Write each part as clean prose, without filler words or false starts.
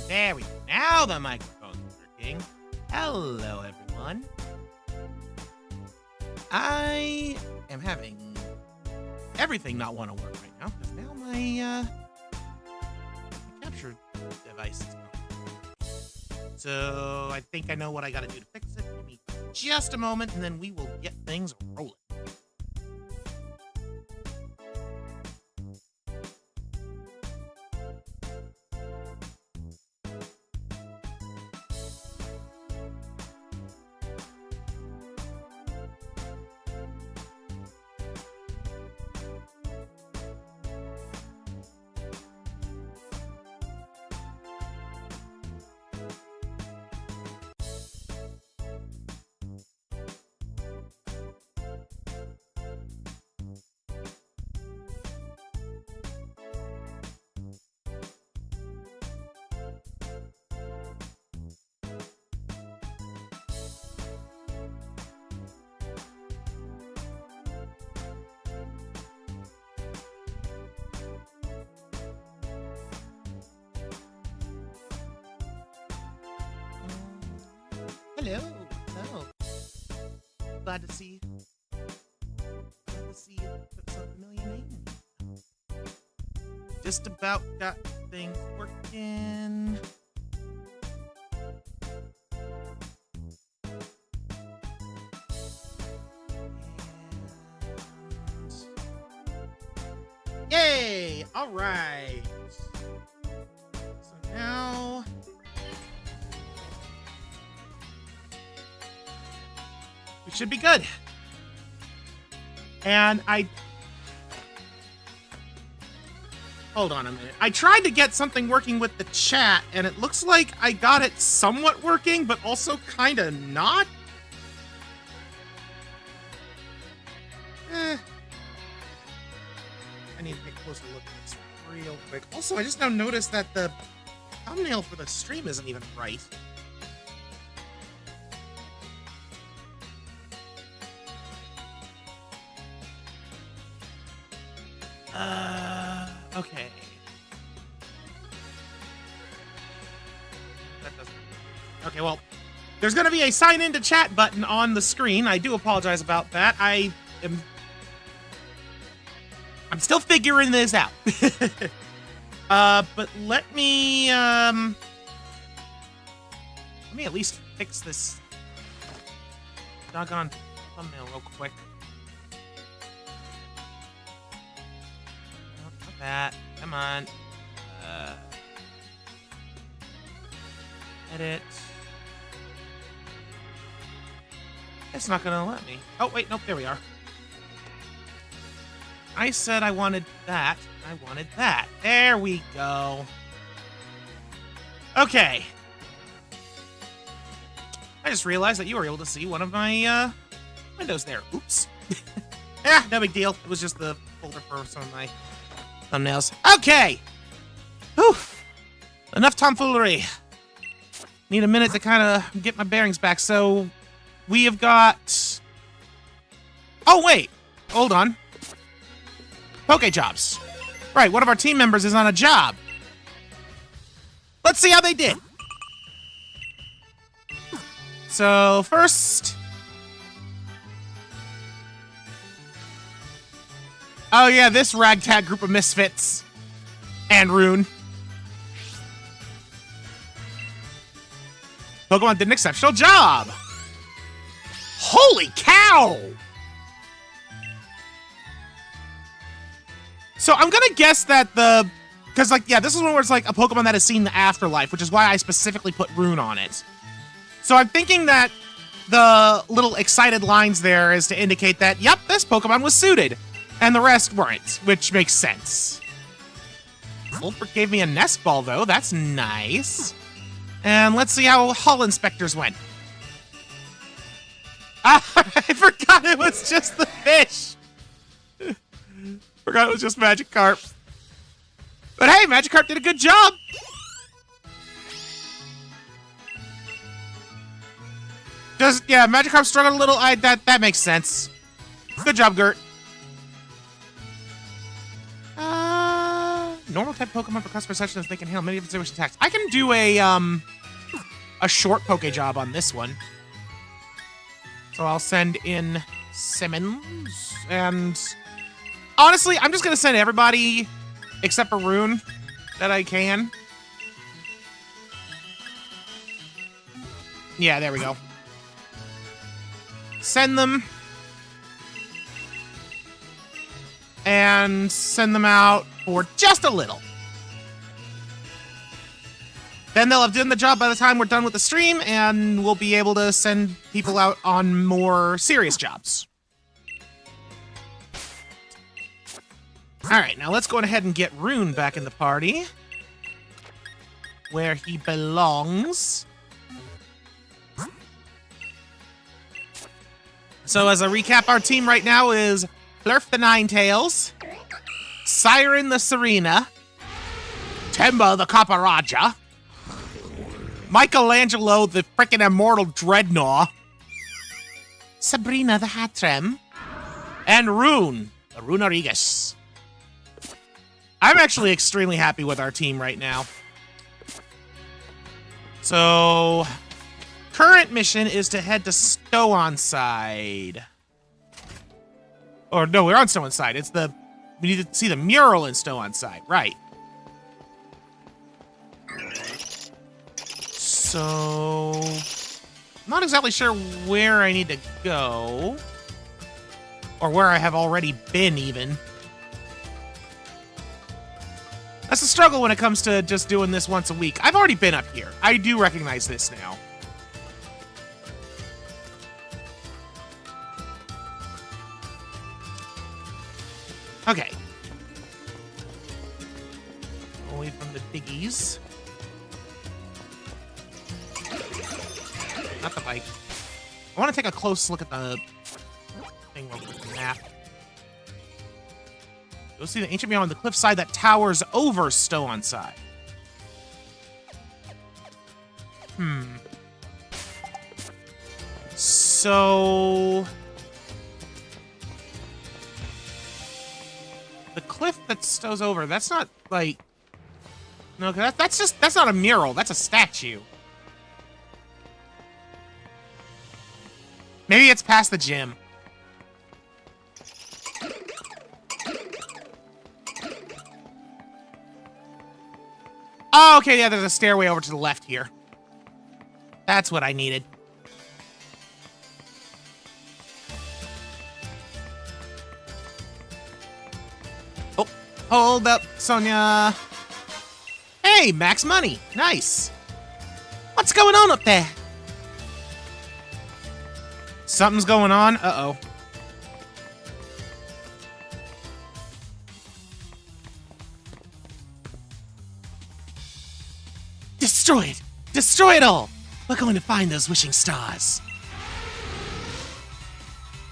There we go. Now the microphone's working. Hello, everyone. I am having everything not want to work right now because now my capture device is gone. So I think I know what I got to do to fix it. Give me just a moment, and then we will get things rolling. Hello. Hello. Glad to see you. Glad to see you put some familiar name in. Just about got things working. And... Yay! All right. So now... we should be good. And hold on a minute. I tried to get something working with the chat, and it looks like I got it somewhat working, but also kind of not. I need to take a closer look at this real quick. Also, I just now noticed that the thumbnail for the stream isn't even right. Okay. That doesn't... Okay, well, there's going to be a sign into chat button on the screen. I do apologize about that. I'm still figuring this out. But let me at least fix this doggone thumbnail real quick. That. Come on. Edit. It's not gonna let me. Oh, wait, nope, there we are. I said I wanted that. I wanted that. There we go. Okay. I just realized that you were able to see one of my, windows there. Oops. Yeah, no big deal. It was just the folder for some of my thumbnails. Okay. Whew. Enough tomfoolery. Need a minute to kind of get my bearings back. So we have got... Oh, wait. Hold on. Poke jobs. Right, one of our team members is on a job. Let's see how they did. So first... Oh yeah, this ragtag group of misfits. And Rune. Pokemon did an exceptional job. Holy cow! So I'm gonna guess that because like, yeah, this is one where it's like a Pokemon that has seen the afterlife, which is why I specifically put Rune on it. So I'm thinking that the little excited lines there is to indicate that, yep, this Pokemon was suited. And the rest weren't, which makes sense. Wolfert gave me a nest ball, though. That's nice. And let's see how Hull Inspectors went. Ah, I forgot it was just the fish. Forgot it was just Magikarp. But hey, Magikarp did a good job. Yeah, Magikarp struggled a little. That makes sense. Good job, Gert. Normal type Pokemon for customer perception as they can handle many different situation attacks. I can do a short Poke Job on this one. So I'll send in Simmons, and honestly, I'm just gonna send everybody except for Rune that I can. Yeah, there we go. Send them. And send them out for just a little. Then they'll have done the job by the time we're done with the stream, and we'll be able to send people out on more serious jobs. Alright, now let's go ahead and get Rune back in the party. Where he belongs. So as a recap, our team right now is Flurf the Ninetails, Siren the Serena, Temba the Caparaja, Michelangelo the frickin' immortal Dreadnought, Sabrina the Hatrem, and Rune the Runarigus. I'm actually extremely happy with our team right now. So, current mission is to head to Stowonside. Or no, we're on Stowonside. It's the... We need to see the mural in Stowonside. Right. So... I'm not exactly sure where I need to go. Or where I have already been, even. That's the struggle when it comes to just doing this once a week. I've already been up here. I do recognize this now. Okay. Away from the diggies. Not the bike. I want to take a close look at the thing real quick, the map. You'll see the ancient mural on the cliffside that towers over Stowonside. So... the cliff that stows over, that's not, like... No, that's not a mural, that's a statue. Maybe it's past the gym. Oh, okay, yeah, there's a stairway over to the left here. That's what I needed. Oh, hold up, Sonia. Hey, max money. Nice. What's going on up there? Something's going on. Uh-oh. Destroy it! Destroy it all! We're going to find those wishing stars.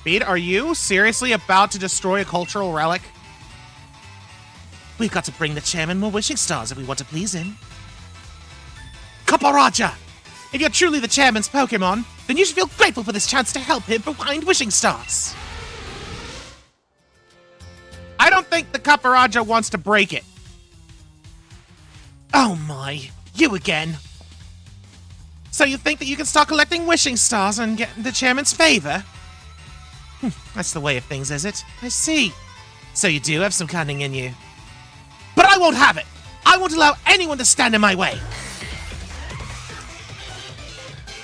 Bede, are you seriously about to destroy a cultural relic? We've got to bring the chairman more wishing stars if we want to please him. Caparaja! If you're truly the chairman's Pokemon, then you should feel grateful for this chance to help him find wishing stars. I don't think the Caparaja wants to break it. Oh my, you again. So you think that you can start collecting wishing stars and get the chairman's favor? That's the way of things, is it? I see. So you do have some cunning in you. But I won't have it! I won't allow anyone to stand in my way!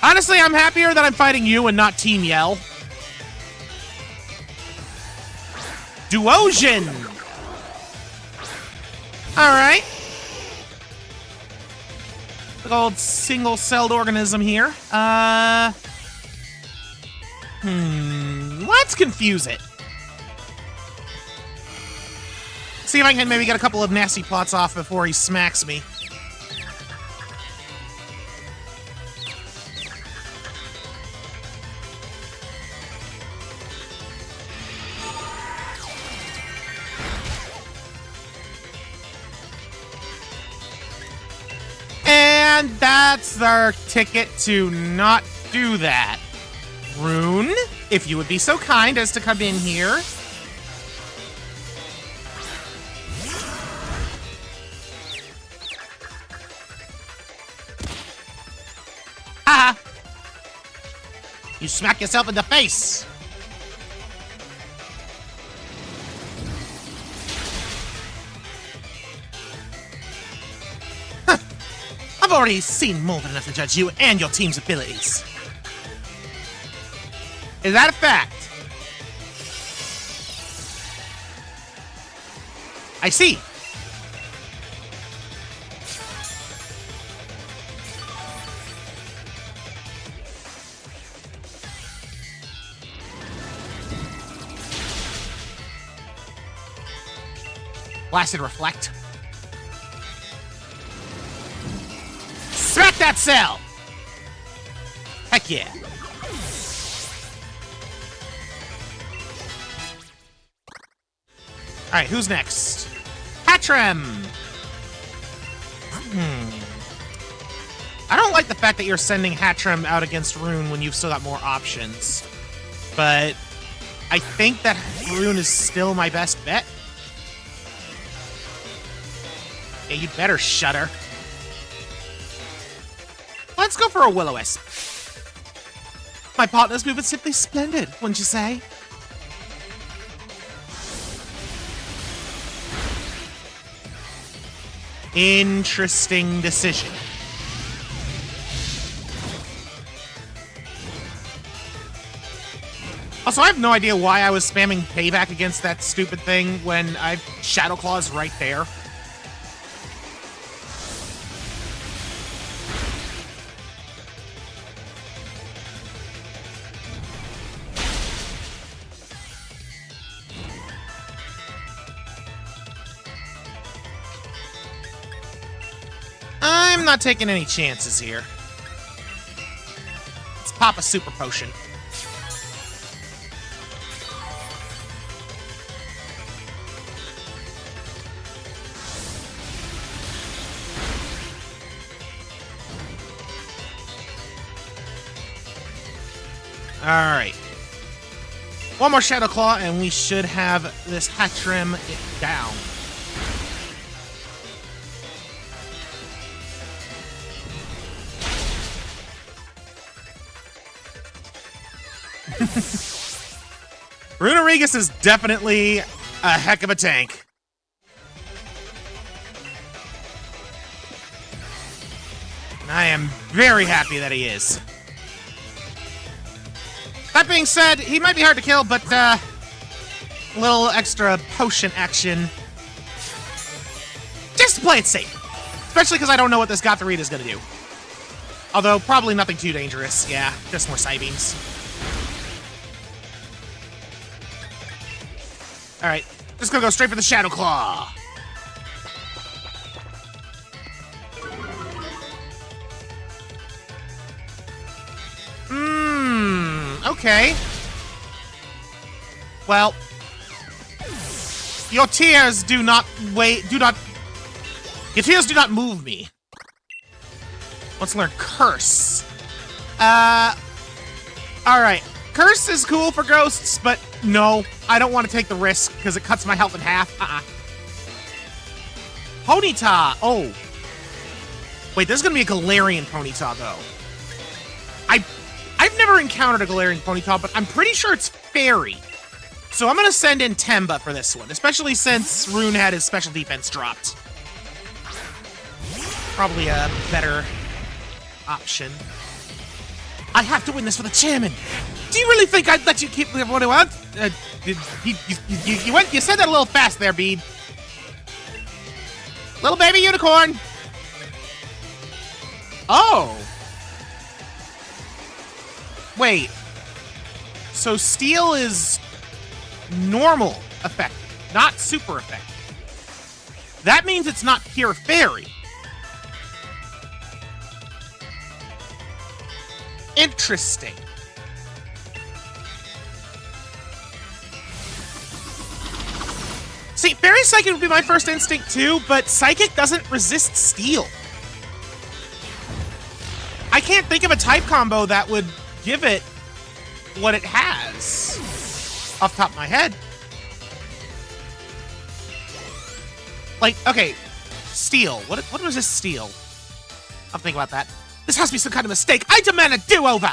Honestly, I'm happier that I'm fighting you and not Team Yell. Duosion! Alright. Big old single-celled organism here. Let's confuse it. See if I can maybe get a couple of nasty plots off before he smacks me. And that's our ticket to not do that. Rune, if you would be so kind as to come in here. smack yourself in the face. Huh. I've already seen more than enough to judge you and your team's abilities. Is that a fact? I see. Blasted reflect. Smack that cell! Heck yeah. Alright, who's next? Hattrem! I don't like the fact that you're sending Hattrem out against Rune when you've still got more options. But I think that Rune is still my best bet. Yeah, you'd better shudder. Let's go for a Will-O-Wisp. My partner's move is simply splendid, wouldn't you say? Interesting decision. Also, I have no idea why I was spamming payback against that stupid thing when I've Shadow Claw's right there. I'm not taking any chances here. Let's pop a super potion. Alright. One more Shadow Claw, and we should have this Hattrem down. Rune is definitely a heck of a tank. And I am very happy that he is. That being said, he might be hard to kill, but a little extra potion action. Just to play it safe. Especially because I don't know what this Gothorita is going to do. Although, probably nothing too dangerous. Yeah, just more Psybeams. Alright, just gonna go straight for the Shadow Claw. Okay. Well, your tears do not your tears do not move me. Let's learn Curse. Alright. Curse is cool for ghosts, but no, I don't want to take the risk because it cuts my health in half. Ponyta! Oh. Wait, there's gonna be a Galarian Ponyta, though. I've never encountered a Galarian Ponyta, but I'm pretty sure it's Fairy. So I'm gonna send in Temba for this one, especially since Rune had his special defense dropped. Probably a better option. I have to win this for the chairman. Do you really think I'd let you keep what I want? You said that a little fast there, Bede. Little baby unicorn. Oh. Wait. So steel is normal effect, not super effect. That means it's not pure fairy. Interesting. See, Fairy Psychic would be my first instinct too, but Psychic doesn't resist Steel. I can't think of a type combo that would give it what it has off the top of my head. Like, okay, Steel. What was this Steel? I'll think about that. This has to be some kind of mistake. I demand a do-over!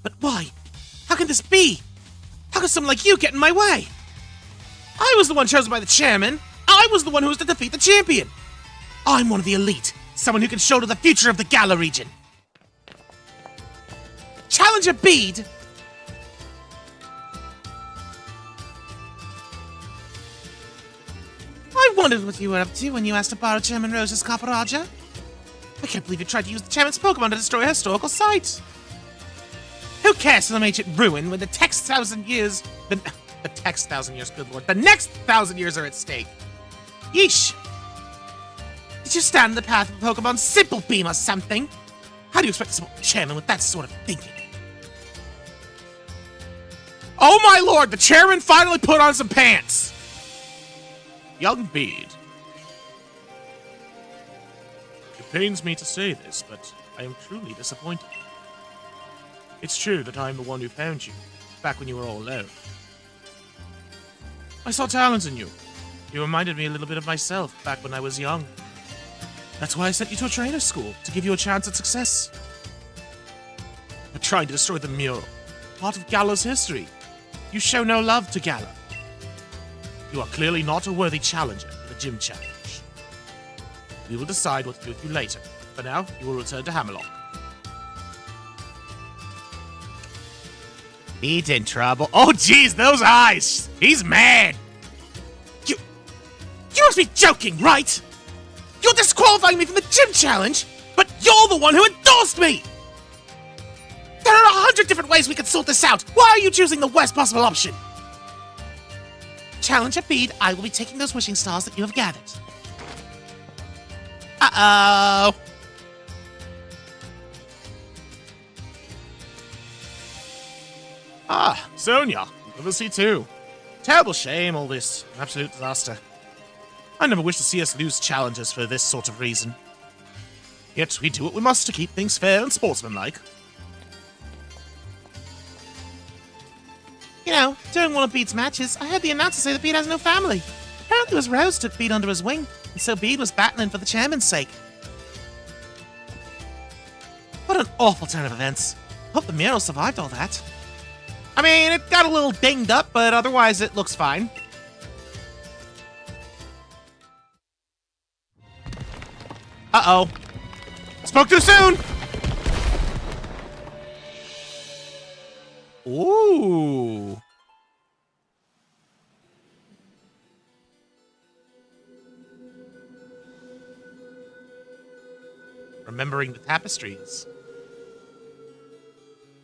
But why? How can this be? How can someone like you get in my way? I was the one chosen by the chairman. I was the one who was to defeat the champion. I'm one of the elite. Someone who can shoulder the future of the Gala region. Challenger Bede? I wondered what you were up to when you asked to borrow Chairman Rose's Kaparaja. I can't believe you tried to use the chairman's Pokemon to destroy a historical site. Who cares for the ancient ruin when the next 1,000 years... The next 1,000 years, good lord. The next 1,000 years are at stake. Yeesh. Did you stand in the path of Pokemon's Simple Beam or something? How do you expect to support the chairman with that sort of thinking? Oh my lord, the chairman finally put on some pants! Young Bede. It pains me to say this, but I am truly disappointed. It's true that I am the one who found you, back when you were all alone. I saw talent in you. You reminded me a little bit of myself, back when I was young. That's why I sent you to a trainer school, to give you a chance at success. But trying to destroy the mural, part of Gala's history. You show no love to Gala. You are clearly not a worthy challenger for the gym challenge. We will decide what to do with you later. For now, you will return to Hammerlock. He's in trouble. Oh, jeez, those eyes! He's mad! You must be joking, right? You're disqualifying me from the gym challenge, but you're the one who endorsed me! There are 100 different ways we could sort this out. Why are you choosing the worst possible option? Challenger Bede, I will be taking those wishing stars that you have gathered. Uh-oh. Ah, Sonia. Good to see too. Terrible shame, all this. An absolute disaster. I never wish to see us lose challengers for this sort of reason. Yet we do what we must to keep things fair and sportsmanlike. You know, during one of Bede's matches, I heard the announcer say that Bede has no family. Apparently it was Rose took Bede under his wing, and so Bede was battling for the chairman's sake. What an awful turn of events. Hope the mural survived all that. I mean, it got a little dinged up, but otherwise it looks fine. Uh-oh. Spoke too soon! Ooh. Remembering the tapestries.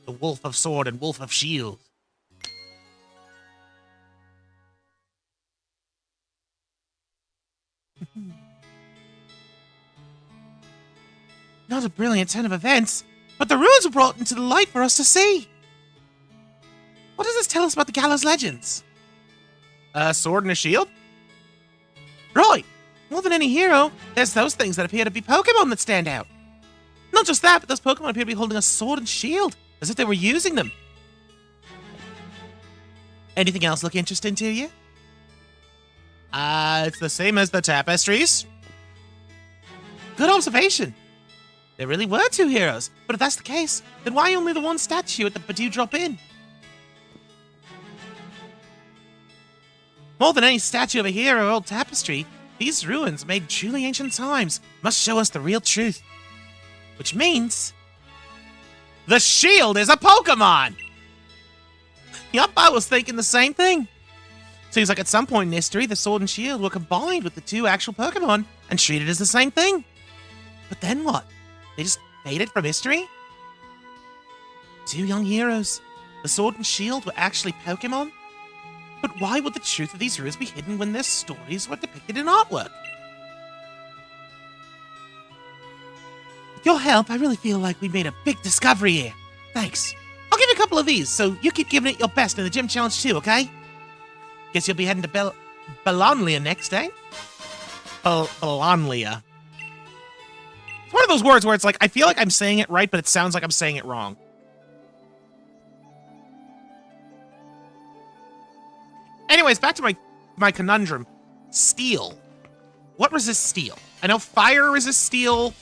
The Wolf of Sword and Wolf of Shield. Not a brilliant turn of events, but the ruins were brought into the light for us to see. What does this tell us about the Gala's legends? A sword and a shield? Right. More than any hero, there's those things that appear to be Pokemon that stand out. Not just that, but those Pokemon appear to be holding a sword and shield, as if they were using them. Anything else look interesting to you? It's the same as the tapestries. Good observation. There really were two heroes, but if that's the case, then why only the one statue at the Badoo drop-in? More than any statue of a hero or old tapestry, these ruins made truly ancient times must show us the real truth. Which means... the shield is a Pokemon! Yup, I was thinking the same thing. Seems like at some point in history, the sword and shield were combined with the two actual Pokemon and treated as the same thing. But then what? They just faded from history? Two young heroes. The sword and shield were actually Pokemon? But why would the truth of these ruins be hidden when their stories were depicted in artwork? With your help, I really feel like we made a big discovery here. Thanks. I'll give you a couple of these, so you keep giving it your best in the gym challenge too, okay? Guess you'll be heading to Belonlia next, eh? Belonlia. It's one of those words where it's like, I feel like I'm saying it right, but it sounds like I'm saying it wrong. Anyways, back to my conundrum. Steel. What resists steel? I know fire resists steel.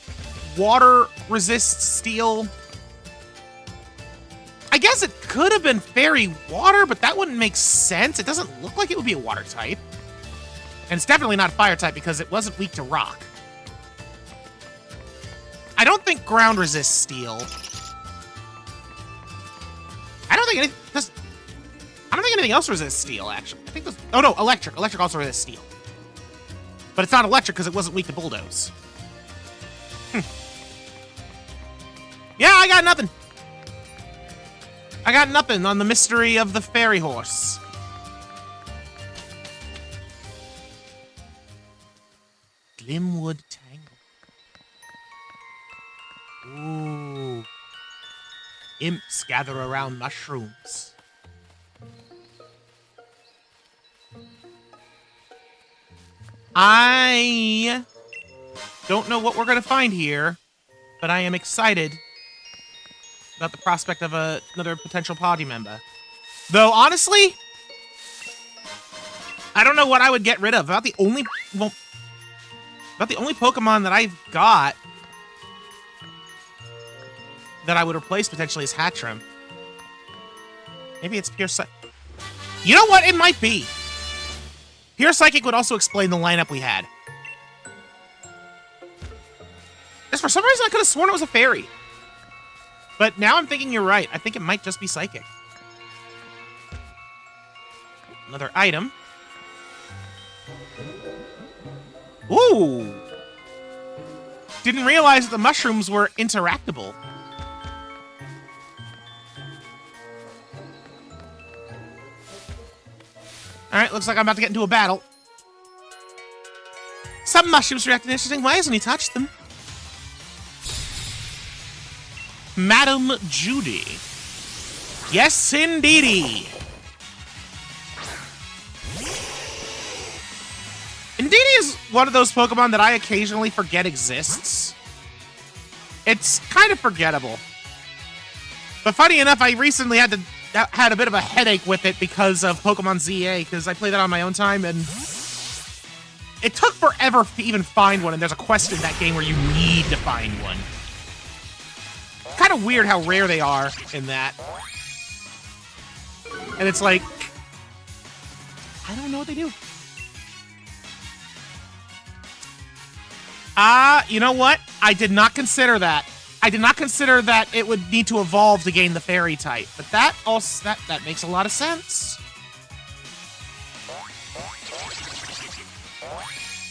Water resists steel. I guess it could have been fairy water, but that wouldn't make sense. It doesn't look like it would be a water type. And it's definitely not fire type because it wasn't weak to rock. I don't think ground resists steel. I don't think anything else resists steel, actually. I think those, oh no, electric. Electric also resists steel. But it's not electric because it wasn't weak to bulldoze. Yeah, I got nothing. I got nothing on the mystery of the fairy horse. Glimwood Tangle. Ooh. Imps gather around mushrooms. I don't know what we're going to find here, but I am excited about the prospect of another potential party member. Though, honestly, I don't know what I would get rid of. About the only Pokemon that I've got that I would replace potentially is Hatchrim. Maybe it's Pure Psychic. You know what? It might be. Pure Psychic would also explain the lineup we had. Just for some reason, I could have sworn it was a fairy. But now I'm thinking you're right. I think it might just be Psychic. Another item. Ooh! Didn't realize that the mushrooms were interactable. Alright, looks like I'm about to get into a battle. Some mushrooms react in interesting ways when you touch them. Madam Judy. Yes, indeedy. Indeedy is one of those Pokemon that I occasionally forget exists. It's kind of forgettable. But funny enough, I recently had a bit of a headache with it because of Pokemon ZA, because I played that on my own time, and it took forever to even find one, and there's a quest in that game where you need to find one. Kind of weird how rare they are in that. And it's like, I don't know what they do. You know what? I did not consider that. I did not consider that it would need to evolve to gain the fairy type, but that also that makes a lot of sense.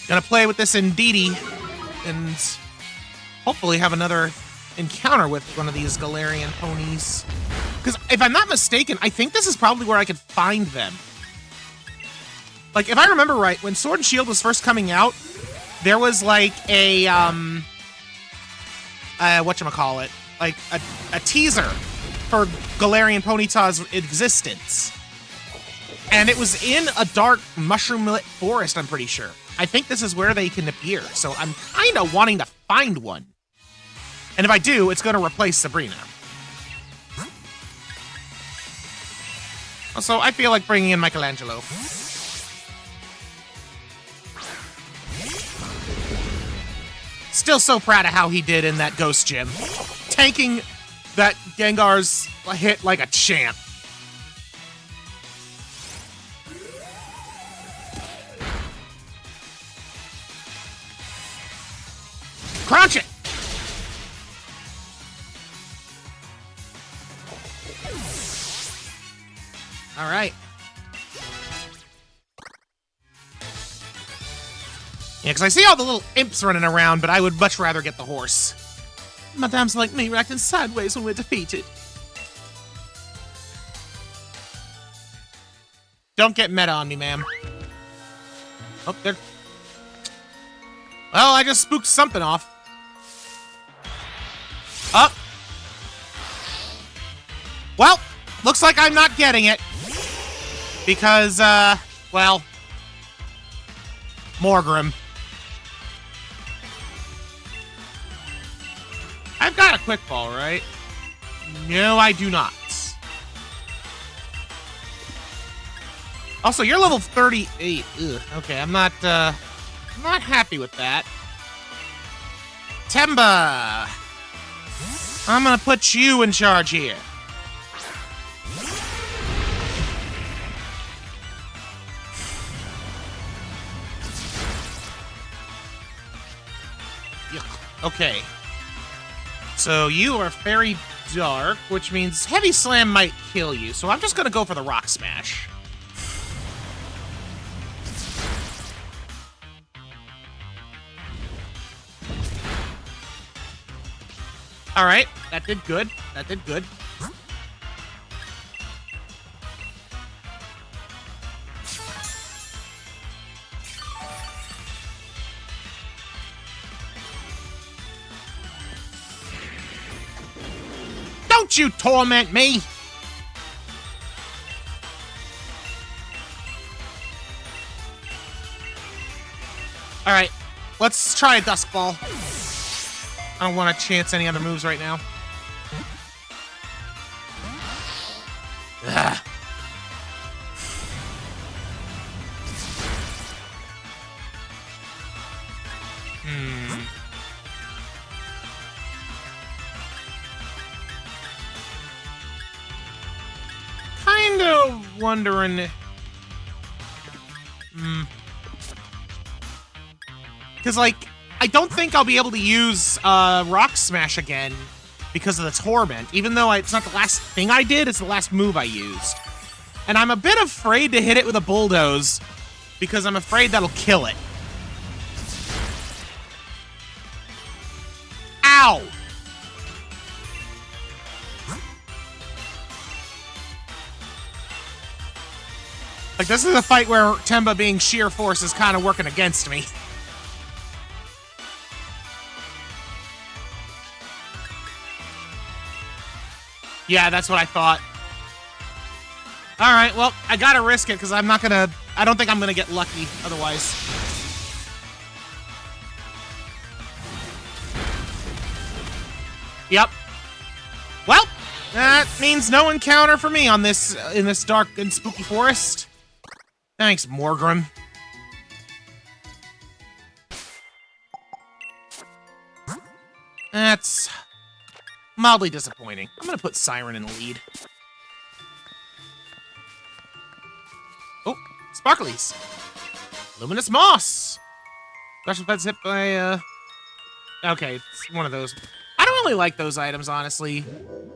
Gonna play with this Indeedee and hopefully have another encounter with one of these Galarian ponies. Because if I'm not mistaken, I think this is probably where I could find them. Like, if I remember right, when Sword and Shield was first coming out, there was like a whatchamacallit, like a teaser for Galarian Ponyta's existence. And it was in a dark mushroom-lit forest, I'm pretty sure. I think this is where they can appear, so I'm kind of wanting to find one. And if I do, it's going to replace Sabrina. Also, I feel like bringing in Michelangelo. Still so proud of how he did in that Ghost Gym. Tanking that Gengar's hit like a champ. Crouch it! All right. Yeah, because I see all the little imps running around, but I would much rather get the horse. Madame's like me, reacting sideways when we're defeated. Don't get meta on me, ma'am. Oh, there. Well, I just spooked something off. Up. Well, looks like I'm not getting it. Because, well, Morgrim. I've got a quick ball, right? No, I do not. Also, you're level 38. Ugh, okay, I'm not happy with that. Temba! I'm gonna put you in charge here. Okay. So you are very dark, which means Heavy Slam might kill you. So I'm just going to go for the Rock Smash. All right. That did good. That did good. Don't you torment me! Alright, let's try a Dusk Ball. I don't want to chance any other moves right now. Ugh. Kind of wondering... Because, like, I don't think I'll be able to use Rock Smash again because of the Torment. Even though it's not the last thing I did, it's the last move I used. And I'm a bit afraid to hit it with a Bulldoze because I'm afraid that'll kill it. Ow! Like, this is a fight where Temba being sheer force is kind of working against me. Yeah, that's what I thought. Alright, well, I gotta risk it, because I'm not gonna... I don't think I'm gonna get lucky, otherwise. Yep. Well, that means no encounter for me on this... in this dark and spooky forest. Thanks, Morgrim. That's... mildly disappointing. I'm gonna put Siren in the lead. Oh, Sparklies. Luminous Moss. Special effects hit by, okay, it's one of those. I don't really like those items, honestly.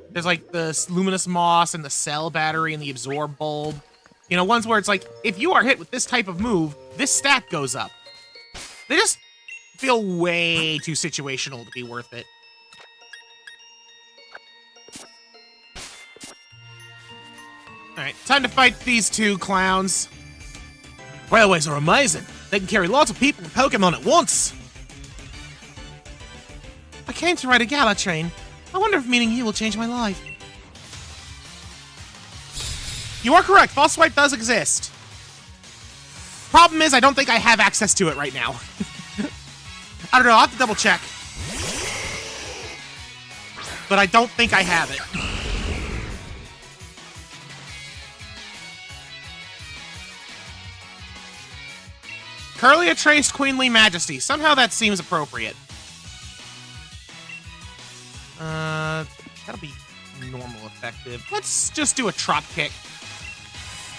There's, like, the Luminous Moss and the Cell Battery and the Absorb Bulb. You know, ones where it's like, if you are hit with this type of move, this stat goes up. They just feel way too situational to be worth it. Alright, time to fight these two clowns. Railways are amazing. They can carry lots of people and Pokemon at once. I came to ride a Gala train. I wonder if meeting you will change my life. You are correct. False Swipe does exist. Problem is, I don't think I have access to it right now. I don't know. I'll have to double check. But I don't think I have it. Curlia Traced Queenly Majesty. Somehow that seems appropriate. That'll be normal effective. Let's just do a Trop Kick.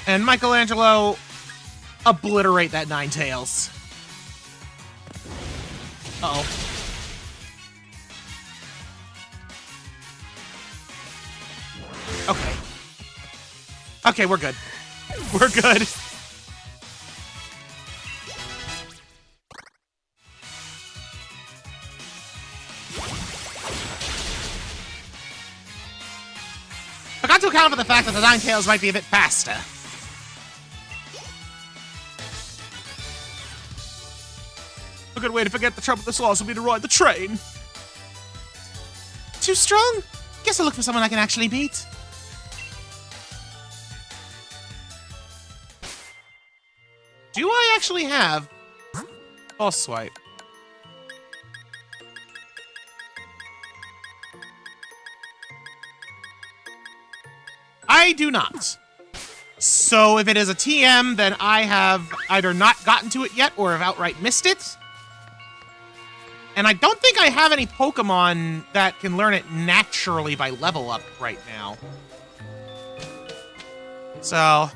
And Michelangelo, obliterate that Ninetales. Uh-oh. Okay. Okay, we're good. We're good. I got to account for the fact that the Ninetales might be a bit faster. A good way to forget the trouble this loss will be to ride the train. Too strong? Guess I'll look for someone I can actually beat. Do I actually have False Swipe? I do not. So if it is a TM, then I have either not gotten to it yet or have outright missed it. And I don't think I have any Pokemon that can learn it naturally by level up right now. So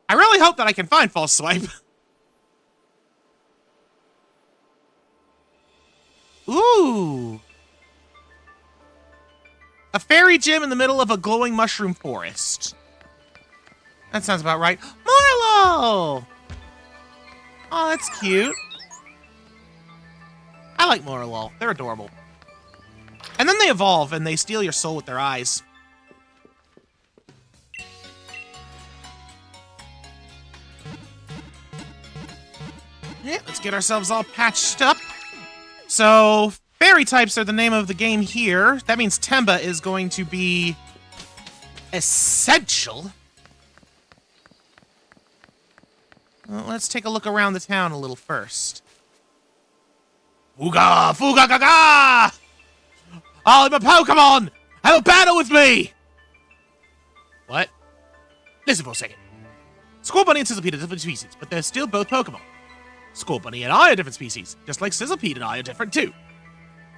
I really hope that I can find False Swipe. Ooh. A fairy gym in the middle of a glowing mushroom forest. That sounds about right. Morlo! Oh, that's cute. I like Morlo. They're adorable. And then they evolve, and they steal your soul with their eyes. Yeah, let's get ourselves all patched up. So, fairy types are the name of the game here. That means Temba is going to be essential. Well, let's take a look around the town a little first. Fuga! Fuga gaga! Oh, I'm a Pokemon! Have a battle with me! What? Listen for a second. Squirrel Bunny and Sizzlepede are different species, but they're still both Pokemon. Squirrel Bunny and I are different species, just like Sizzlepede and I are different too.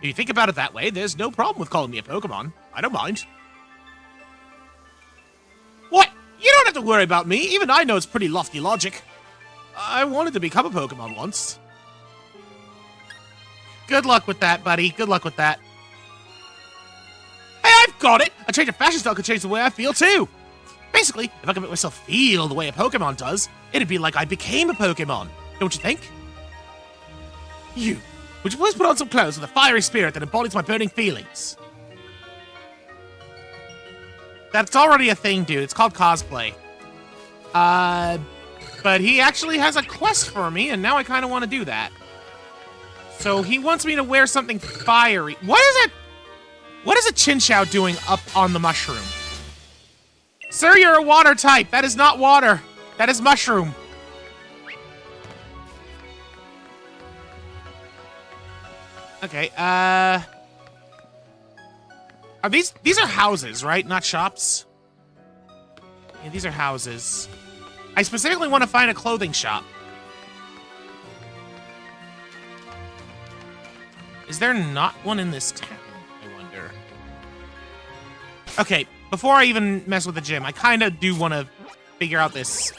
If you think about it that way, there's no problem with calling me a Pokemon. I don't mind. What? You don't have to worry about me. Even I know it's pretty lofty logic. I wanted to become a Pokemon once. Good luck with that, buddy. Good luck with that. Hey, I've got it! A change of fashion style could change the way I feel, too. Basically, if I could make myself feel the way a Pokemon does, it'd be like I became a Pokemon. Don't you think? Would you please put on some clothes with a fiery spirit that embodies my burning feelings? That's already a thing, dude. It's called cosplay. But he actually has a quest for me, and now I kind of want to do that. So he wants me to wear something fiery. What is a Chinchou doing up on the mushroom? Sir, you're a water type. That is not water. That is mushroom. Okay, are these are houses, right? Not shops? Yeah, these are houses. I specifically want to find a clothing shop. Is there not one in this town, I wonder? Okay, before I even mess with the gym, I kind of do want to figure out this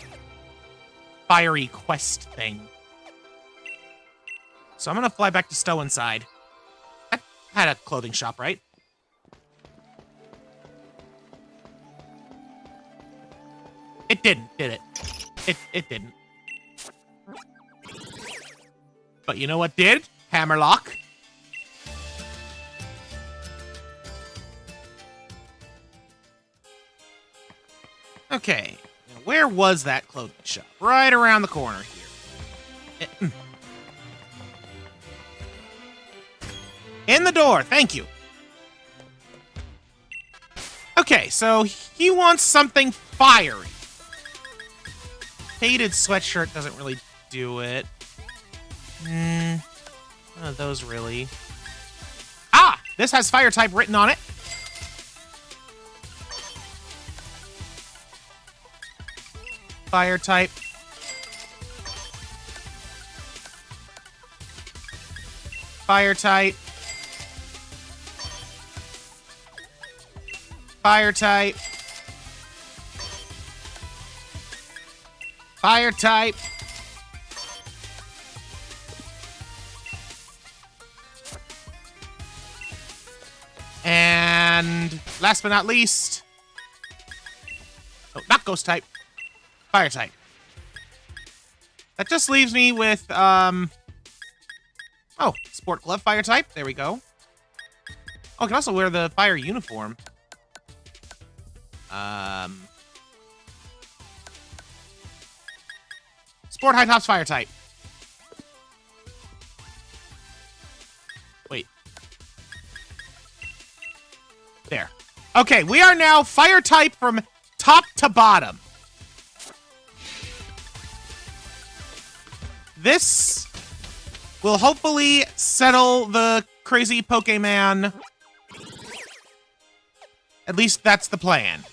fiery quest thing. So I'm going to fly back to Stow Inside. That had a clothing shop, right? It didn't, did it? It didn't. But you know what did? Hammerlock. Okay, now where was that clothing shop? Right around the corner here. In the door, thank you. Okay, so he wants something fiery. Faded sweatshirt doesn't really do it. None of those really. Ah! This has fire type written on it. Fire type. Fire type. Fire type. Fire type. And last but not least, oh, not ghost type, fire type. That just leaves me with, oh, sport glove fire type. There we go. Oh, I can also wear the fire uniform. Sport high tops fire type. Wait. There. Okay, we are now fire type from top to bottom. This will hopefully settle the crazy Pokemon. At least that's the plan.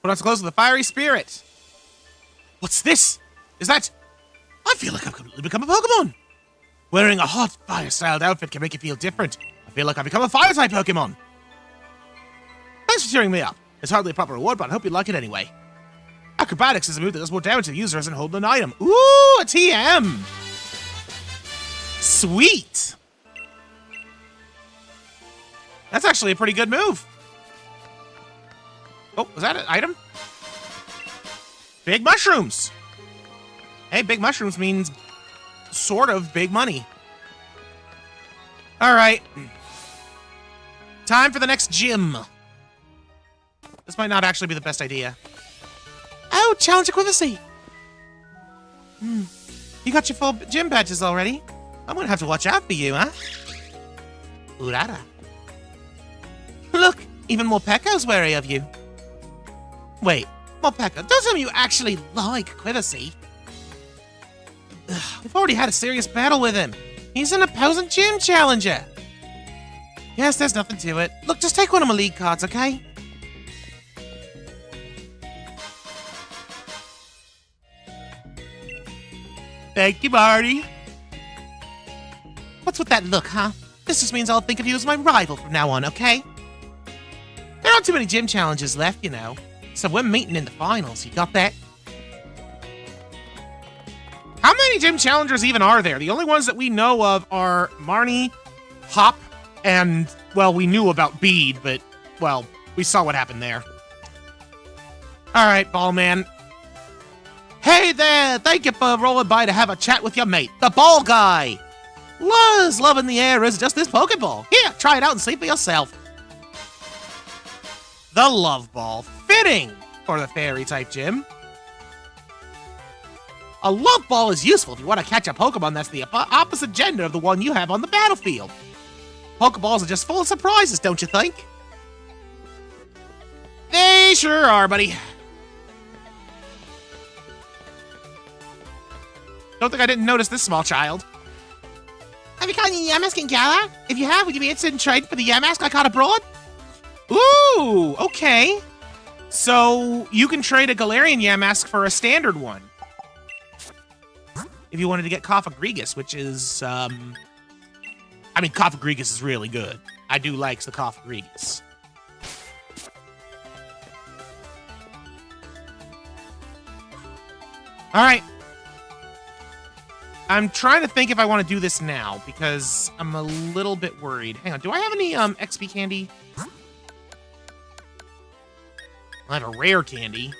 Put on close to the fiery spirit. What's this? Is that... I feel like I've completely become a Pokemon. Wearing a hot fire-styled outfit can make you feel different. I feel like I've become a fire-type Pokemon. Thanks for cheering me up. It's hardly a proper reward, but I hope you like it anyway. Acrobatics is a move that does more damage to the user as in holding an item. Ooh, a TM! Sweet! That's actually a pretty good move. Oh, was that an item? Big mushrooms! Hey, big mushrooms means sort of big money. Alright. Time for the next gym. This might not actually be the best idea. Oh, challenge equivalency. You got your full gym badges already? I'm gonna have to watch out for you, huh? Urara. Look, even Morpeko wary of you. Wait, Morpeko, don't tell me you actually like equivalency. We've already had a serious battle with him. He's an opposing gym challenger. Yes, there's nothing to it. Look, just take one of my league cards, okay? Thank you, Marty. What's with that look, huh? This just means I'll think of you as my rival from now on, okay? There aren't too many gym challenges left, you know. So we're meeting in the finals, you got that? How many gym challengers even are there? The only ones that we know of are Marnie, Hop, and, well, we knew about Bede, but, well, we saw what happened there. Alright, Ball Man. Hey there! Thank you for rolling by to have a chat with your mate, the Ball Guy! Love in the air is just this Pokeball. Here, try it out and see for yourself. The Love Ball. Fitting for the Fairy-type gym. A Love Ball is useful if you want to catch a Pokemon that's the opposite gender of the one you have on the battlefield. Pokeballs are just full of surprises, don't you think? They sure are, buddy. Don't think I didn't notice this small child. Have you caught any Yamask in Galar? If you have, would you be interested in trading for the Yamask I caught abroad? Ooh, okay. So, you can trade a Galarian Yamask for a standard one. If you wanted to get Coffagrigus, which is, I mean, Coffagrigus is really good. I do like the Coffagrigus. Alright. I'm trying to think if I want to do this now, because I'm a little bit worried. Hang on, do I have any, XP candy? I have a rare candy.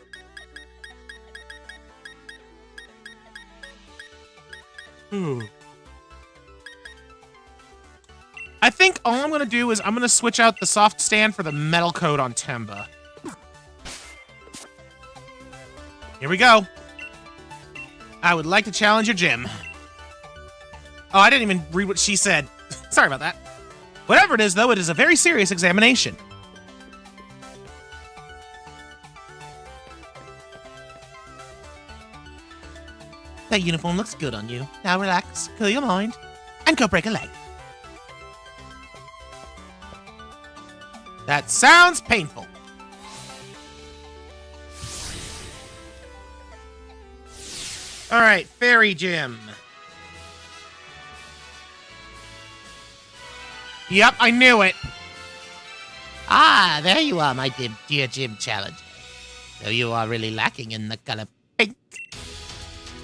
I think all I'm going to do is I'm going to switch out the soft stand for the metal coat on Temba. Here we go. I would like to challenge your gym. Oh, I didn't even read what she said. Sorry about that. Whatever it is, though, it is a very serious examination. That uniform looks good on you. Now relax, clear your mind, and go break a leg. That sounds painful. Alright, Fairy Gym. Yep, I knew it. Ah, there you are, my dear gym challenger. Though you are really lacking in the color pink.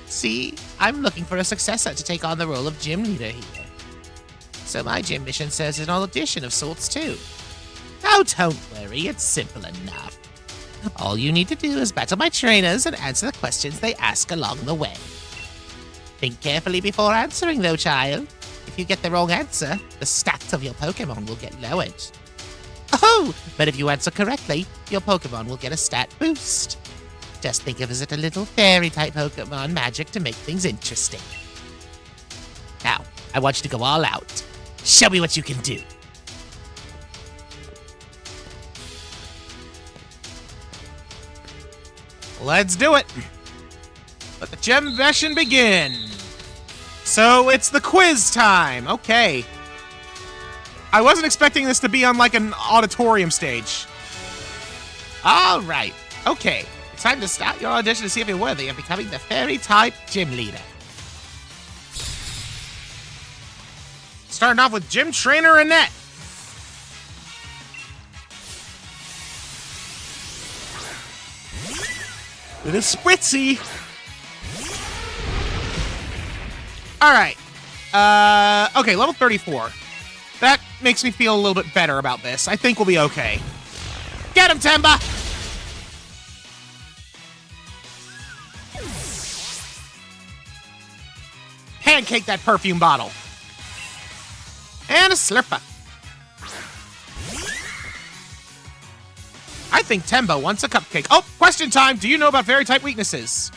See, I'm looking for a successor to take on the role of gym leader here. So my gym mission serves as an audition of sorts too. Oh, don't worry, it's simple enough. All you need to do is battle my trainers and answer the questions they ask along the way. Think carefully before answering, though, child. If you get the wrong answer, the stats of your Pokemon will get lowered. Oh, but if you answer correctly, your Pokemon will get a stat boost. Just think of it as a little fairy-type Pokemon magic to make things interesting. Now, I want you to go all out. Show me what you can do. Let's do it. Let the gym session begin. So it's the quiz time. Okay. I wasn't expecting this to be on like an auditorium stage. All right. Okay. It's time to start your audition to see if you're worthy of becoming the fairy-type gym leader. Starting off with gym trainer Annette. It is spritzy. All right. Okay, level 34. That makes me feel a little bit better about this. I think we'll be okay. Get him, Temba! Pancake that perfume bottle. And a slurper. I think Temba wants a cupcake. Oh, question time. Do you know about fairy-type weaknesses?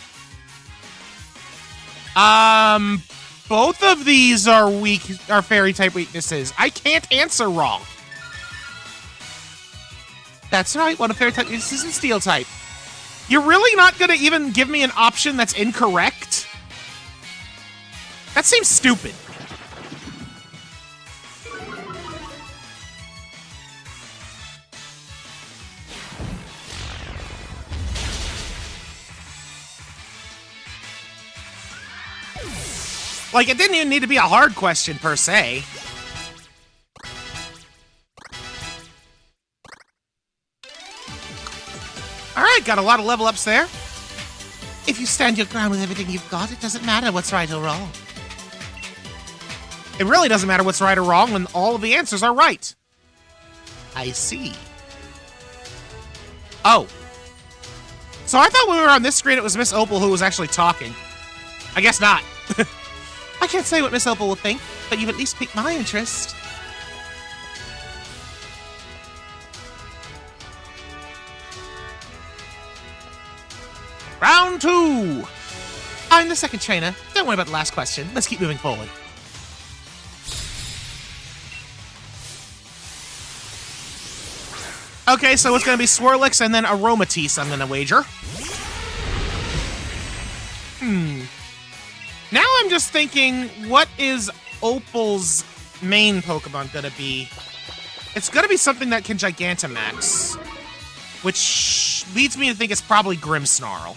Both of these are fairy-type weaknesses. I can't answer wrong. That's right, one of fairy-type weaknesses is steel-type. You're really not gonna even give me an option that's incorrect? That seems stupid. Like, it didn't even need to be a hard question, per se. Alright, got a lot of level ups there. If you stand your ground with everything you've got, it doesn't matter what's right or wrong. It really doesn't matter what's right or wrong when all of the answers are right. I see. Oh. So I thought when we were on this screen it was Miss Opal who was actually talking. I guess not. I can't say what Miss Opal will think, but you've at least piqued my interest. Round 2! I'm the second trainer. Don't worry about the last question. Let's keep moving forward. Okay, so it's going to be Swirlix and then Aromatisse, I'm going to wager. Now I'm just thinking, what is Opal's main Pokemon going to be? It's going to be something that can Gigantamax, which leads me to think it's probably Grimmsnarl.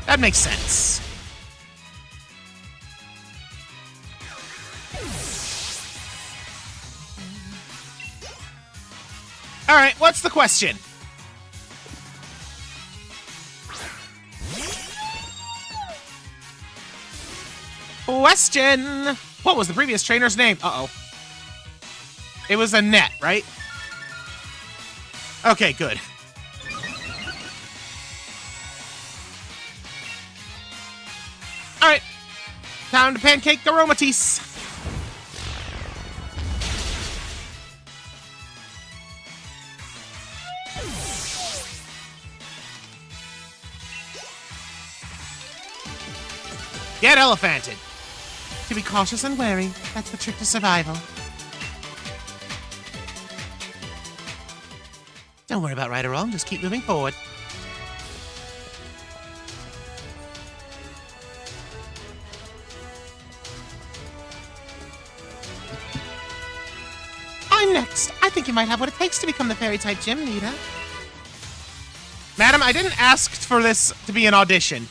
That makes sense. Alright, what's the question? Question! What was the previous trainer's name? Uh-oh. It was Annette, right? Okay, good. Alright. Time to pancake the Aromatisse. Get elephanted. To be cautious and wary, that's the trick to survival. Don't worry about right or wrong, just keep moving forward. I'm next. I think you might have what it takes to become the fairy-type gym leader. Madam, I didn't ask for this to be an audition.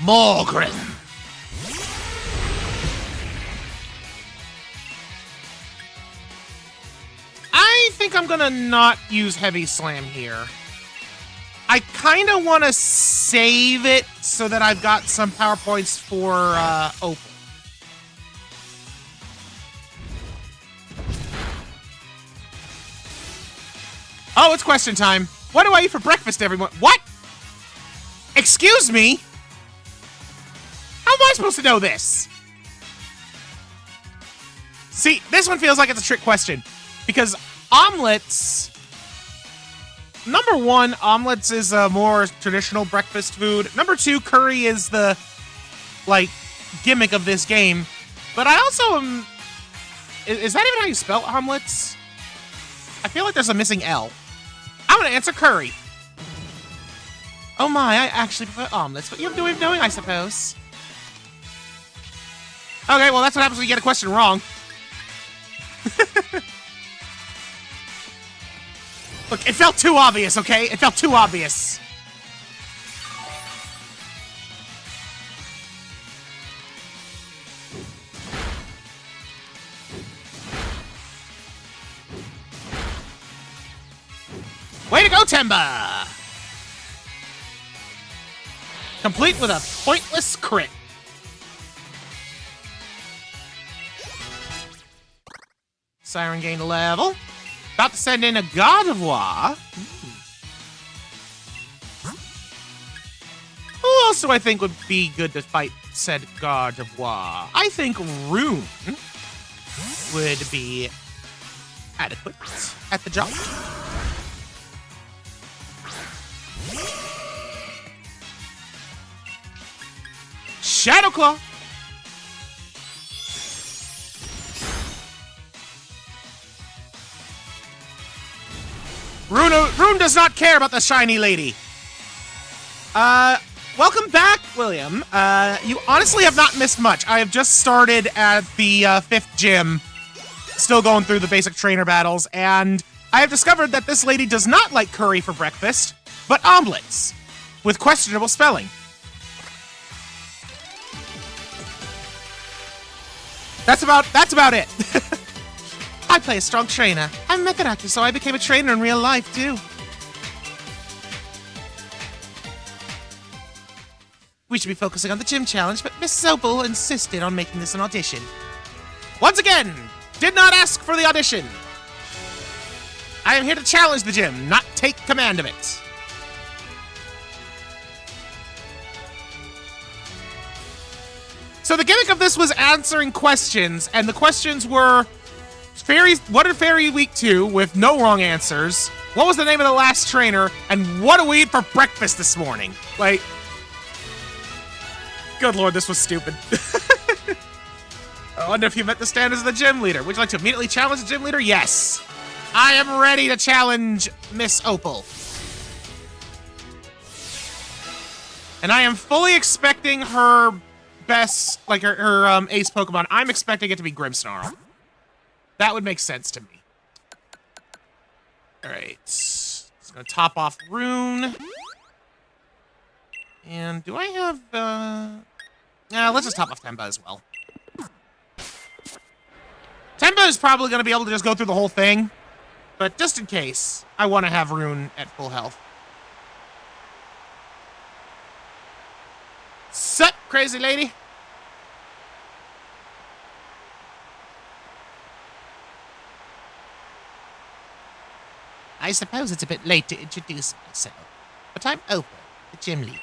Morgrim. I think I'm gonna not use Heavy Slam here. I kind of want to save it so that I've got some power points for Opal. Oh, it's question time. What do I eat for breakfast every morning? What? Excuse me? How am I supposed to know this? See, this one feels like it's a trick question. Because omelets... Number one, omelets is a more traditional breakfast food. Number two, curry is the, like, gimmick of this game. But I also am... Is that even how you spell omelets? I feel like there's a missing L. I'm gonna answer curry. Oh my, I actually prefer omelets, but you have no way of knowing, I suppose. Okay, well, that's what happens when you get a question wrong. Look, it felt too obvious, okay? It felt too obvious. Way to go, Temba! Complete with a pointless crit. Siren gained a level. About to send in a God of War. Who else do I think would be good to fight said God of War? I think Rune would be adequate at the job. Shadow Claw. Rune does not care about the shiny lady. Welcome back, William. You honestly have not missed much. I have just started at the 5th gym, still going through the basic trainer battles, and I have discovered that this lady does not like curry for breakfast, but omelets, with questionable spelling. That's about it. I play a strong trainer. I'm a method actor, so I became a trainer in real life, too. We should be focusing on the gym challenge, but Miss Opal insisted on making this an audition. Once again, did not ask for the audition. I am here to challenge the gym, not take command of it. So the gimmick of this was answering questions, and the questions were, fairies, what are Fairy Week 2 with no wrong answers? What was the name of the last trainer? And what do we eat for breakfast this morning? Like, good lord, this was stupid. I wonder if you met the standards of the gym leader. Would you like to immediately challenge the gym leader? Yes. I am ready to challenge Miss Opal. And I am fully expecting her best, like her ace Pokemon. I'm expecting it to be Grimmsnarl. That would make sense to me. Alright. Just gonna top off Rune. And do I have, yeah, let's just top off Temba as well. Temba is probably gonna be able to just go through the whole thing. But just in case, I want to have Rune at full health. Sup, crazy lady? I suppose it's a bit late to introduce myself, but I'm Opal, the gym leader.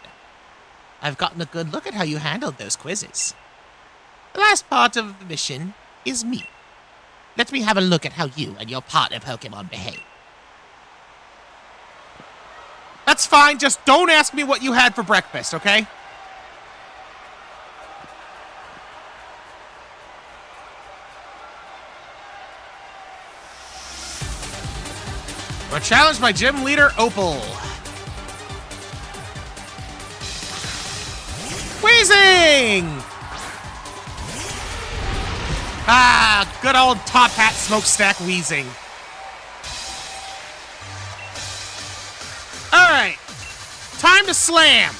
I've gotten a good look at how you handled those quizzes. The last part of the mission is me. Let me have a look at how you and your partner Pokemon behave. That's fine, just don't ask me what you had for breakfast, okay? I'm gonna challenge my gym leader, Opal. Wheezing! Ah, good old top hat smokestack wheezing. Alright. Time to slam.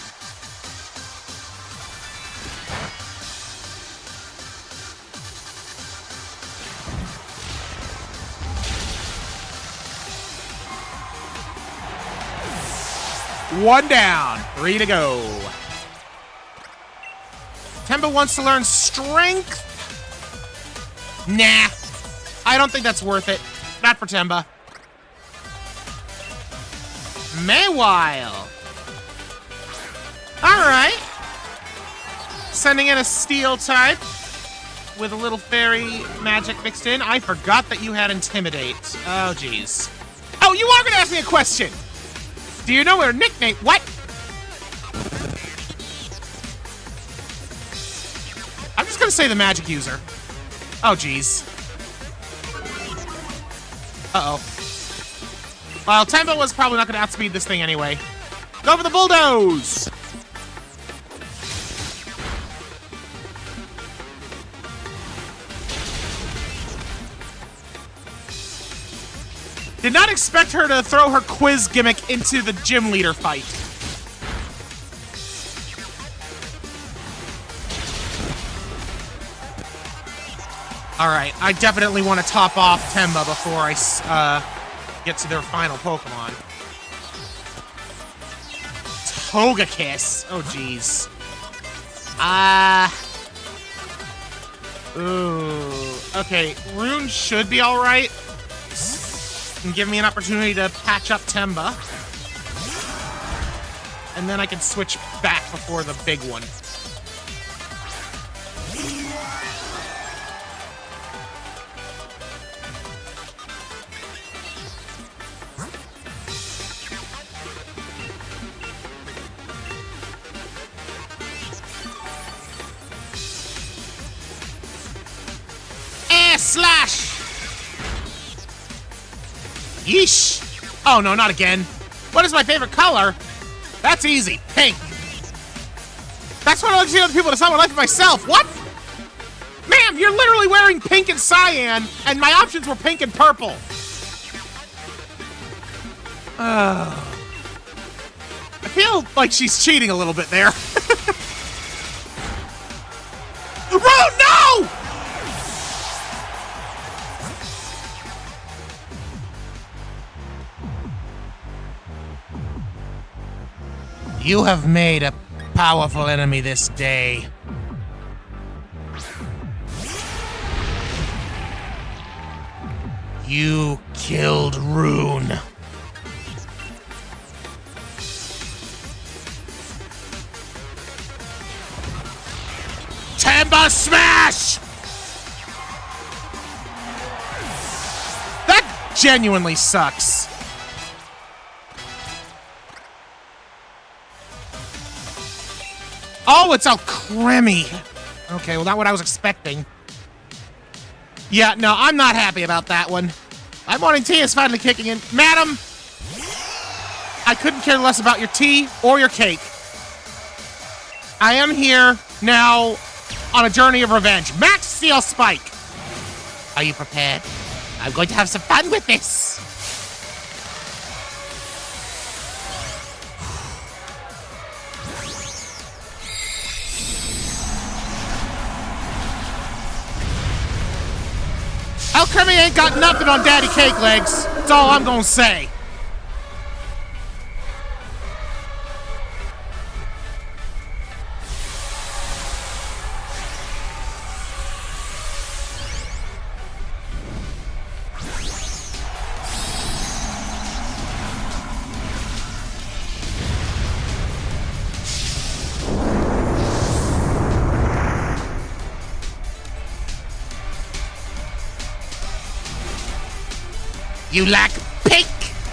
One down, 3 to go. Temba wants to learn strength. Nah, I don't think that's worth it. Not for Temba. Maywile. Alright. Sending in a steel type with a little fairy magic mixed in. I forgot that you had Intimidate. Oh, jeez. Oh, you are going to ask me a question. Do you know her nickname? What? I'm just going to say the magic user. Oh, jeez. Uh-oh. Well, Temba was probably not going to outspeed this thing anyway. Go for the bulldoze! Did not expect her to throw her quiz gimmick into the gym leader fight. Alright, I definitely want to top off Temba before I get to their final Pokemon. Toga Kiss. Oh, jeez. Ooh. Okay, Rune should be alright. And give me an opportunity to patch up Temba. And then I can switch back before the big one. Slash! Yeesh! Oh no, not again. What is my favorite color? That's easy. Pink. That's what I like to see other people decide my life for myself. What? Ma'am, you're literally wearing pink and cyan, and my options were pink and purple. I feel like she's cheating a little bit there. Rune, no! You have made a powerful enemy this day. You killed Rune. Temba smash! That genuinely sucks. Oh, it's all creamy. Okay, well, not what I was expecting. Yeah, no, I'm not happy about that one. My morning tea is finally kicking in. Madam, I couldn't care less about your tea or your cake. I am here now on a journey of revenge. Max Steel Spike. Are you prepared? I'm going to have some fun with this. Alchemy ain't got nothing on Daddy Cake Legs. That's all I'm gonna say. You lack pink!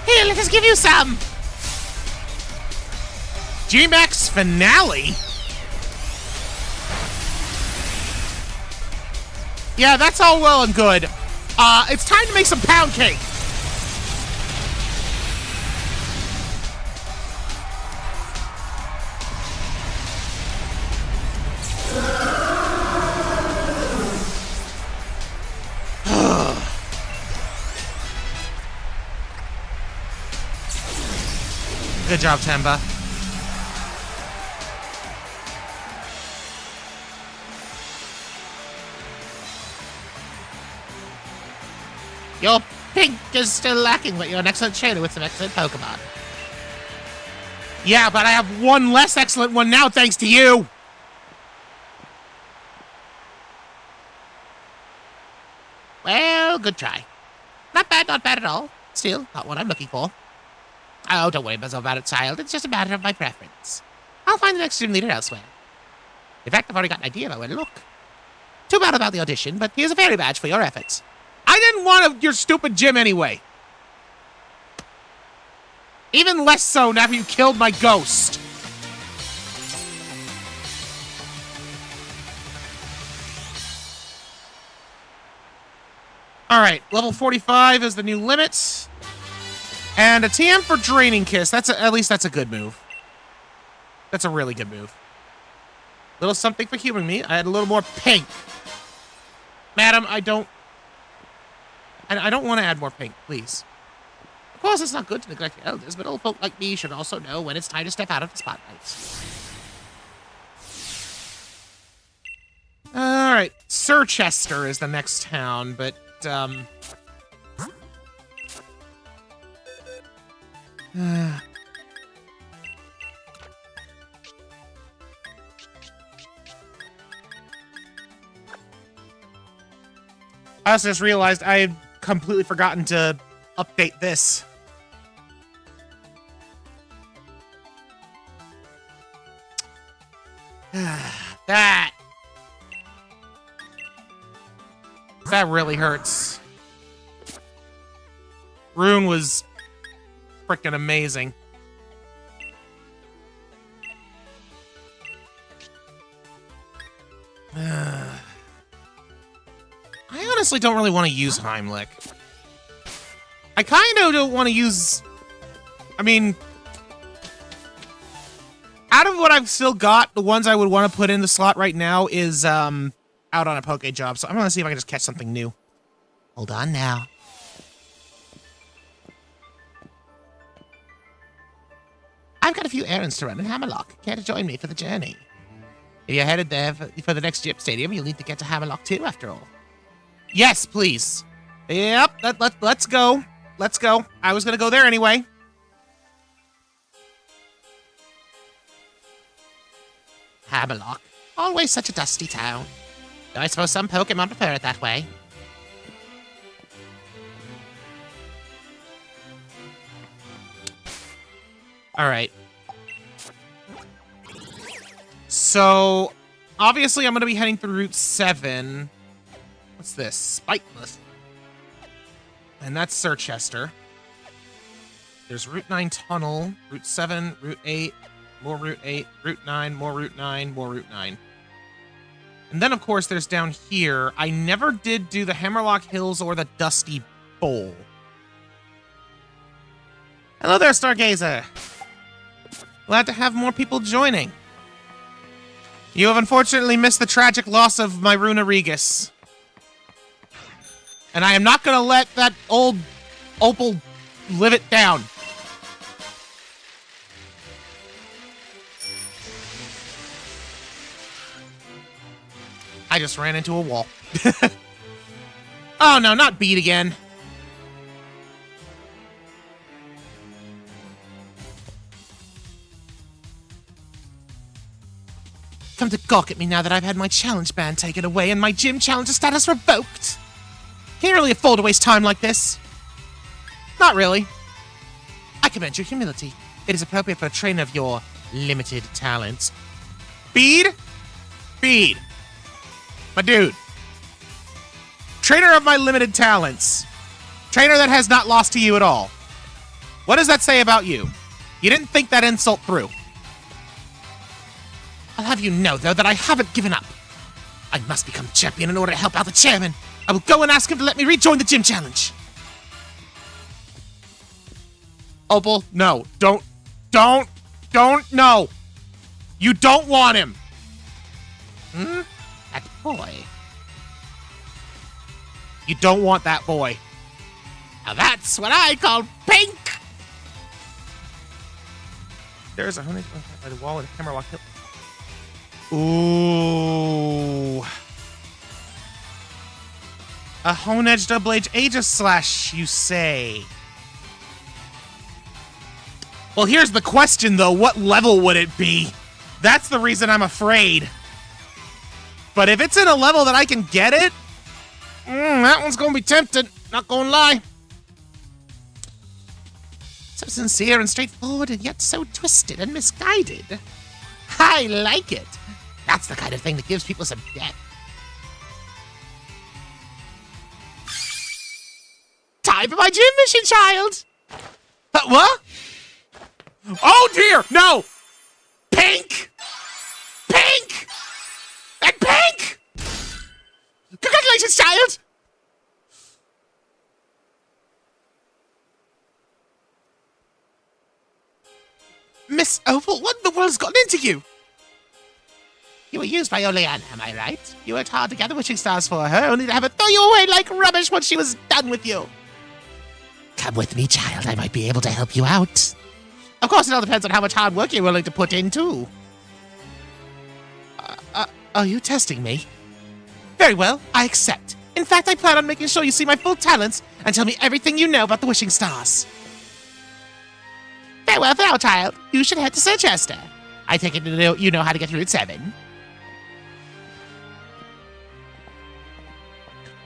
Here, let us give you some! G-Max Finale? Yeah, that's all well and good. It's time to make some pound cake! Good job, Temba. Your pink is still lacking, but you're an excellent trainer with some excellent Pokemon. Yeah, but I have one less excellent one now thanks to you! Well, good try. Not bad at all. Still, not what I'm looking for. Oh, don't worry about it, child. It's just a matter of my preference. I'll find the next gym leader elsewhere. In fact, I've already got an idea about where to look. Too bad about the audition, but here's a fairy badge for your efforts. I didn't want your stupid gym anyway. Even less so now you killed my ghost. Alright, level 45 is the new limit. And a TM for Draining Kiss. At least that's a good move. That's a really good move. Little something for humoring me. I had a little more pink. Madam, I don't want to add more pink, please. Of course, it's not good to neglect your elders, but old folk like me should also know when it's time to step out of the spotlight. Alright, Sir Chester is the next town, but, I also just realized I had completely forgotten to update this. That really hurts. Rune was freaking amazing. I honestly don't really want to use Heimlich. I kind of don't want to use... I mean... Out of what I've still got, the ones I would want to put in the slot right now is out on a poke job. So I'm going to see if I can just catch something new. Hold on now. I've got a few errands to run in Hammerlock. Care to join me for the journey? If you're headed there for the next Gyp Stadium, you'll need to get to Hammerlock too, after all. Yes, please. Yep, let's go. Let's go. I was going to go there anyway. Hammerlock. Always such a dusty town. Though I suppose some Pokemon prefer it that way. Alright. So, obviously I'm going to be heading through Route 7. What's this? Spiteless. And that's Sirchester. There's Route 9 Tunnel, Route 7, Route 8, more Route 8, Route 9, more Route 9, more Route 9. And then, of course, there's down here. I never did do the Hammerlock Hills or the Dusty Bowl. Hello there, Stargazer. Glad to have more people joining. You have unfortunately missed the tragic loss of my Rune Regus. And I am not going to let that old Opal live it down. I just ran into a wall. Oh no, not beat again. Come to gawk at me now that I've had my challenge band taken away and my gym challenger status revoked. Can you really afford to waste time like this? Not really. I commend your humility. It is appropriate for a trainer of your limited talents. Feed? Feed. My dude. Trainer of my limited talents. Trainer that has not lost to you at all. What does that say about you? You didn't think that insult through. I'll have you know, though, that I haven't given up. I must become champion in order to help out the chairman. I will go and ask him to let me rejoin the gym challenge. Opal, no. Don't, no. You don't want him. Hmm? That boy. You don't want that boy. Now that's what I call pink. There's a honey by the wall in Hammerlock Hill. Ooh. A Hone-Edge Double-Edge Aegislash, you say? Well, here's the question, though. What level would it be? That's the reason I'm afraid. But if it's in a level that I can get it, that one's gonna be tempting. Not gonna lie. So sincere and straightforward, and yet so twisted and misguided. I like it. That's the kind of thing that gives people some depth. Time for my gym mission, child! What? Oh dear! No! Pink! Pink! And pink! Congratulations, child! Miss Opal, what in the world's gotten into you? You were used by Oleana, am I right? You worked hard to gather wishing stars for her, only to have her throw you away like rubbish once she was done with you. Come with me, child. I might be able to help you out. Of course, it all depends on how much hard work you're willing to put in, too. Are you testing me? Very well, I accept. In fact, I plan on making sure you see my full talents and tell me everything you know about the wishing stars. Very well, now, child. You should head to Sirchester. I take it you know how to get to Route 7.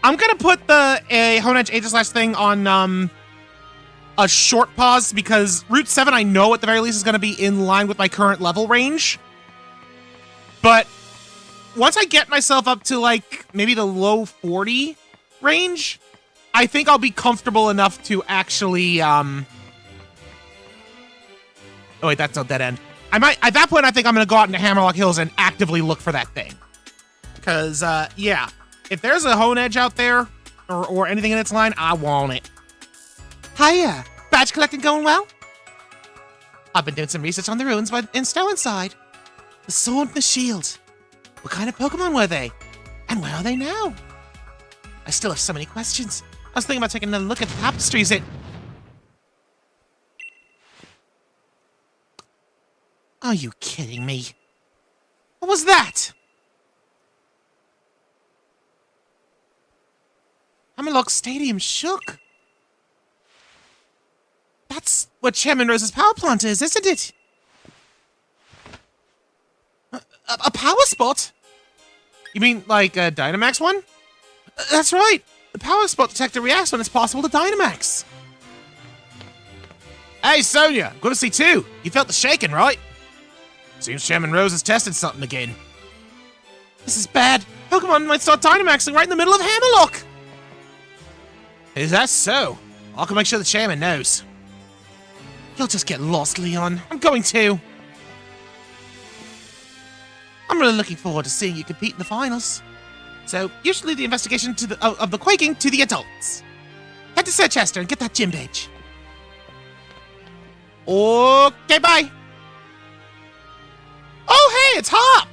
I'm gonna put the Hone Edge Aegislash thing on a short pause because Route 7 I know at the very least is gonna be in line with my current level range. But once I get myself up to like maybe the low 40 range, I think I'll be comfortable enough to actually oh wait, that's a dead end. I might at that point I think I'm gonna go out into Hammerlock Hills and actively look for that thing. Cause yeah. If there's a Hone Edge out there, or anything in its line, I want it. Hiya! Badge collecting going well? I've been doing some research on the ruins in Stow Inside. The sword and the shield. What kind of Pokemon were they? And where are they now? I still have so many questions. I was thinking about taking another look at the tapestries. Are you kidding me? What was that? Hammerlock Stadium shook. That's what Chairman Rose's power plant is, isn't it? A power spot? You mean like a Dynamax one? That's right. The power spot detector reacts when it's possible to Dynamax. Hey, Sonia. Good to see too. You felt the shaking, right? Seems Chairman Rose has tested something again. This is bad. Pokemon might start Dynamaxing right in the middle of Hammerlock. Is that so? I can make sure the chairman knows. You'll just get lost, Leon. I'm going to. I'm really looking forward to seeing you compete in the finals. So, you should leave the investigation of the quaking to the adults. Head to Sir Chester and get that gym badge. Okay, bye. Oh, hey, it's Hop!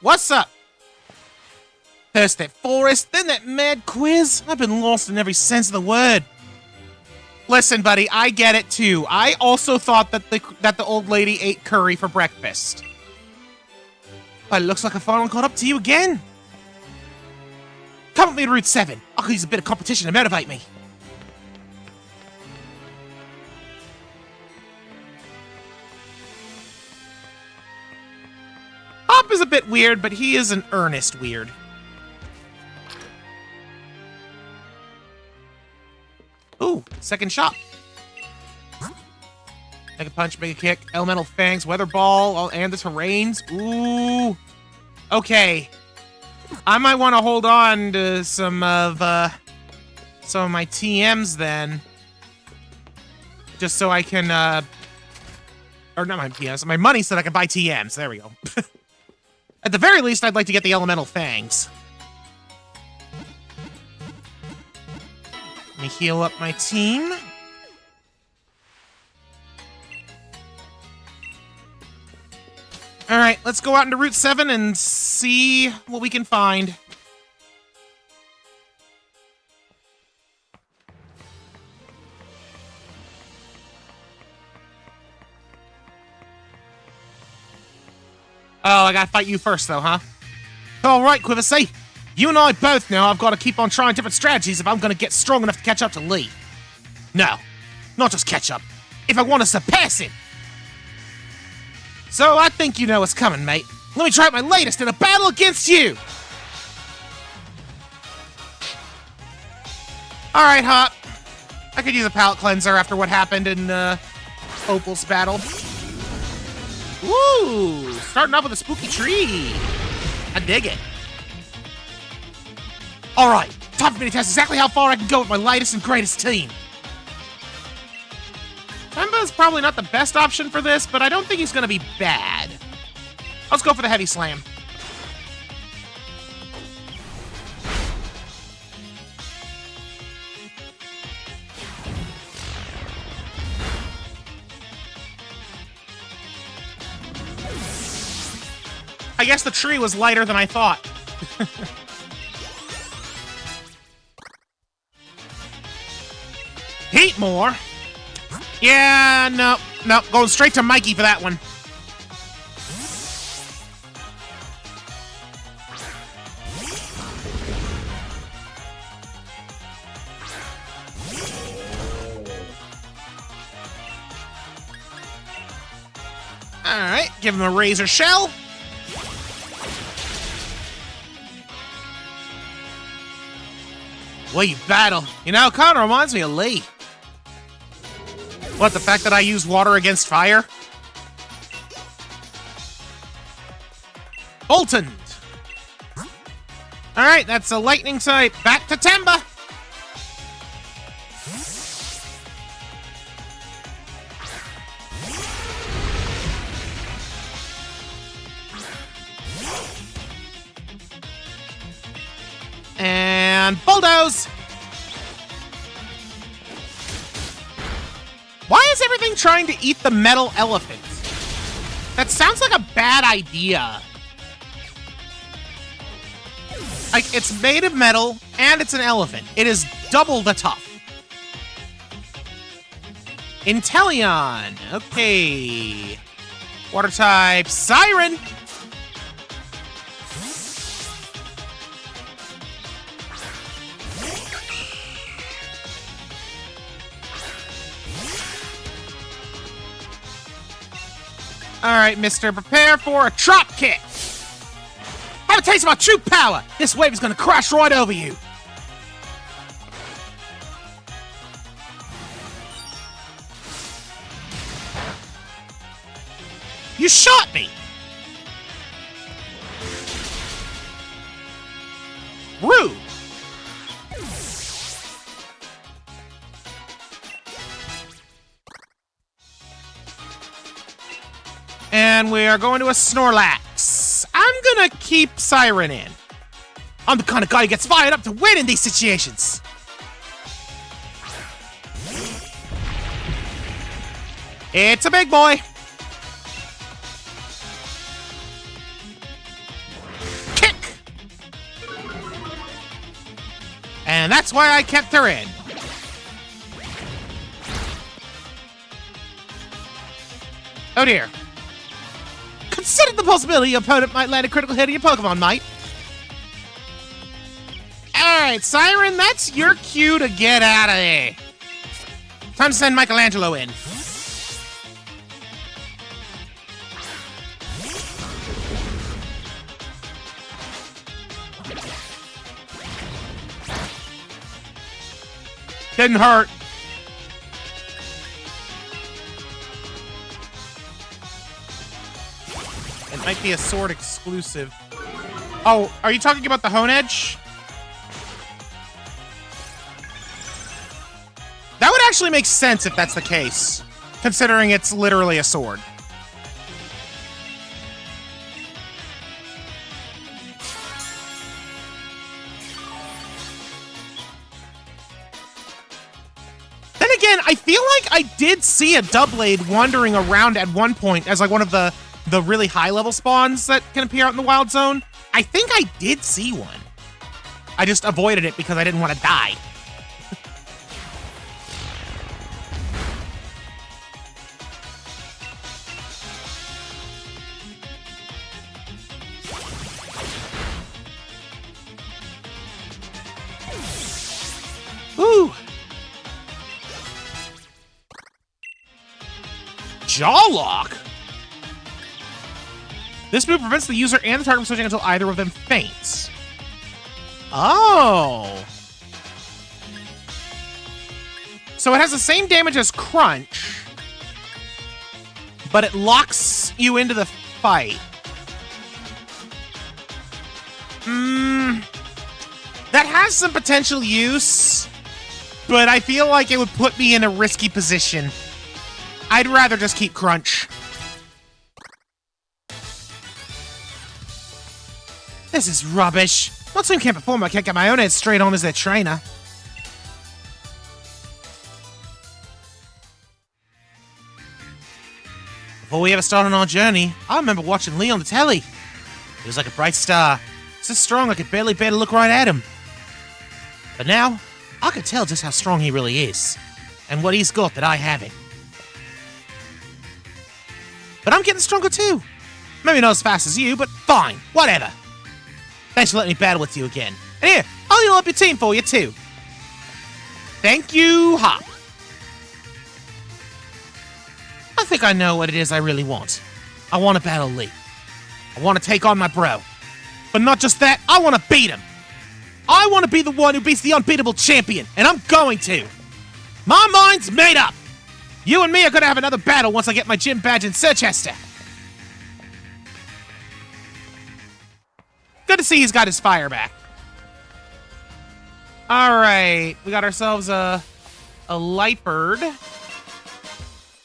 What's up? First that forest, then that mad quiz. I've been lost in every sense of the word. Listen, buddy, I get it too. I also thought that the old lady ate curry for breakfast. But it looks like I finally caught up to you again. Come with me to Route 7. I could use a bit of competition to motivate me. Hop is a bit weird, but he is an earnest weird. Ooh, second shot. Mega Punch, Mega Kick, Elemental Fangs, Weather Ball, and the terrains. Ooh. Okay. I might want to hold on to some of my TMs then. Just so I can, or not my TMs, my money so that I can buy TMs. There we go. At the very least, I'd like to get the Elemental Fangs. Let me heal up my team. Alright, let's go out into Route 7 and see what we can find. Oh, I gotta fight you first, though, huh? Alright, Quiversy. You and I both know I've got to keep on trying different strategies if I'm gonna get strong enough to catch up to Lee. No, not just catch up. If I want to surpass him. So I think you know what's coming, mate. Let me try out my latest in a battle against you! Alright, Hop. I could use a palate cleanser after what happened in, Opal's battle. Ooh, starting off with a spooky tree. I dig it. Alright, time for me to test exactly how far I can go with my lightest and greatest team. Temba's probably not the best option for this, but I don't think he's gonna be bad. Let's go for the Heavy Slam. I guess the tree was lighter than I thought. Heat more? Yeah, no, going straight to Mikey for that one. Alright. Give him a razor shell. Well, you battle. You know, kind of reminds me of Lee. What, the fact that I use water against fire? Boltoned. Alright, that's a lightning type. Back to Temba. And bulldoze! Why is everything trying to eat the metal elephant? That sounds like a bad idea. Like, it's made of metal, and it's an elephant. It is double the tough. Inteleon. Okay. Water type, Siren! Alright, mister, prepare for a drop kick! Have a taste of my true power! This wave is gonna crash right over you! You shot me! Rude! And we are going to a Snorlax. I'm gonna keep Siren in. I'm the kind of guy who gets fired up to win in these situations. It's a big boy. Kick. And that's why I kept her in. Oh dear. Consider the possibility your opponent might land a critical hit on your Pokemon, mate. Alright, Siren, that's your cue to get out of there. Time to send Michelangelo in. Didn't hurt. It might be a sword exclusive. Oh, are you talking about the Hone Edge? That would actually make sense if that's the case, considering it's literally a sword. Then again, I feel like I did see a Doublade wandering around at one point as like one of the really high-level spawns that can appear out in the Wild Zone. I think I did see one. I just avoided it because I didn't want to die. Ooh. Jawlock? This move prevents the user and the target from switching until either of them faints. Oh. So it has the same damage as Crunch, but it locks you into the fight. That has some potential use, but I feel like it would put me in a risky position. I'd rather just keep Crunch. This is rubbish. One team can't perform, I can't get my own head straight on as their trainer. Before we ever started on our journey, I remember watching Lee on the telly. He was like a bright star, so strong I could barely bear to look right at him. But now, I can tell just how strong he really is, and what he's got that I haven't. But I'm getting stronger too. Maybe not as fast as you, but fine, whatever. Thanks for letting me battle with you again. And here, I'll heal up your team for you too. Thank you, Hop. I think I know what it is I really want. I want to battle Lee. I want to take on my bro. But not just that, I want to beat him. I want to be the one who beats the unbeatable champion, and I'm going to. My mind's made up. You and me are going to have another battle once I get my gym badge in Chichester. Good to see he's got his fire back. Alright, we got ourselves a leopard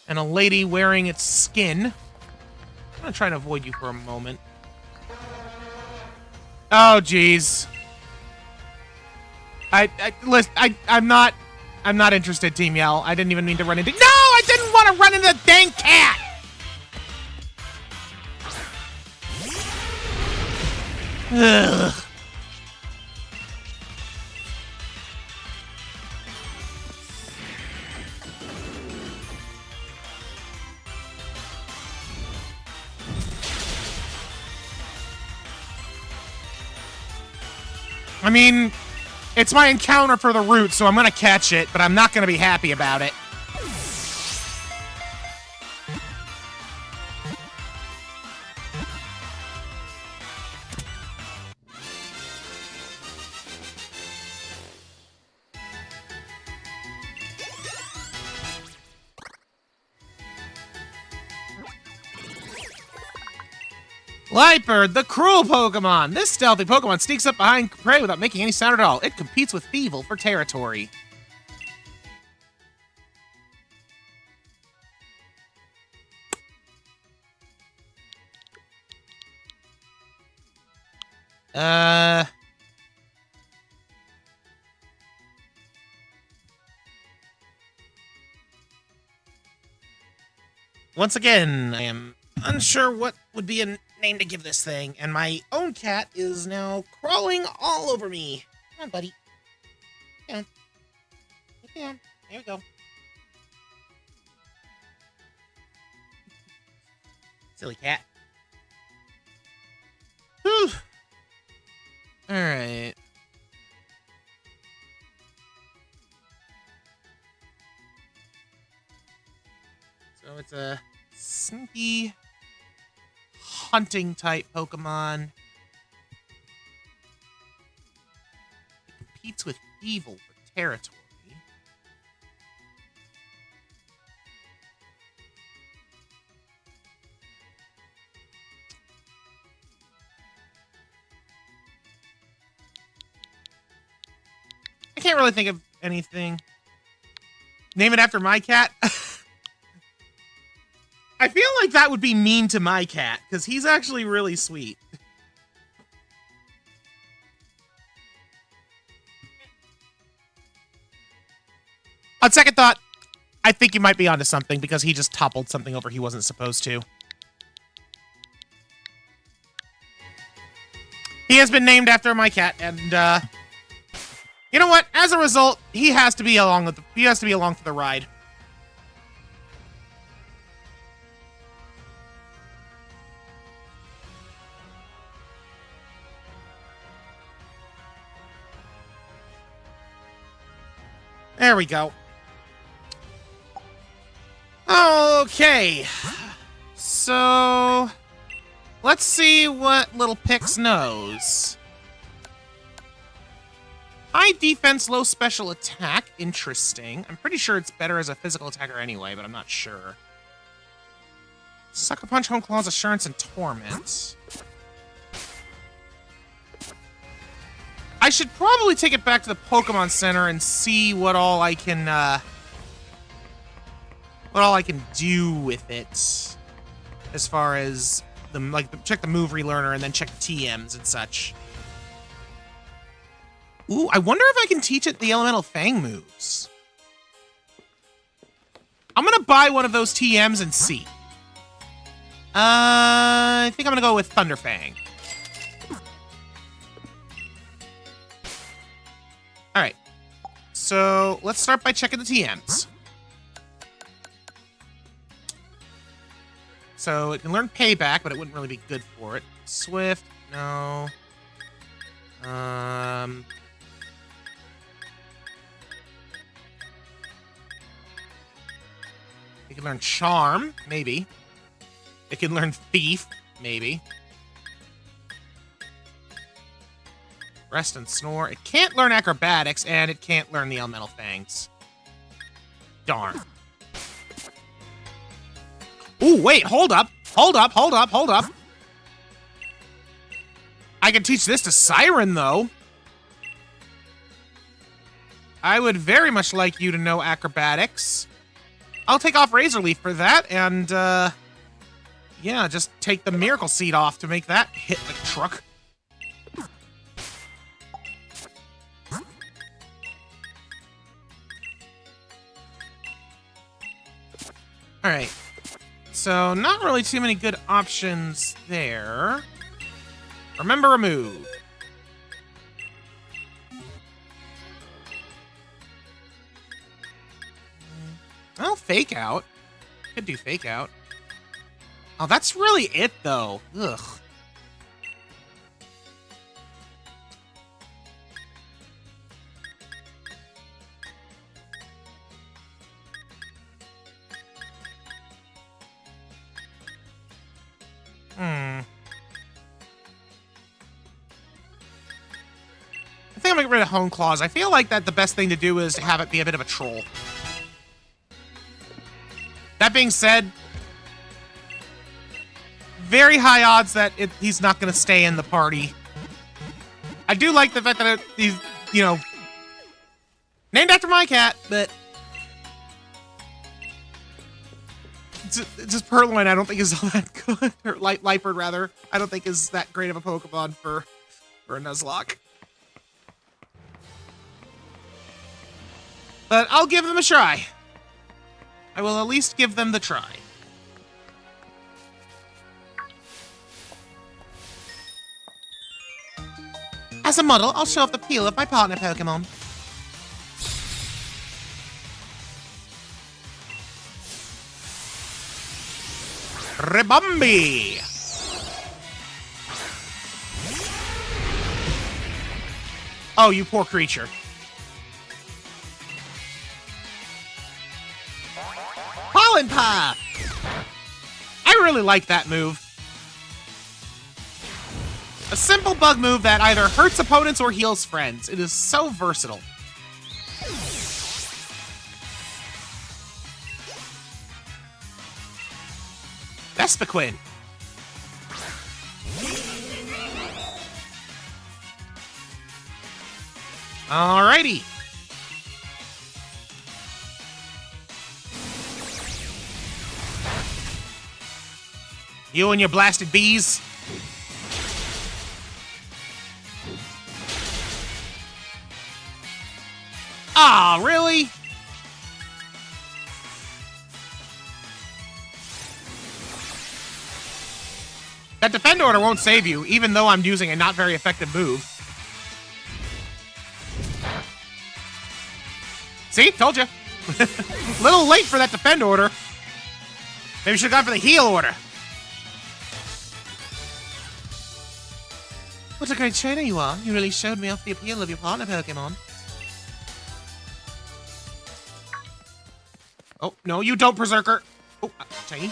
and a lady wearing its skin. I'm gonna try and avoid you for a moment. Oh, jeez. I'm not interested, Team Yell. I didn't even mean to run into. No, I didn't want to run into the dang cat. Ugh. I mean, it's my encounter for the root, so I'm gonna catch it, but I'm not gonna be happy about it. Lightbird, the cruel Pokemon! This stealthy Pokemon sneaks up behind prey without making any sound at all. It competes with Evil for territory. Once again, I am unsure what would be a name to give this thing, and my own cat is now crawling all over me. Come on, buddy. Get down. Get down. There we go. Silly cat. Whew. Alright. So it's a sneaky hunting type Pokemon. It competes with Evil for territory. I can't really think of anything. Name it after my cat? I feel like that would be mean to my cat, because he's actually really sweet. On second thought, I think you might be onto something, because he just toppled something over he wasn't supposed to. He has been named after my cat, and, you know what? As a result, he has to be along for the ride. There we go. Okay. So, let's see what Little Pix knows. High defense, low special attack. Interesting. I'm pretty sure it's better as a physical attacker anyway, but I'm not sure. Sucker Punch, Home Claws, Assurance, and Torment. I should probably take it back to the Pokemon Center and see what all I can do with it, as far as check the move relearner and then check the TMs and such. Ooh, I wonder if I can teach it the Elemental Fang moves. I'm gonna buy one of those TMs and see. I think I'm gonna go with Thunder Fang. Alright, so let's start by checking the TMs. So it can learn Payback, but it wouldn't really be good for it. Swift, no. You can learn Charm, maybe. It can learn Thief, maybe. Rest and Snore. It can't learn Acrobatics, and it can't learn the Elemental Fangs. Darn. Ooh, wait, hold up. Hold up, hold up, hold up. I can teach this to Siren, though. I would very much like you to know Acrobatics. I'll take off Razor Leaf for that, and, yeah, just take the Miracle Seed off to make that hit the truck. Alright. So, not really too many good options there. Remember Remove. Oh, Fake Out. Could do Fake Out. Oh, that's really it, though. Ugh. I think I'm gonna get rid of Hone Claws. I feel like that the best thing to do is to have it be a bit of a troll. That being said, very high odds that he's not going to stay in the party. I do like the fact that he's, you know, named after my cat, but just Purloin I don't think is all that good. Or Liford, rather. I don't think is that great of a Pokemon for a Nuzlocke. But I'll give them a try. I will at least give them the try. As a model, I'll show off the peel of my partner Pokemon. Ribombee! Oh, you poor creature. Pollen Path! I really like that move. A simple bug move that either hurts opponents or heals friends. It is so versatile. Vespiquen. Alrighty. You and your blasted bees. Ah, really? That Defend Order won't save you, even though I'm using a not very effective move. See? Told you. Little late for that Defend Order. Maybe we should have gone for the Heal Order. What a great trainer you are. You really showed me off the appeal of your partner Pokemon. Oh, no, you don't, Berserker. Oh, shiny.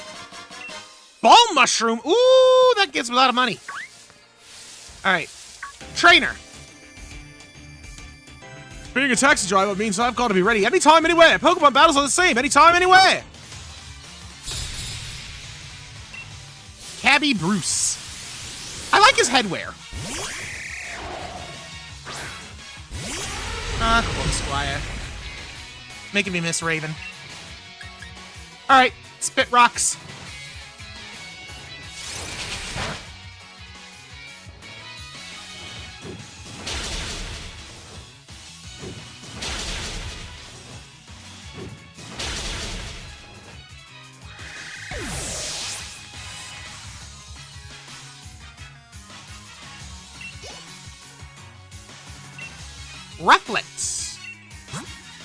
Ball Mushroom. Ooh, that gives me a lot of money. All right. Trainer. Being a taxi driver means I've got to be ready anytime, anywhere. Pokemon battles are the same. Anytime, anywhere. Cabby Bruce. I like his headwear. Ah, come on, Squire. Making me miss Raven. Alright, Spit Rocks. Rufflet.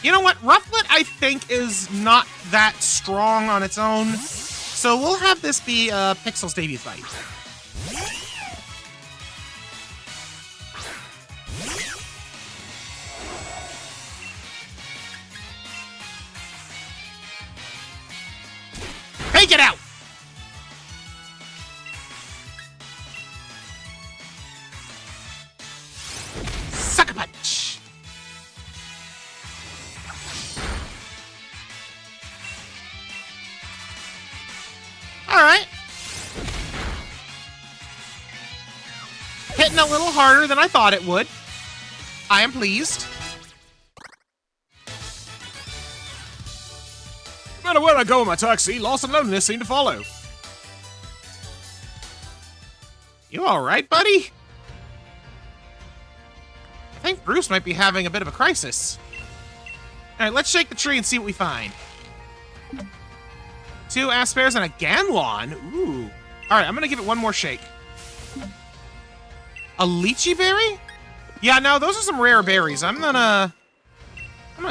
You know what? Rufflet, I think, is not that strong on its own. So we'll have this be Pixel's debut fight. Take it out! hitting a little harder than I thought it would. I am pleased. No matter where I go in my taxi, loss and loneliness seem to follow. You alright, buddy? I think Bruce might be having a bit of a crisis. Alright, let's shake the tree and see what we find. 2 Aspers and a Ganlon. Ooh. Alright, I'm gonna give it one more shake. A lychee berry? Yeah, no, those are some rare berries. I'm gonna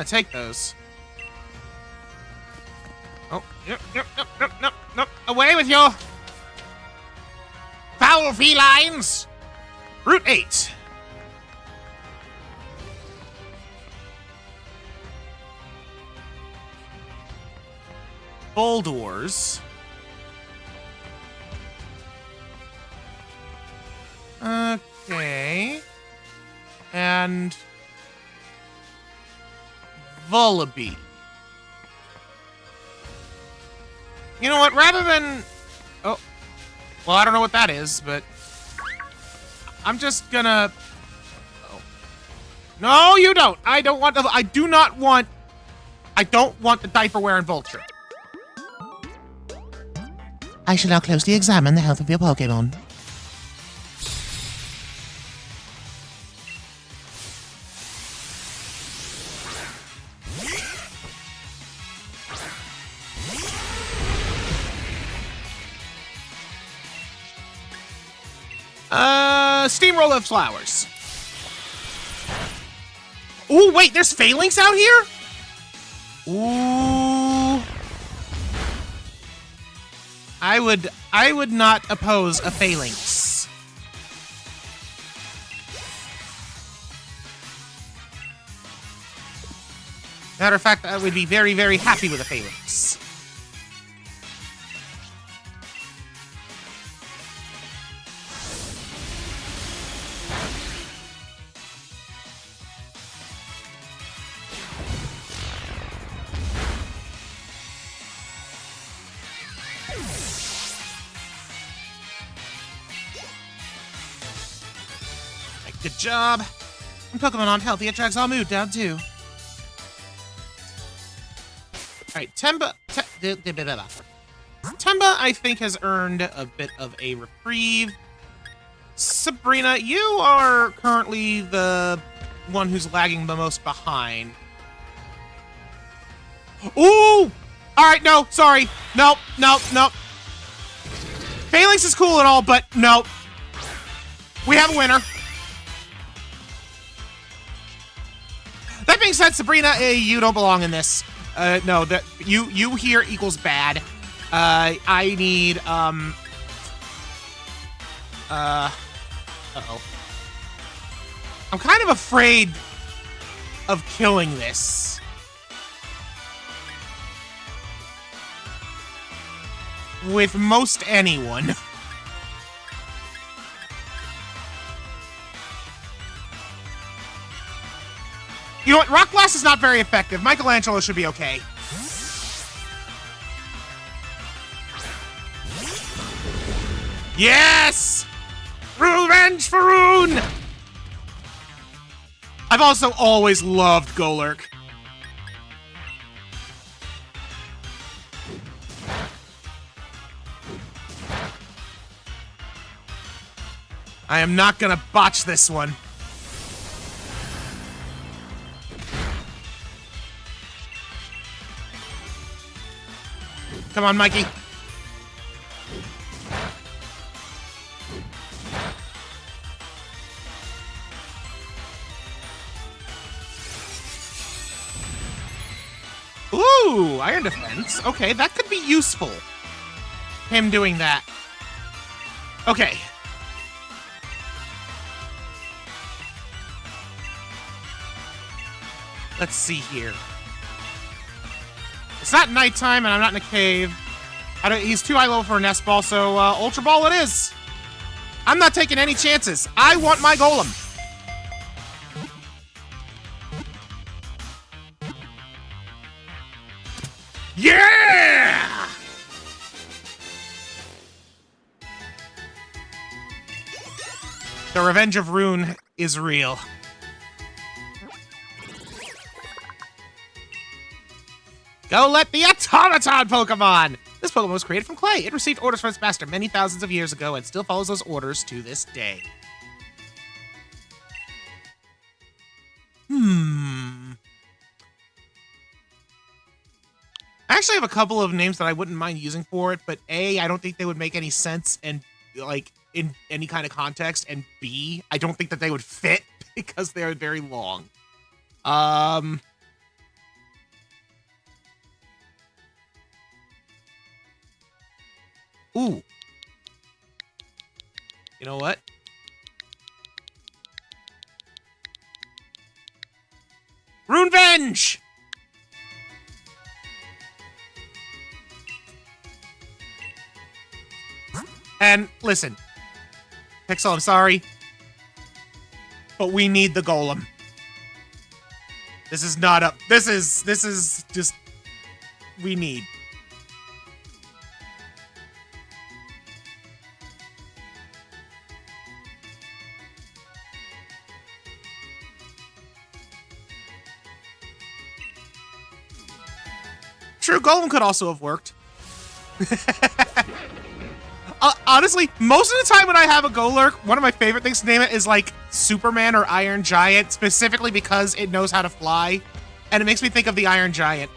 take those. Oh, yep. Away with you! Foul felines! Route 8. Bulldoors. Okay. And Vullaby. You know what? Rather than... Oh. Well, I don't know what that is, but... I'm just gonna... Oh. No, you don't! I don't want the... I do not want... I don't want the diaper-wearing vulture. I shall now closely examine the health of your Pokémon. Steamroll of flowers. Ooh, wait, there's Phalanx out here? Ooh. I would not oppose a Phalanx. Matter of fact, I would be very, very happy with a Phalanx. Good job. When Pokemon aren't healthy, it drags our mood down too. Alright, Temba, I think, has earned a bit of a reprieve. Sabrina, you are currently the one who's lagging the most behind. Ooh! Alright, no, sorry. Nope. Phalanx is cool and all, but nope. We have a winner. That being said, Sabrina, you don't belong in this. No, that you here equals bad. I need, uh-oh. I'm kind of afraid of killing this. With most anyone. You know what? Rock Blast is not very effective. Michelangelo should be okay. Yes! Revenge for Rune! I've also always loved Golurk. I am not gonna botch this one. Come on, Mikey. Ooh, Iron Defense. Okay, that could be useful. Him doing that. Okay. Let's see here. It's not nighttime, and I'm not in a cave. He's too high level for a nest ball, so Ultra Ball it is. I'm not taking any chances. I want my Golem. Yeah! The revenge of Rune is real. Go let the automaton Pokemon! This Pokemon was created from clay. It received orders from its master many thousands of years ago and still follows those orders to this day. I actually have a couple of names that I wouldn't mind using for it, but A, I don't think they would make any sense and like in any kind of context, and B, I don't think that they would fit because they're very long. Ooh. You know what? Runevenge! And listen, Pixel, I'm sorry, but we need the golem. This is not up. This is just, we need. True, golem could also have worked. Honestly, most of the time when I have a Golurk, one of my favorite things to name it is like Superman or Iron Giant, specifically because it knows how to fly. And it makes me think of the Iron Giant.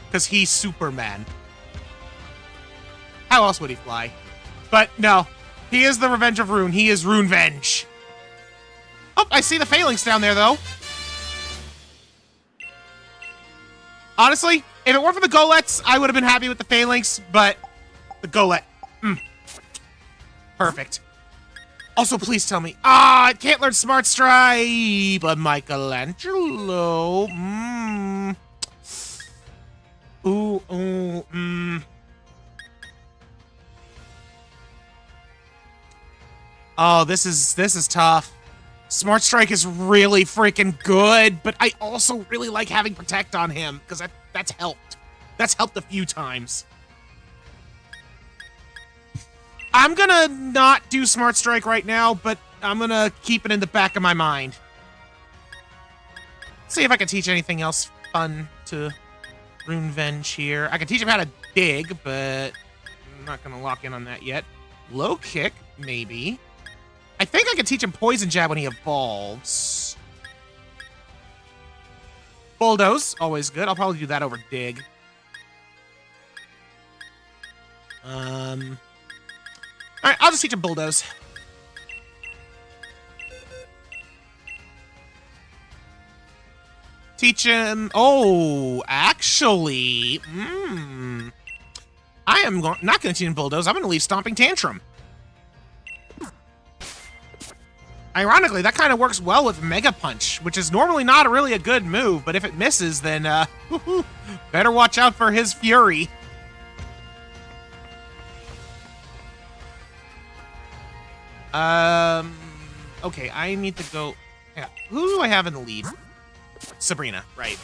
Because he's Superman. How else would he fly? But no, he is the Revenge of Rune. He is Runevenge. Oh, I see the Phalanx down there, though. Honestly, if it weren't for the Golets, I would have been happy with the Phalanx, but the Golett. Perfect. Also, please tell me. It can't learn Smart Strike, but Michelangelo. Oh, this is tough. Smart Strike is really freaking good, but I also really like having Protect on him, because that's helped. That's helped a few times. I'm gonna not do Smart Strike right now, but I'm gonna keep it in the back of my mind. See if I can teach anything else fun to Runevenge here. I can teach him how to dig, but I'm not gonna lock in on that yet. Low Kick, maybe. I think I can teach him Poison Jab when he evolves. Bulldoze, always good. I'll probably do that over Dig. Alright, I'll just teach him Bulldoze. Teach him... Oh, actually... I am not going to teach him Bulldoze. I'm going to leave Stomping Tantrum. Ironically, that kind of works well with Mega Punch, which is normally not really a good move, but if it misses, then, better watch out for his Fury. Okay, I need to go... Yeah, who do I have in the lead? Sabrina, right.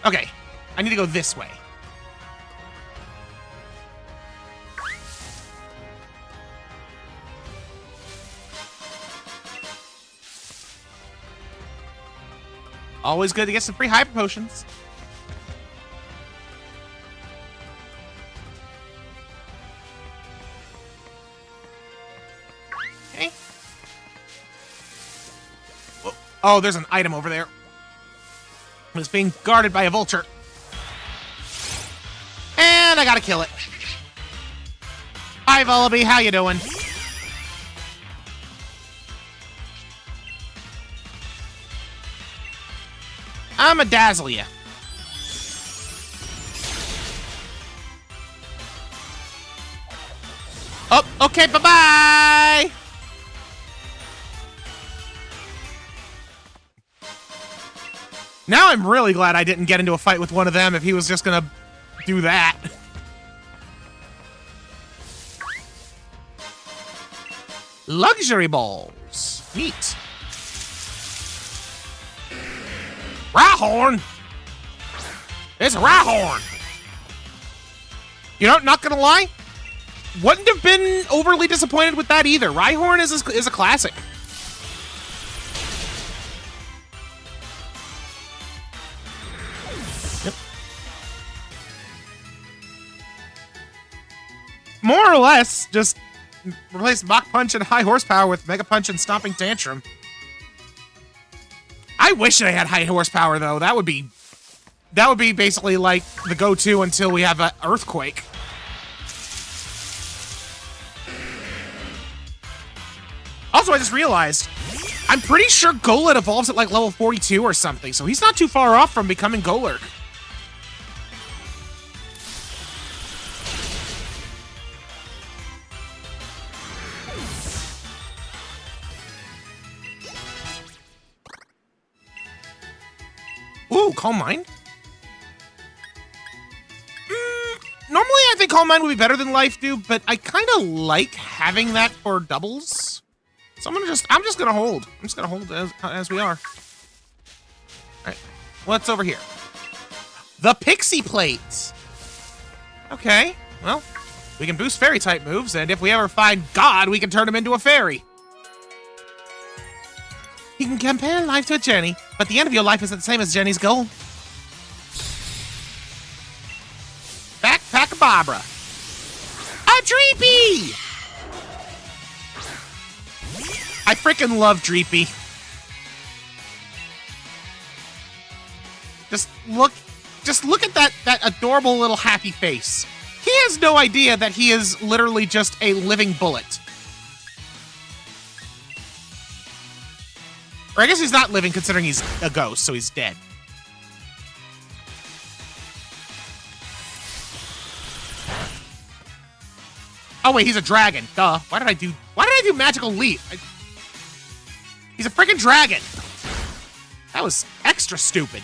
Okay, I need to go this way. Always good to get some free Hyper Potions. Okay. Oh, there's an item over there. It's being guarded by a vulture. And I gotta kill it. Hi, Vullaby, how you doing? I'ma dazzle you. Oh, okay, bye-bye! Now I'm really glad I didn't get into a fight with one of them if he was just gonna do that. Luxury balls. Neat. Rhyhorn? It's a Rhyhorn. You know, not gonna lie, wouldn't have been overly disappointed with that either. Rhyhorn is a classic. Yep. More or less, just replace Mach Punch and High Horsepower with Mega Punch and Stomping Tantrum. I wish they had High Horsepower, though. That would be basically like the go-to until we have an Earthquake. Also, I just realized, I'm pretty sure Golett evolves at like level 42 or something, so he's not too far off from becoming Golurk. Ooh, Calm Mind? Normally I think Calm Mind would be better than Life Dew, but I kind of like having that for doubles. So I'm just gonna hold. I'm just gonna hold as we are. Alright, what's over here? The Pixie Plate! Okay, well, we can boost fairy-type moves, and if we ever find God, we can turn him into a fairy. You can compare life to a journey, but the end of your life isn't the same as Jenny's goal. Backpack Barbara. A Dreepy! I freaking love Dreepy. Just look at that adorable little happy face. He has no idea that he is literally just a living bullet. Or I guess he's not living considering he's a ghost, so he's dead. Oh wait, he's a dragon. Duh. Why did I do Magical Leap? He's a freaking dragon. That was extra stupid.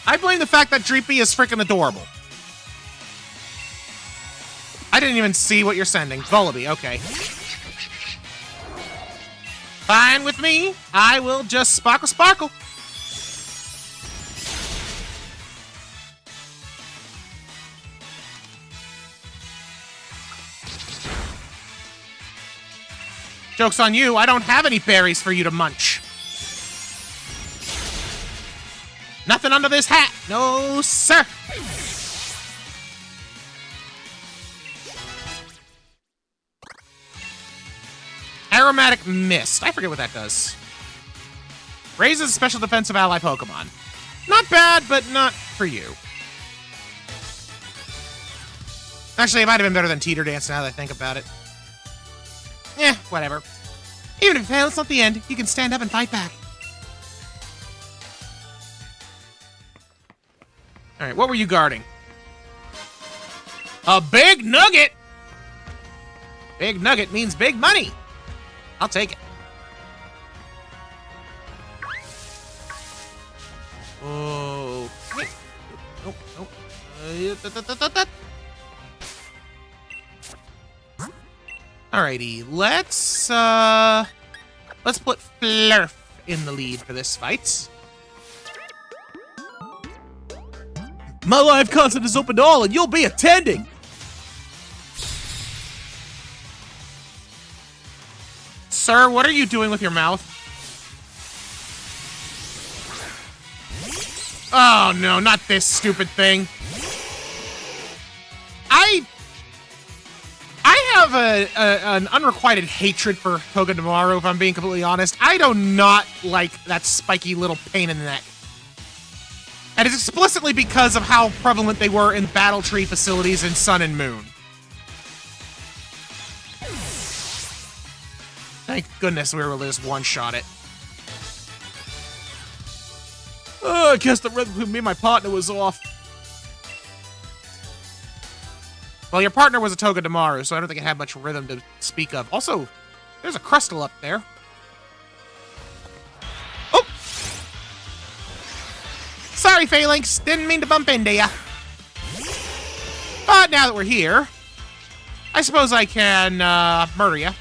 I blame the fact that Dreepy is freaking adorable. I didn't even see what you're sending. Vullaby, okay. Fine with me. I will just sparkle sparkle. Joke's on you, I don't have any berries for you to munch. Nothing under this hat. No, sir. Aromatic Mist. I forget what that does. Raises special defense of ally Pokemon. Not bad, but not for you. Actually, it might have been better than Teeter Dance now that I think about it. Eh, whatever. Even if it fails, it's not the end. You can stand up and fight back. Alright, what were you guarding? A big nugget! Big nugget means big money. I'll take it. Oh. Nope, nope. Alrighty, let's put Flurf in the lead for this fight. My live concert is open to all, and you'll be attending. Sir, what are you doing with your mouth? Oh no, not this stupid thing. I have an unrequited hatred for Togedemaru, if I'm being completely honest. I do not like that spiky little pain in the neck. And it's explicitly because of how prevalent they were in battle tree facilities in Sun and Moon. Thank goodness we were able to just one-shot it. Oh, I guess the rhythm between me and my partner was off. Well, your partner was a Togedemaru, so I don't think it had much rhythm to speak of. Also, there's a Crustle up there. Oh! Sorry, Phalanx. Didn't mean to bump into ya. But now that we're here, I suppose I can, murder ya.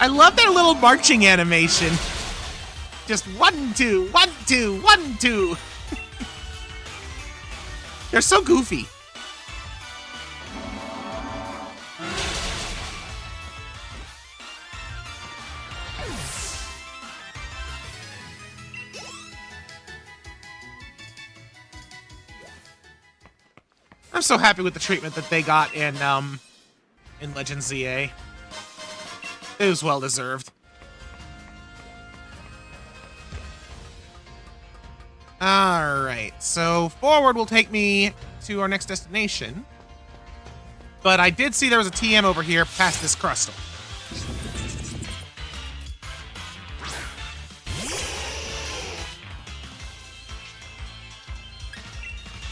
I love their little marching animation. Just 1, 2, 1, 2, 1, 2. They're so goofy. I'm so happy with the treatment that they got in Legend ZA. It was well deserved. Alright, so forward will take me to our next destination. But I did see there was a TM over here past this crystal.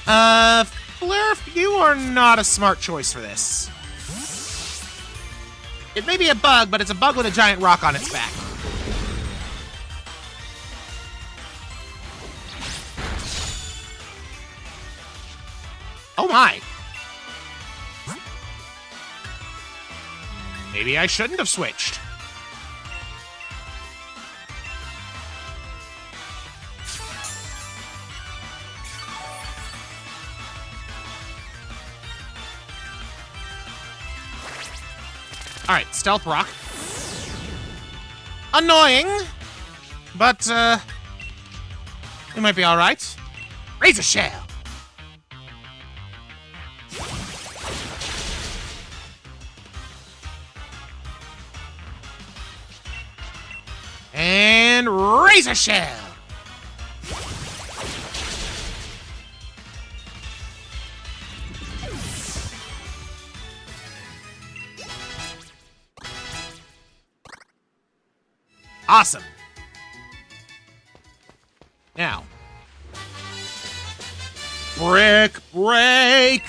Flurf, you are not a smart choice for this. It may be a bug, but it's a bug with a giant rock on its back. Oh my! Maybe I shouldn't have switched. Alright, Stealth Rock. Annoying, but, it might be alright. Razor Shell! And Razor Shell! Awesome. Now. Brick Break!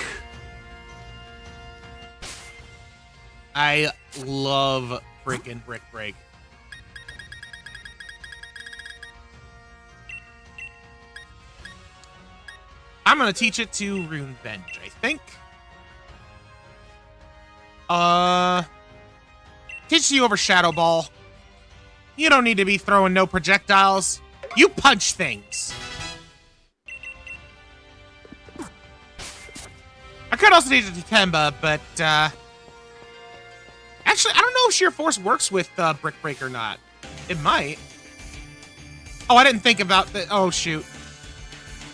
I love freaking Brick Break. I'm gonna teach it to Rune Venge, I think. Teach you over Shadow Ball. You don't need to be throwing no projectiles. You punch things. I could also teach it to Temba, but, actually, I don't know if Sheer Force works with, Brick Break or not. It might. Oh, I didn't think about the... Oh, shoot.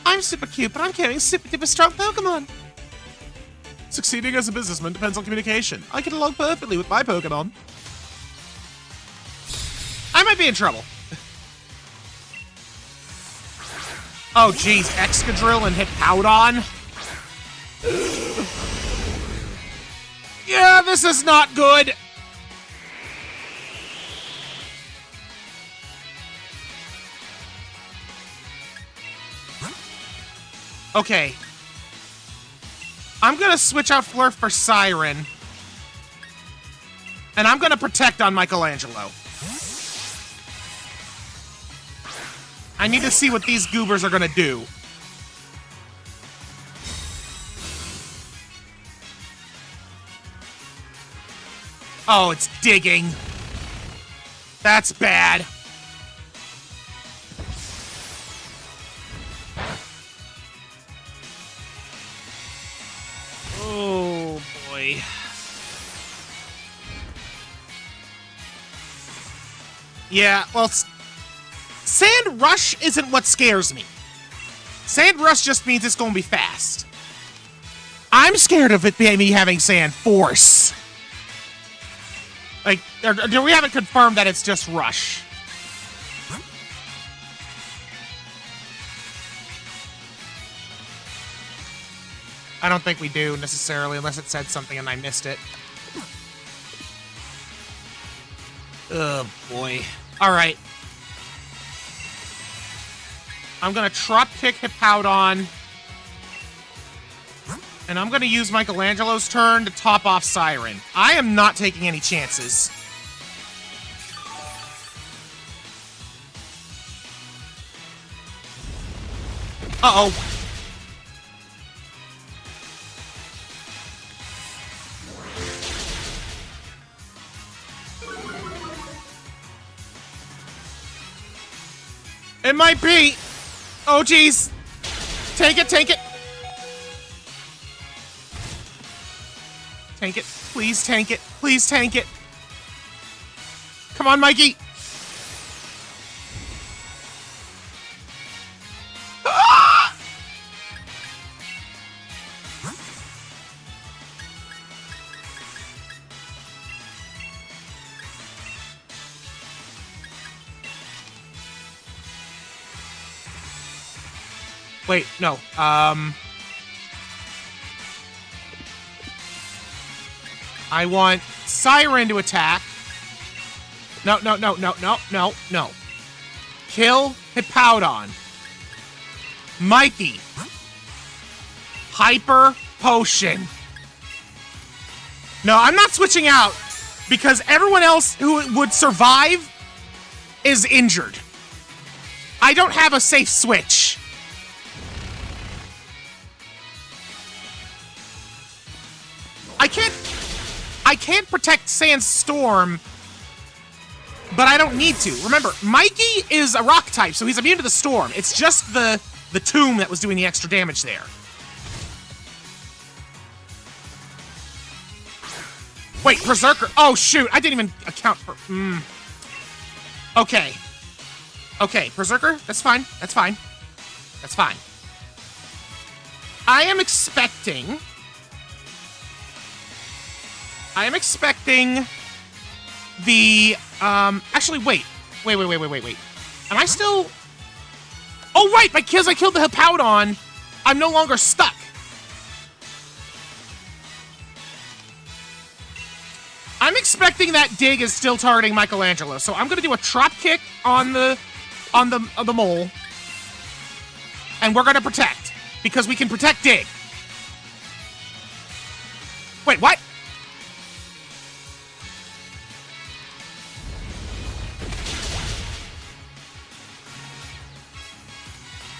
I'm super cute, but I'm carrying super duper strong Pokemon. Succeeding as a businessman depends on communication. I get along perfectly with my Pokemon. I might be in trouble. Oh, geez. Excadrill and Hippowdon? Yeah, this is not good. Okay. I'm gonna switch out Flurf for Siren. And I'm gonna protect on Michelangelo. I need to see what these goobers are gonna do. Oh, it's digging. That's bad. Oh, boy. Yeah, well, Sand Rush isn't what scares me. Sand Rush just means it's gonna be fast. I'm scared of it being me having Sand Force. Like, we haven't confirmed that it's just Rush. I don't think we do, necessarily, unless it said something and I missed it. Oh, boy. Alright. I'm gonna Trop Kick Hippowdon. And I'm gonna use Michelangelo's turn to top off Siren. I am not taking any chances. Uh-oh. It might be. Oh, jeez. Take it, take it. Tank it. Please tank it. Please tank it. Come on, Mikey. Ah! Wait, no. I want Siren to attack. No. Kill Hippowdon. Mikey. Hyper Potion. No, I'm not switching out because everyone else who would survive is injured. I don't have a safe switch. I can't protect Sandstorm, but I don't need to. Remember, Mikey is a rock type, so he's immune to the storm. It's just the tomb that was doing the extra damage there. Wait, Berserker. Oh, shoot. I didn't even account for... Okay. Okay, Berserker. That's fine. That's fine. That's fine. I am expecting the, actually, wait. Wait. Am I still... Oh, right, because I killed the Hippowdon, I'm no longer stuck. I'm expecting that dig is still targeting Michelangelo, so I'm gonna do a drop kick on the mole, and we're gonna protect, because we can protect dig. Wait, what?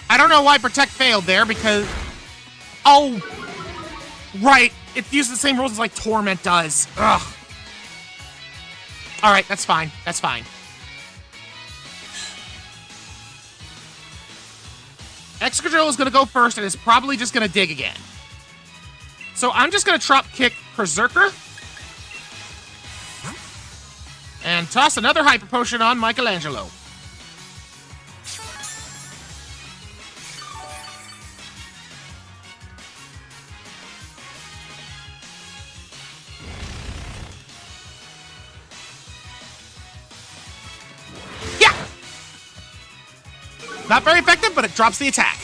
I don't know why Protect failed there, because... Oh! Right, it used the same rules as, like, Torment does. Ugh. Alright, that's fine. That's fine. Excadrill is gonna go first, and is probably just gonna dig again. So I'm just gonna Trop Kick Berserker. And toss another Hyper Potion on Michelangelo. Not very effective, but it drops the attack.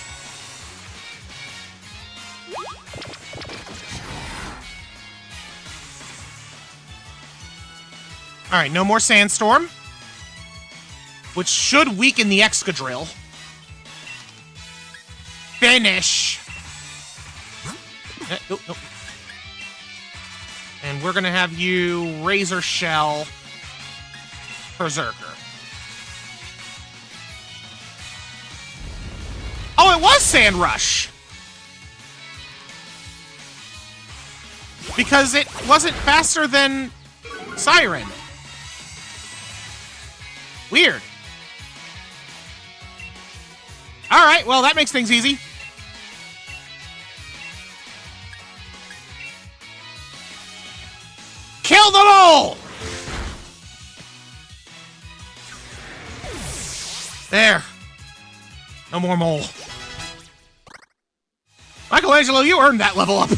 Alright, no more Sandstorm. Which should weaken the Excadrill. Finish! Nope. And we're gonna have you Razor Shell Berserker. Oh, it was Sand Rush! Because it wasn't faster than Siren. Weird. Alright, well, that makes things easy. Kill them all! There. No more mole. Michelangelo, you earned that level up.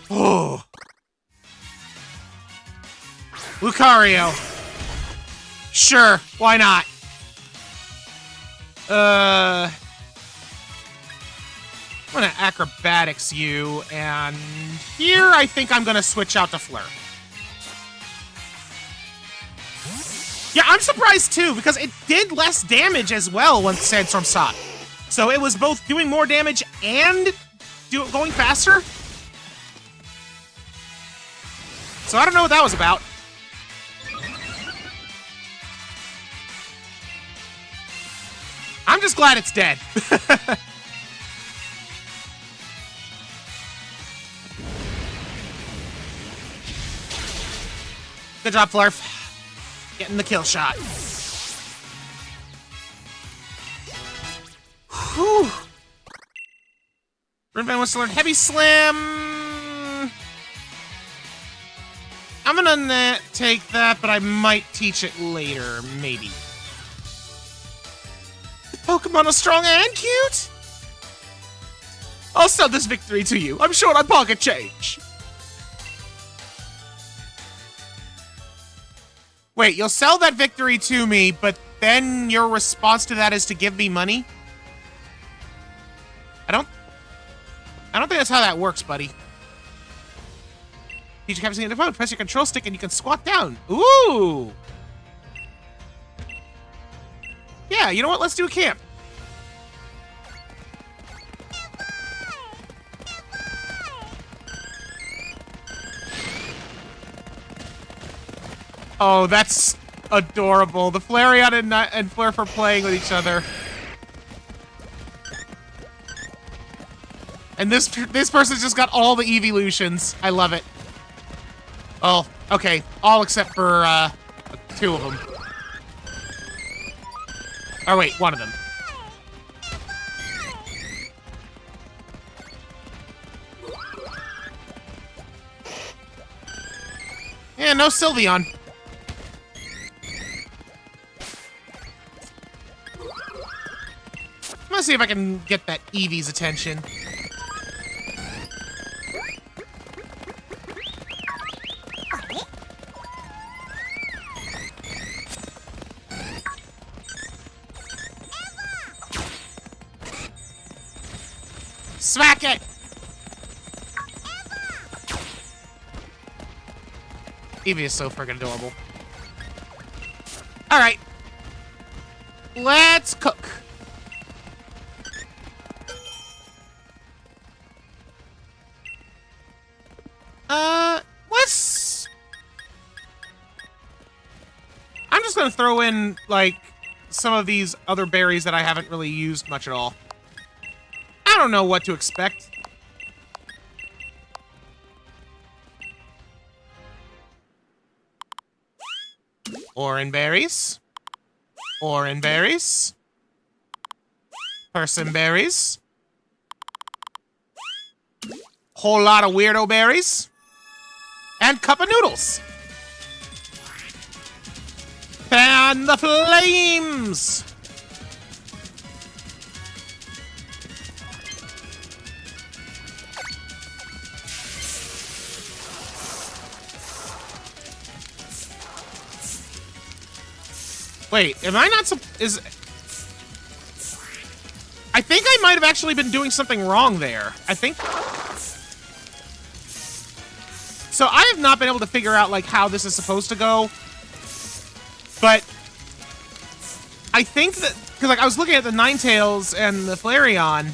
Oh. Lucario. Sure, why not? I'm gonna Acrobatics you, and here I think I'm gonna switch out to Fleur. Yeah, I'm surprised too, because it did less damage as well once Sandstorm stopped. So it was both doing more damage and going faster. So I don't know what that was about. I'm just glad it's dead. Good job, Flurf. Getting the kill shot. Whew. Rune wants to learn Heavy Slam. I'm gonna take that, but I might teach it later, maybe. The Pokemon are strong and cute. I'll sell this victory to you. I'm short on pocket change. Wait, you'll sell that victory to me, but then your response to that is to give me money? I don't think that's how that works, buddy. Teach your captain to the press your control stick and you can squat down. Ooh! Yeah, you know what? Let's do a camp. Oh, that's adorable. The Flareon and Flurf are playing with each other. And this person's just got all the evolutions. I love it. Oh, okay. All except for 2 of them. Oh, wait, 1 of them. Yeah, no Sylveon. I'm gonna see if I can get that Eevee's attention. Smack it! Eevee is so freaking adorable. Alright. Let's cook. I'm just gonna throw in, like, some of these other berries that I haven't really used much at all. I don't know what to expect. Oran berries. Oran berries. Person berries. Whole lot of weirdo berries. And cup of noodles. Fan the flames! Wait, am I not I think I might have actually been doing something wrong there. I think... So I have not been able to figure out, like, how this is supposed to go. But I think that... Because, like, I was looking at the Ninetales and the Flareon.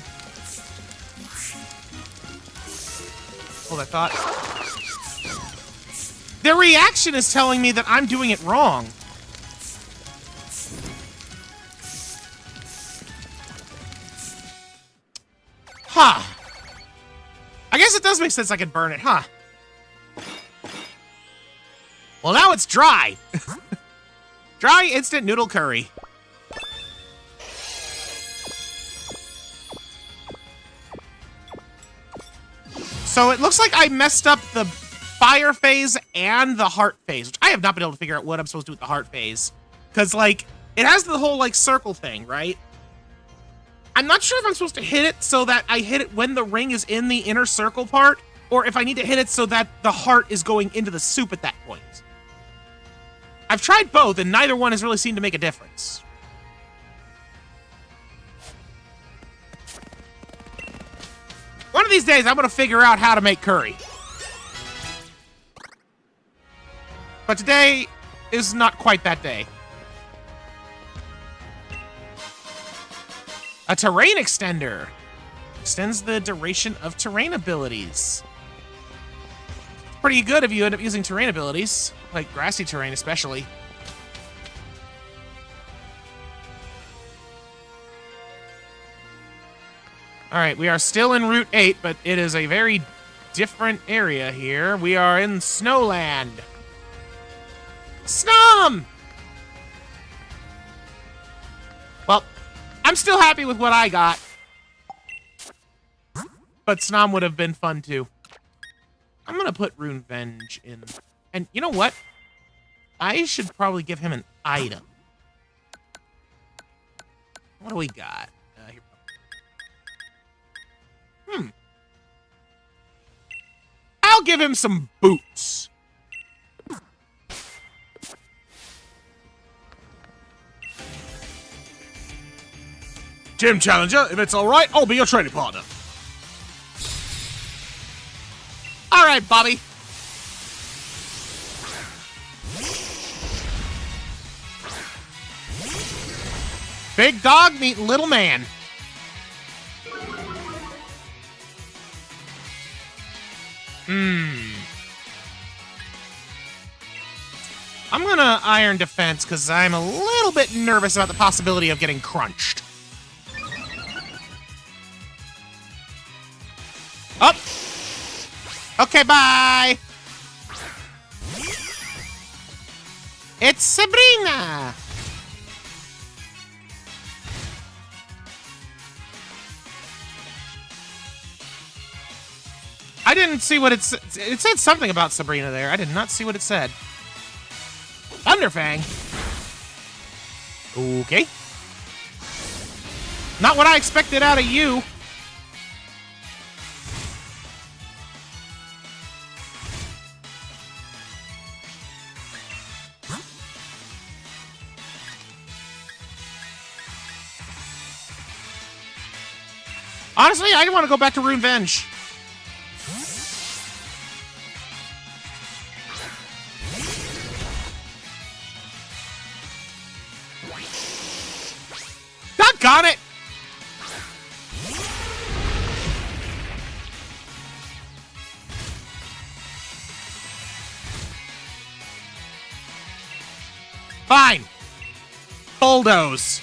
Hold that thought. Their reaction is telling me that I'm doing it wrong. Huh. I guess it does make sense I could burn it, huh? Well, now it's dry. Dry instant noodle curry. So it looks like I messed up the fire phase and the heart phase, which I have not been able to figure out what I'm supposed to do with the heart phase. Because, like, it has the whole, like, circle thing, right? I'm not sure if I'm supposed to hit it so that I hit it when the ring is in the inner circle part, or if I need to hit it so that the heart is going into the soup at that point. I've tried both, and neither one has really seemed to make a difference. One of these days, I'm going to figure out how to make curry. But today is not quite that day. A terrain extender. Extends the duration of terrain abilities. It's pretty good if you end up using terrain abilities, like grassy terrain especially. Alright, we are still in Route 8, but it is a very different area here. We are in Snowland. Snom! Well, I'm still happy with what I got. But Snom would have been fun, too. I'm going to put Rune Venge in. And you know what? I should probably give him an item. What do we got? Here. I'll give him some boots. Gym Challenger, if it's alright, I'll be your training partner. All right, Bobby. Big dog meet little man. I'm gonna Iron Defense because I'm a little bit nervous about the possibility of getting crunched. Up. Okay, bye. It's Sabrina. I didn't see what it said. It said something about Sabrina there. I did not see what it said. Thunderfang. Okay. Not what I expected out of you. Honestly, I want to go back to Rune Venge. Got it! Fine. Bulldoze.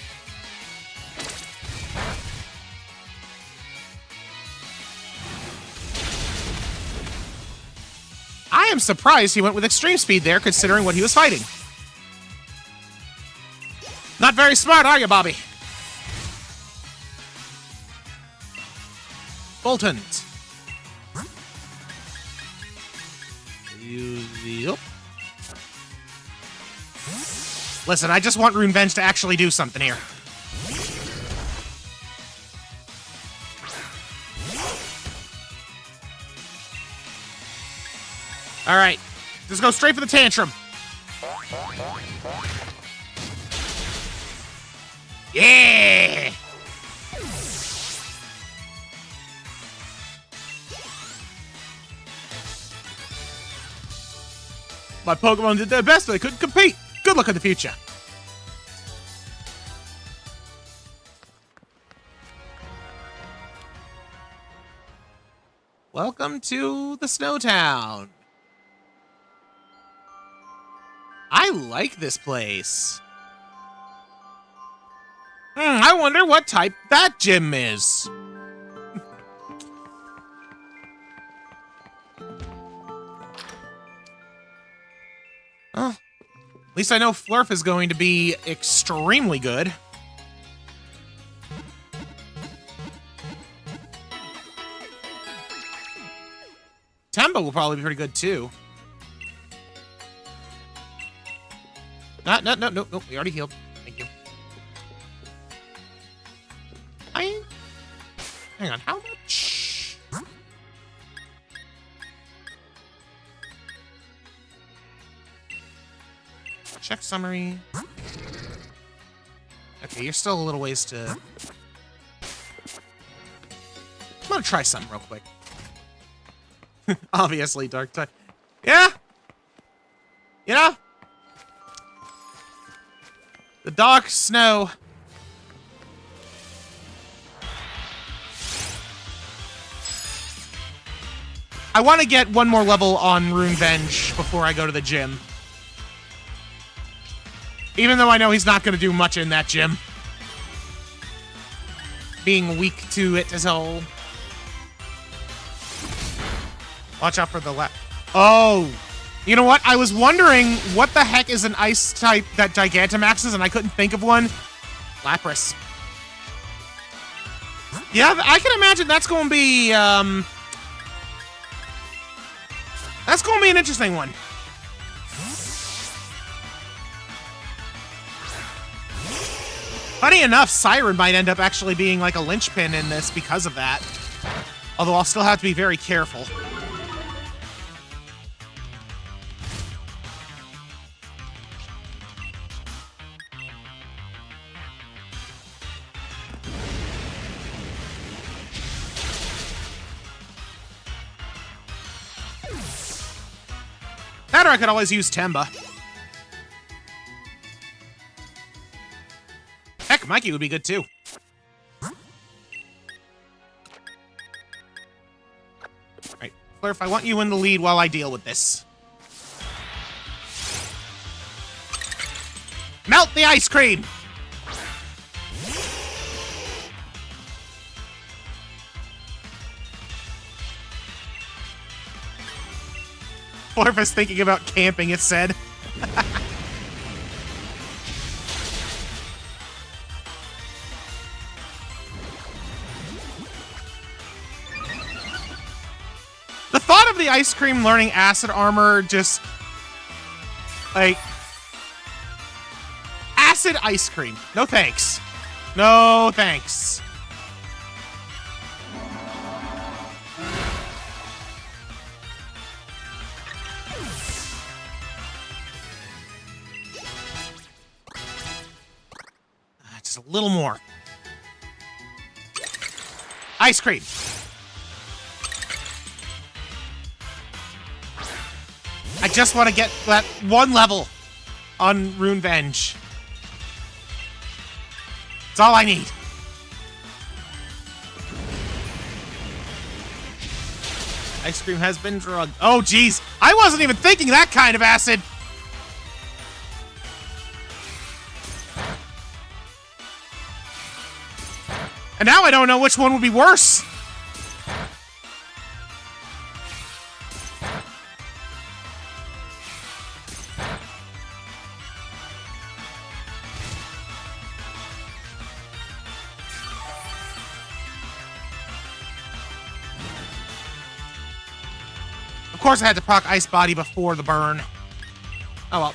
I am surprised he went with extreme speed there, considering what he was fighting. Not very smart, are you, Bobby? Boltons. Listen, I just want Rune Venge to actually do something here. All right, just go straight for the tantrum. Yeah! My Pokemon did their best, but they couldn't compete. Good luck in the future. Welcome to the Snow Town. I like this place. I wonder what type that gym is. Oh, at least I know Flurf is going to be extremely good. Temba will probably be pretty good too. No, we already healed. Thank you. Hang on, how much? Check summary. Okay, you're still a little ways to... I'm gonna try something real quick. Obviously, Dark type. Yeah? You know? The dark snow. I want to get one more level on Rune Venge before I go to the gym. Even though I know he's not going to do much in that gym. Being weak to it as a whole. Watch out for the left. Oh! You know what? I was wondering what the heck is an ice type that Gigantamaxes, and I couldn't think of one. Lapras. Yeah, I can imagine that's going to be, that's going to be an interesting one. Funny enough, Siren might end up actually being like a linchpin in this because of that. Although I'll still have to be very careful. That or I could always use Temba. Heck, Mikey would be good too. Alright, Flurf, I want you in the lead while I deal with this. Melt the ice cream! Flurf is thinking about camping, it said. The thought of the ice cream learning acid armor just... like... acid ice cream. No thanks. No thanks. Just a little more. Ice cream. I just want to get that one level on Rune Venge. That's all I need. Ice cream has been drugged. Oh, geez. I wasn't even thinking that kind of acid. And now I don't know which one would be worse. Of course I had to proc Ice Body before the burn. Oh well.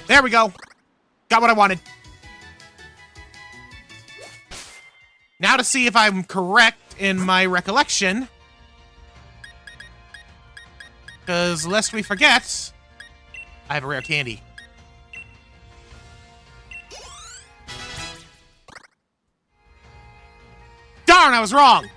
There we go. Got what I wanted. Now to see if I'm correct in my recollection. Because lest we forget, I have a rare candy. Darn, I was wrong.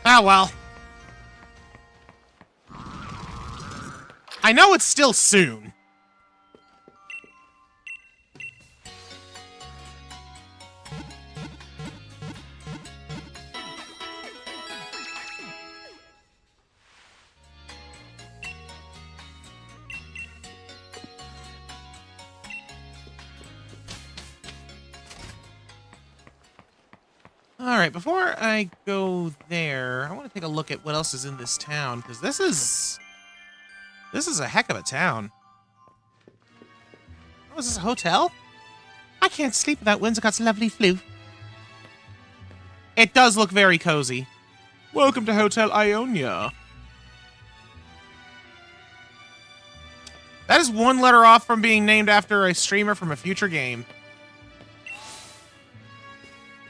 Ah, well. I know it's still soon. All right, before I go there, I want to take a look at what else is in this town, because this is a heck of a town. Oh, is this a hotel? I can't sleep without Whimsicott's lovely flute. It does look very cozy. Welcome to Hotel Ionia. That is one letter off from being named after a streamer from a future game.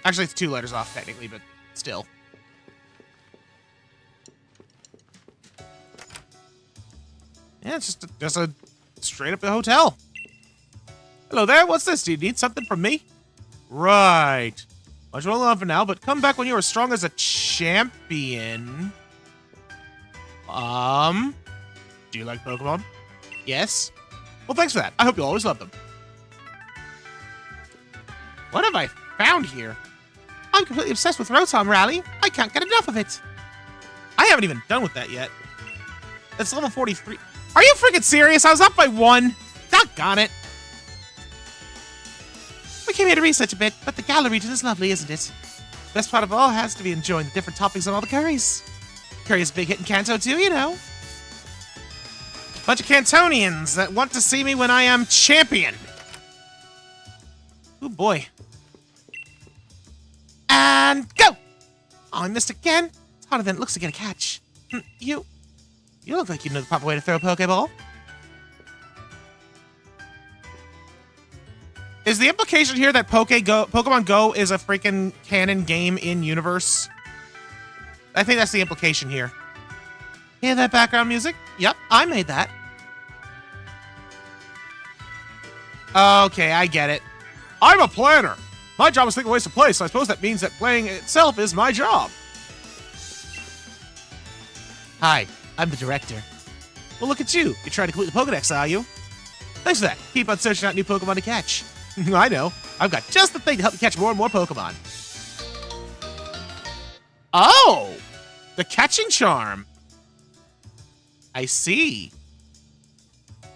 Actually, it's 2 letters off, technically, but still. Yeah, it's just a straight up the hotel. Hello there, what's this? Do you need something from me? Right. Much well enough for now, but come back when you are strong as a champion. Do you like Pokemon? Yes. Well, thanks for that. I hope you'll always love them. What have I found here? I'm completely obsessed with Rotom Rally. I can't get enough of it. I haven't even done with that yet. It's level 43. Are you freaking serious? I was up by 1. Doggone it. We came here to research a bit, but the Galar region is lovely, isn't it? Best part of all has to be enjoying the different toppings on all the curries. Curry is a big hit in Kanto too, you know. Bunch of Cantonians that want to see me when I am champion. Oh boy. And go! Oh, I missed again. It's harder than it looks to get a catch. You look like you know the proper way to throw a Pokeball. Is the implication here that Pokemon Go is a freaking canon game in universe? I think that's the implication here. Hear that background music? Yep, I made that. Okay, I get it. I'm a planner. My job is thinking ways to play, so I suppose that means that playing itself is my job. Hi, I'm the director. Well, look at you. You're trying to complete the Pokedex, are you? Thanks for that. Keep on searching out new Pokemon to catch. I know. I've got just the thing to help you catch more and more Pokemon. Oh! The catching charm. I see.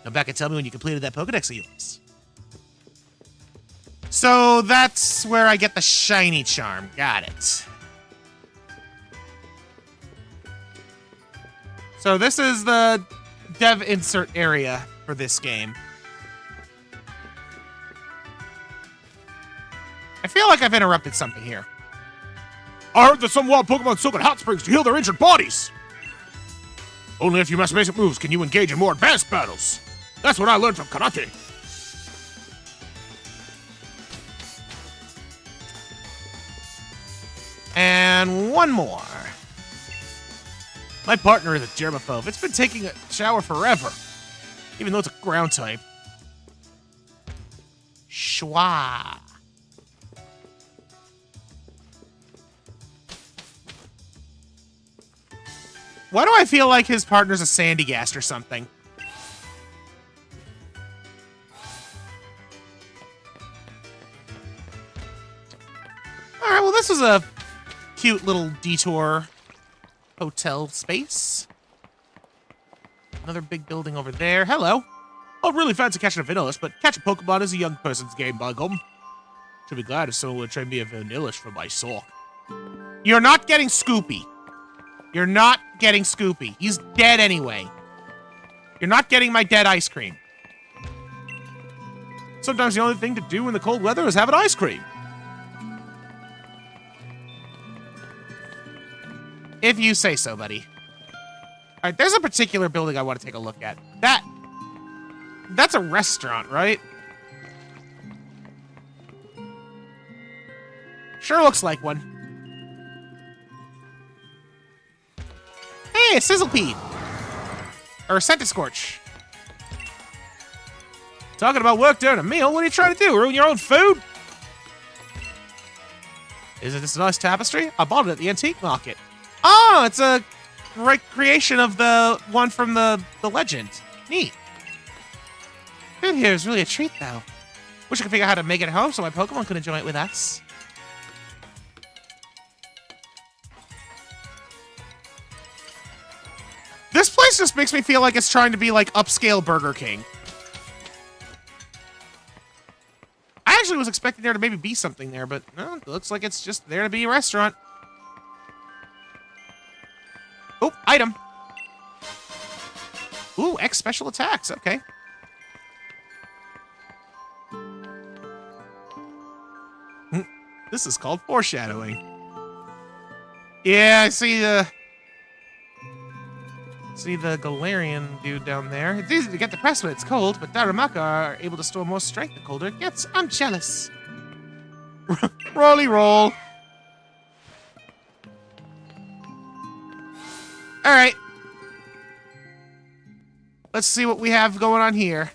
Come back and tell me when you completed that Pokedex of yours. So that's where I get the shiny charm. Got it. So this is the dev insert area for this game. I feel like I've interrupted something here. I heard that some wild Pokemon soak in hot springs to heal their injured bodies. Only if you master basic moves can you engage in more advanced battles. That's what I learned from karate. And one more. My partner is a germaphobe. It's been taking a shower forever, even though it's a ground type. Schwa. Why do I feel like his partner's a Sandygast or something? Alright, well this was a cute little detour hotel space. Another big building over there. Hello. I really fancy catching a Vanillish, but catching Pokemon is a young person's game, by gum. Should be glad if someone would trade me a Vanillish for my sock. You're not getting Scoopy. You're not getting Scoopy. He's dead anyway. You're not getting my dead ice cream. Sometimes the only thing to do in the cold weather is have an ice cream. If you say so, buddy. Alright, there's a particular building I want to take a look at. That's a restaurant, right? Sure looks like one. Hey, Sizzlepede! Or Centiscorch. Talking about work during a meal, what are you trying to do? Ruin your own food? Isn't this a nice tapestry? I bought it at the antique market. Oh, it's a recreation of the one from the legend. Neat. Food here is really a treat, though. Wish I could figure out how to make it at home so my Pokemon could enjoy it with us. This place just makes me feel like it's trying to be like upscale Burger King. I actually was expecting there to maybe be something there, but no, it looks like it's just there to be a restaurant. Oh, item. Ooh, X special attacks. Okay. This is called foreshadowing. Yeah, I see the Galarian dude down there. It's easy to get the press when it's cold, but Darumaka are able to store more strength the colder it gets. I'm jealous. Rolly roll. All right. Let's see what we have going on here.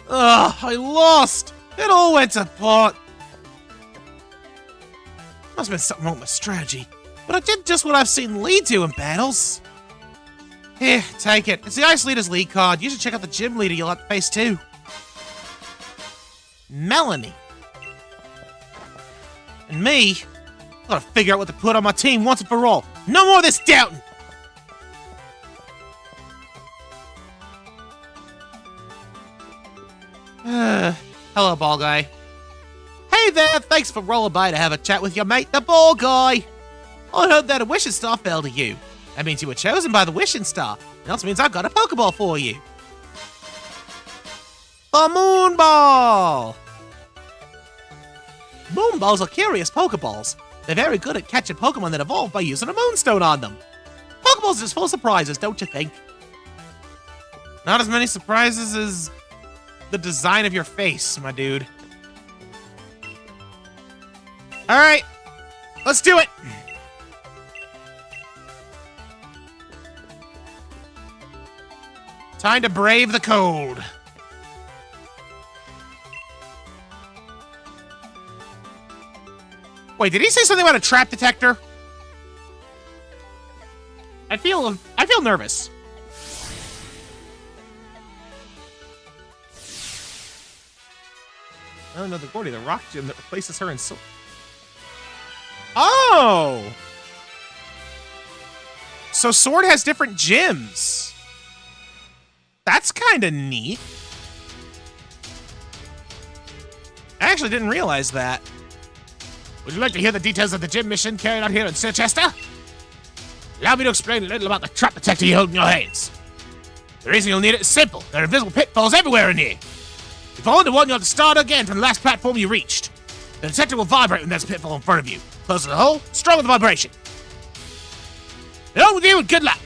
Ugh, I lost. It all went to pot. Must have been something wrong with my strategy. But I did just what I've seen Lee do in battles. Here, take it. It's the Ice Leader's League card. You should check out the gym leader you'll have to face too. Melanie. And me, I gotta figure out what to put on my team once and for all. No more of this doubting! Hello, ball guy. Hey there, thanks for rolling by to have a chat with your mate, the ball guy. I heard that a wishing star fell to you. That means you were chosen by the wishing star. It also means I've got a Pokeball for you. The Moon Ball! Moon Balls are curious Pokeballs. They're very good at catching Pokemon that evolve by using a Moonstone on them. Pokeballs are just full of surprises, don't you think? Not as many surprises as the design of your face, my dude. Alright, let's do it! Time to brave the cold. Wait, did he say something about a trap detector? I feel nervous. Oh no, the Gordy, the rock gym that replaces her in so. Oh! So Sword has different gyms. That's kind of neat. I actually didn't realize that. Would you like to hear the details of the gym mission carried out here in Silchester? Allow me to explain a little about the trap detector you hold in your hands. The reason you'll need it is simple. There are invisible pitfalls everywhere in here. If you fall into one, you'll have to start again from the last platform you reached. The detector will vibrate when there's a pitfall in front of you. Closer to the hole, stronger the vibration. Along with you and good luck.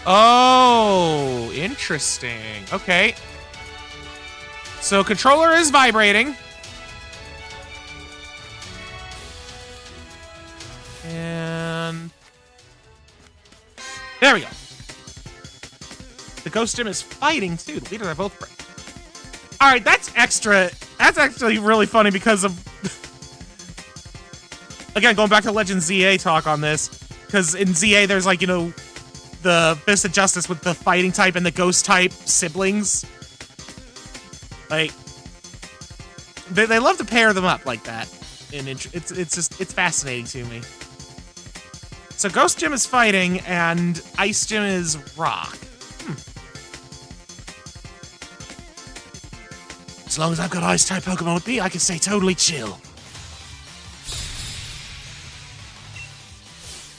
Oh, interesting. Okay. So controller is vibrating. And there we go. The ghost gym is fighting too. The leaders are both friends. All right, that's extra. That's actually really funny because of again going back to Legend ZA talk on this. Because in ZA there's like, you know, the Fist of Justice with the fighting type and the ghost type siblings. Like they love to pair them up like that. And it's fascinating to me. So Ghost Gym is fighting and Ice Gym is rock. As long as I've got Ice type Pokemon with me, I can stay totally chill.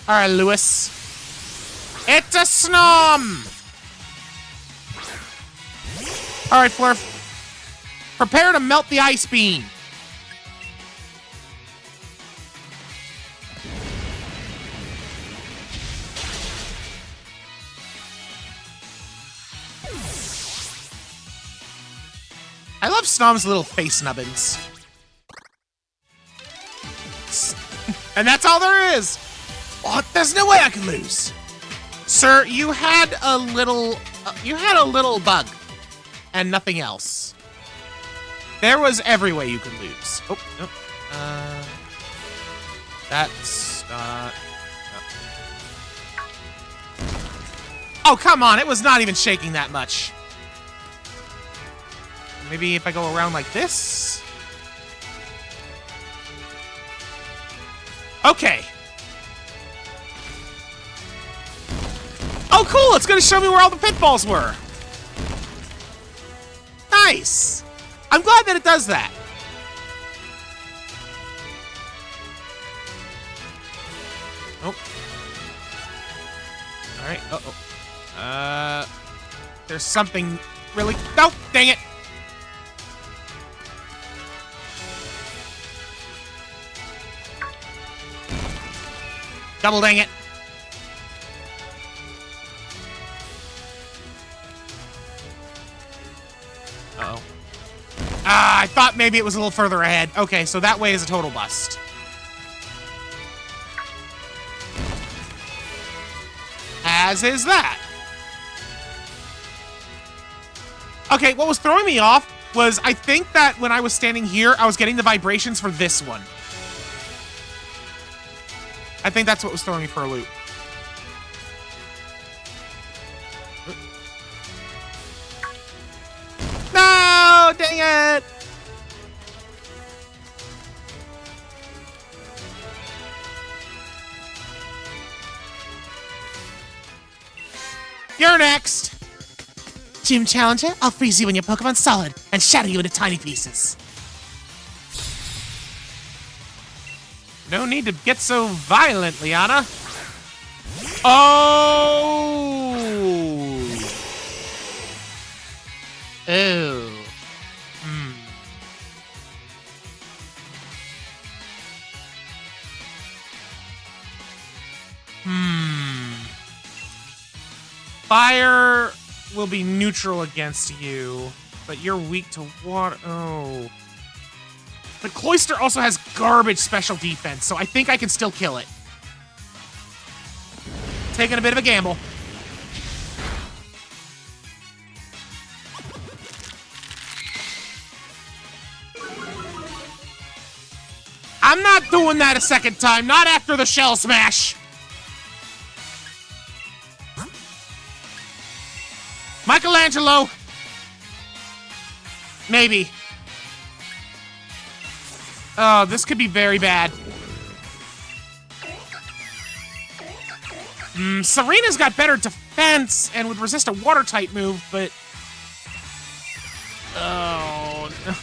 Alright, Lewis. It's a Snom! Alright, Flurf. Prepare to melt the Ice Beam. I love Snom's little face nubbins. And that's all there is! What? There's no way I can lose! Sir, you had a little bug. And nothing else. There was every way you could lose. Oh, nope. That's not... Oh, come on, it was not even shaking that much. Maybe if I go around like this? Okay. Oh, cool! It's gonna show me where all the pitfalls were. Nice! I'm glad that it does that. Oh. Alright, uh-oh. There's something really... Nope, dang it! Double dang it. Uh-oh. I thought maybe it was a little further ahead. Okay, so that way is a total bust. As is that. Okay, what was throwing me off was I think that when I was standing here, I was getting the vibrations for this one. I think that's what was throwing me for a loop. dang it! You're next! Gym Challenger, I'll freeze you when your Pokemon's solid and shatter you into tiny pieces. No need to get so violent, Liana. Oh! Oh. Fire will be neutral against you, but you're weak to water. Oh. But Cloyster also has garbage special defense, so I think I can still kill it. Taking a bit of a gamble. I'm not doing that a second time, not after the Shell Smash. Michelangelo! Maybe. Oh, this could be very bad. Serena's got better defense and would resist a water-type move, but... Oh, no.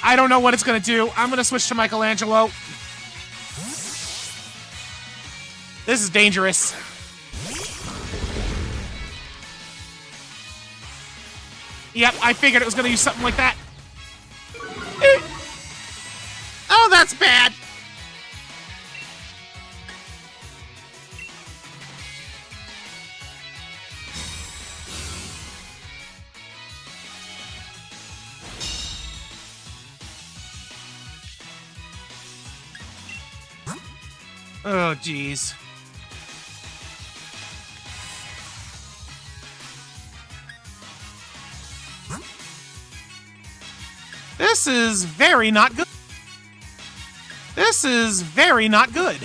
I don't know what it's gonna do. I'm gonna switch to Michelangelo. This is dangerous. Yep, I figured it was gonna use something like that. Oh, that's bad. Oh, jeez. This is very not good. This is very not good.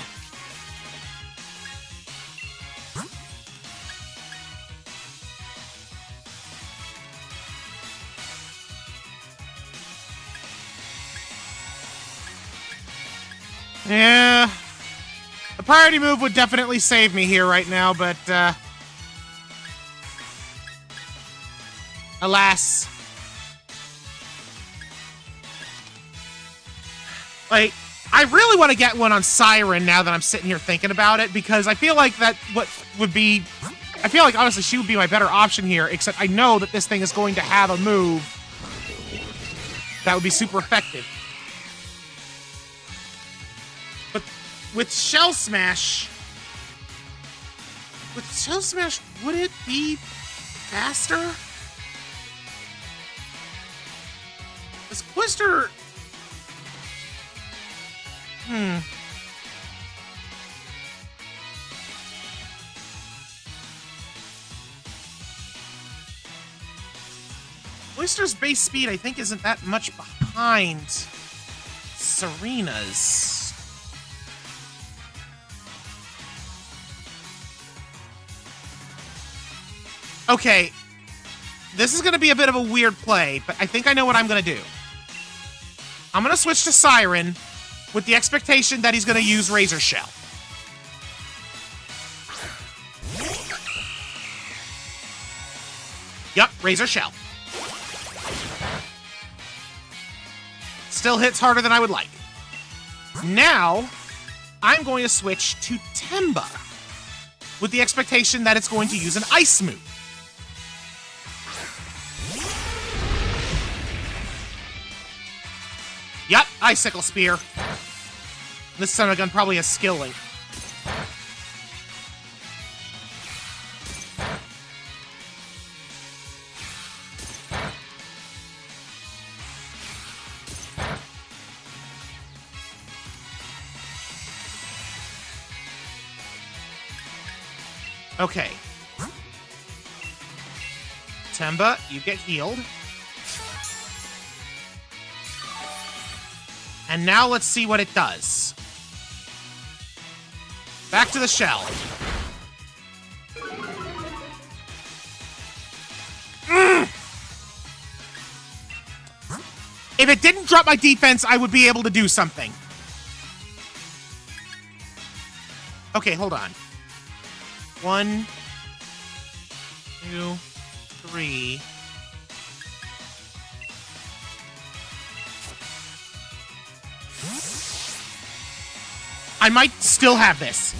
Yeah. A priority move would definitely save me here right now, but, alas. Like, I really want to get one on Siren now that I'm sitting here thinking about it, because I feel like that I feel like honestly she would be my better option here, except I know that this thing is going to have a move that would be super effective. But with Shell Smash, would it be faster? Is Quister... Oyster's base speed, I think, isn't that much behind Serena's. Okay. This is going to be a bit of a weird play, but I think I know what I'm going to do. I'm going to switch to Siren with the expectation that he's going to use Razor Shell. Yup, Razor Shell. Still hits harder than I would like. Now, I'm going to switch to Temba with the expectation that it's going to use an Ice move. Yup, Icicle Spear. This son of a gun probably has Skill Link. Okay. Temba, you get healed. And now let's see what it does. Back to the shell. If it didn't drop my defense, I would be able to do something. Okay, hold on. 1, 2, 3. I might still have this.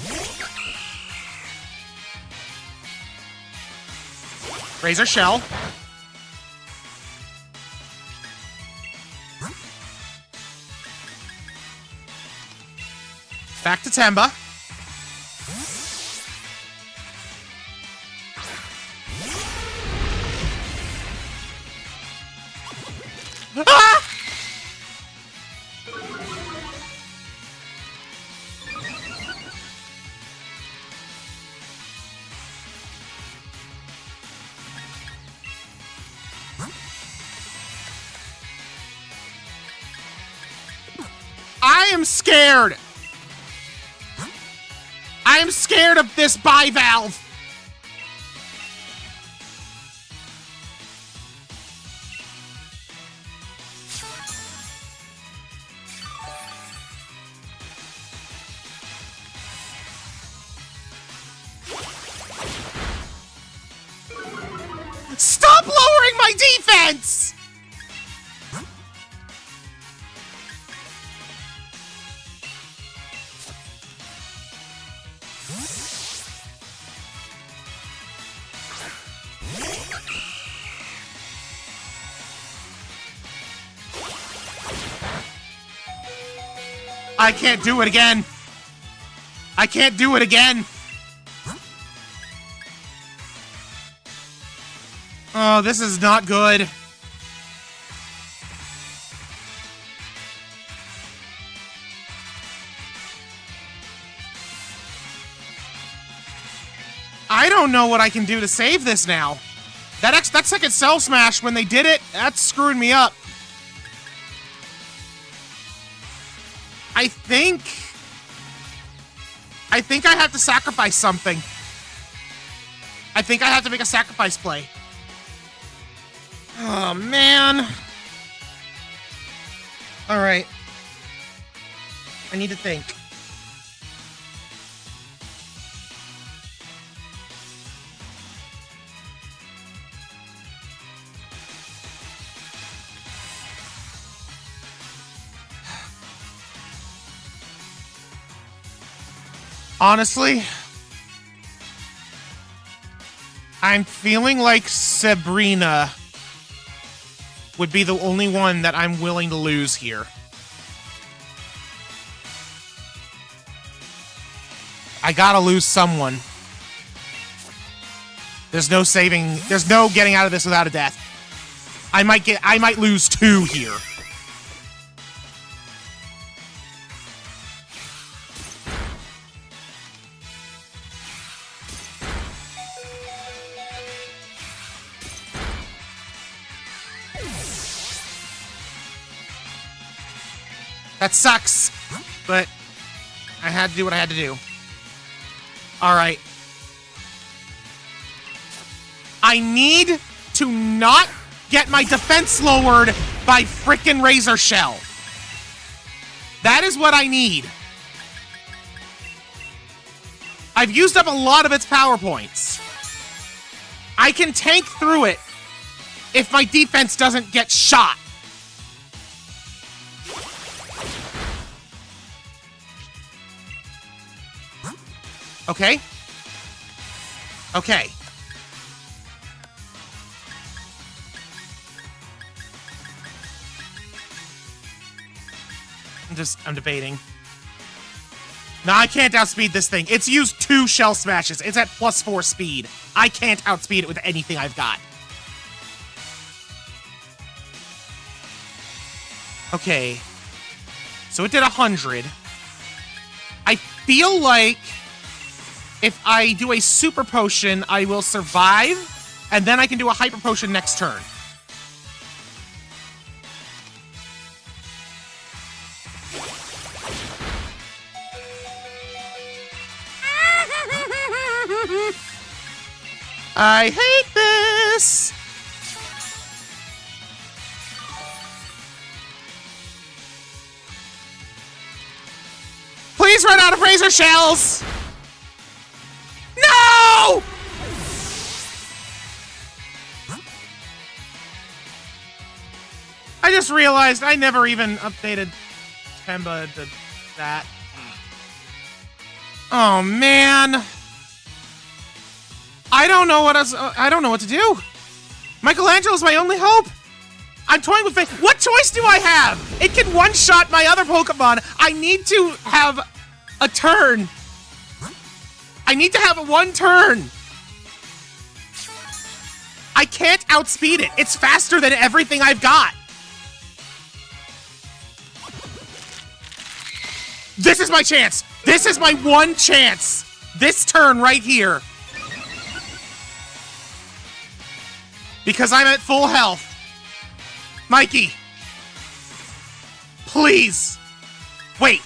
Razor Shell. Back to Temba. Ah! I am scared. I am scared of this bivalve. Stop lowering my defense! I can't do it again. I can't do it again. Oh, this is not good. I don't know what I can do to save this now. That second Cell Smash, when they did it, that's screwing me up. I think I have to sacrifice something. I think I have to make a sacrifice play. Oh, man. All right. I need to think. Honestly, I'm feeling like Sabrina would be the only one that I'm willing to lose here. I gotta lose someone. There's no saving, there's no getting out of this without a death. I might lose 2 here. That sucks, but I had to do what I had to do. All right. I need to not get my defense lowered by frickin' Razor Shell. That is what I need. I've used up a lot of its power points. I can tank through it if my defense doesn't get shot. Okay. Okay. I'm debating. No, I can't outspeed this thing. It's used 2 shell smashes. It's at +4 speed. I can't outspeed it with anything I've got. Okay. So it did 100. I feel like if I do a super potion, I will survive, and then I can do a hyper potion next turn. I hate this! run out of razor shells! No! I just realized I never even updated Temba to that. Oh, man. I don't know what else. I don't know what to do. Michelangelo's my only hope. I'm toying with fate. What choice do I have? It can one-shot my other Pokemon. I need to have a turn. I need to have one turn. I can't outspeed it. It's faster than everything I've got. This is my chance. This is my one chance. This turn right here. Because I'm at full health. Mikey. Please. Wait.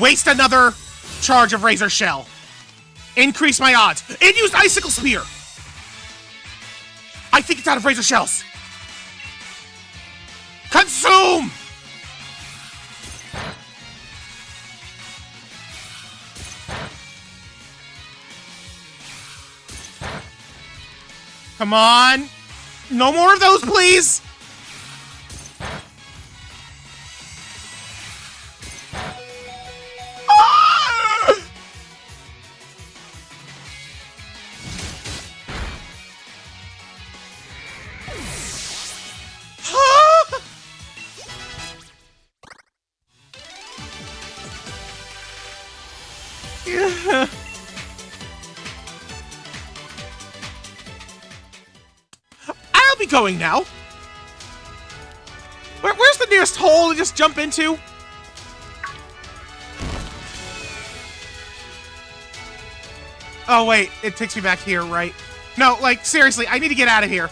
Waste another charge of Razor Shell. Increase my odds. It used Icicle Spear. I think it's out of Razor Shells. Consume! Come on. No more of those, please. Ah! Ah! Yeah. I'll be going now. Where's the nearest hole to just jump into? Oh, wait. It takes me back here, right? No, like, seriously, I need to get out of here.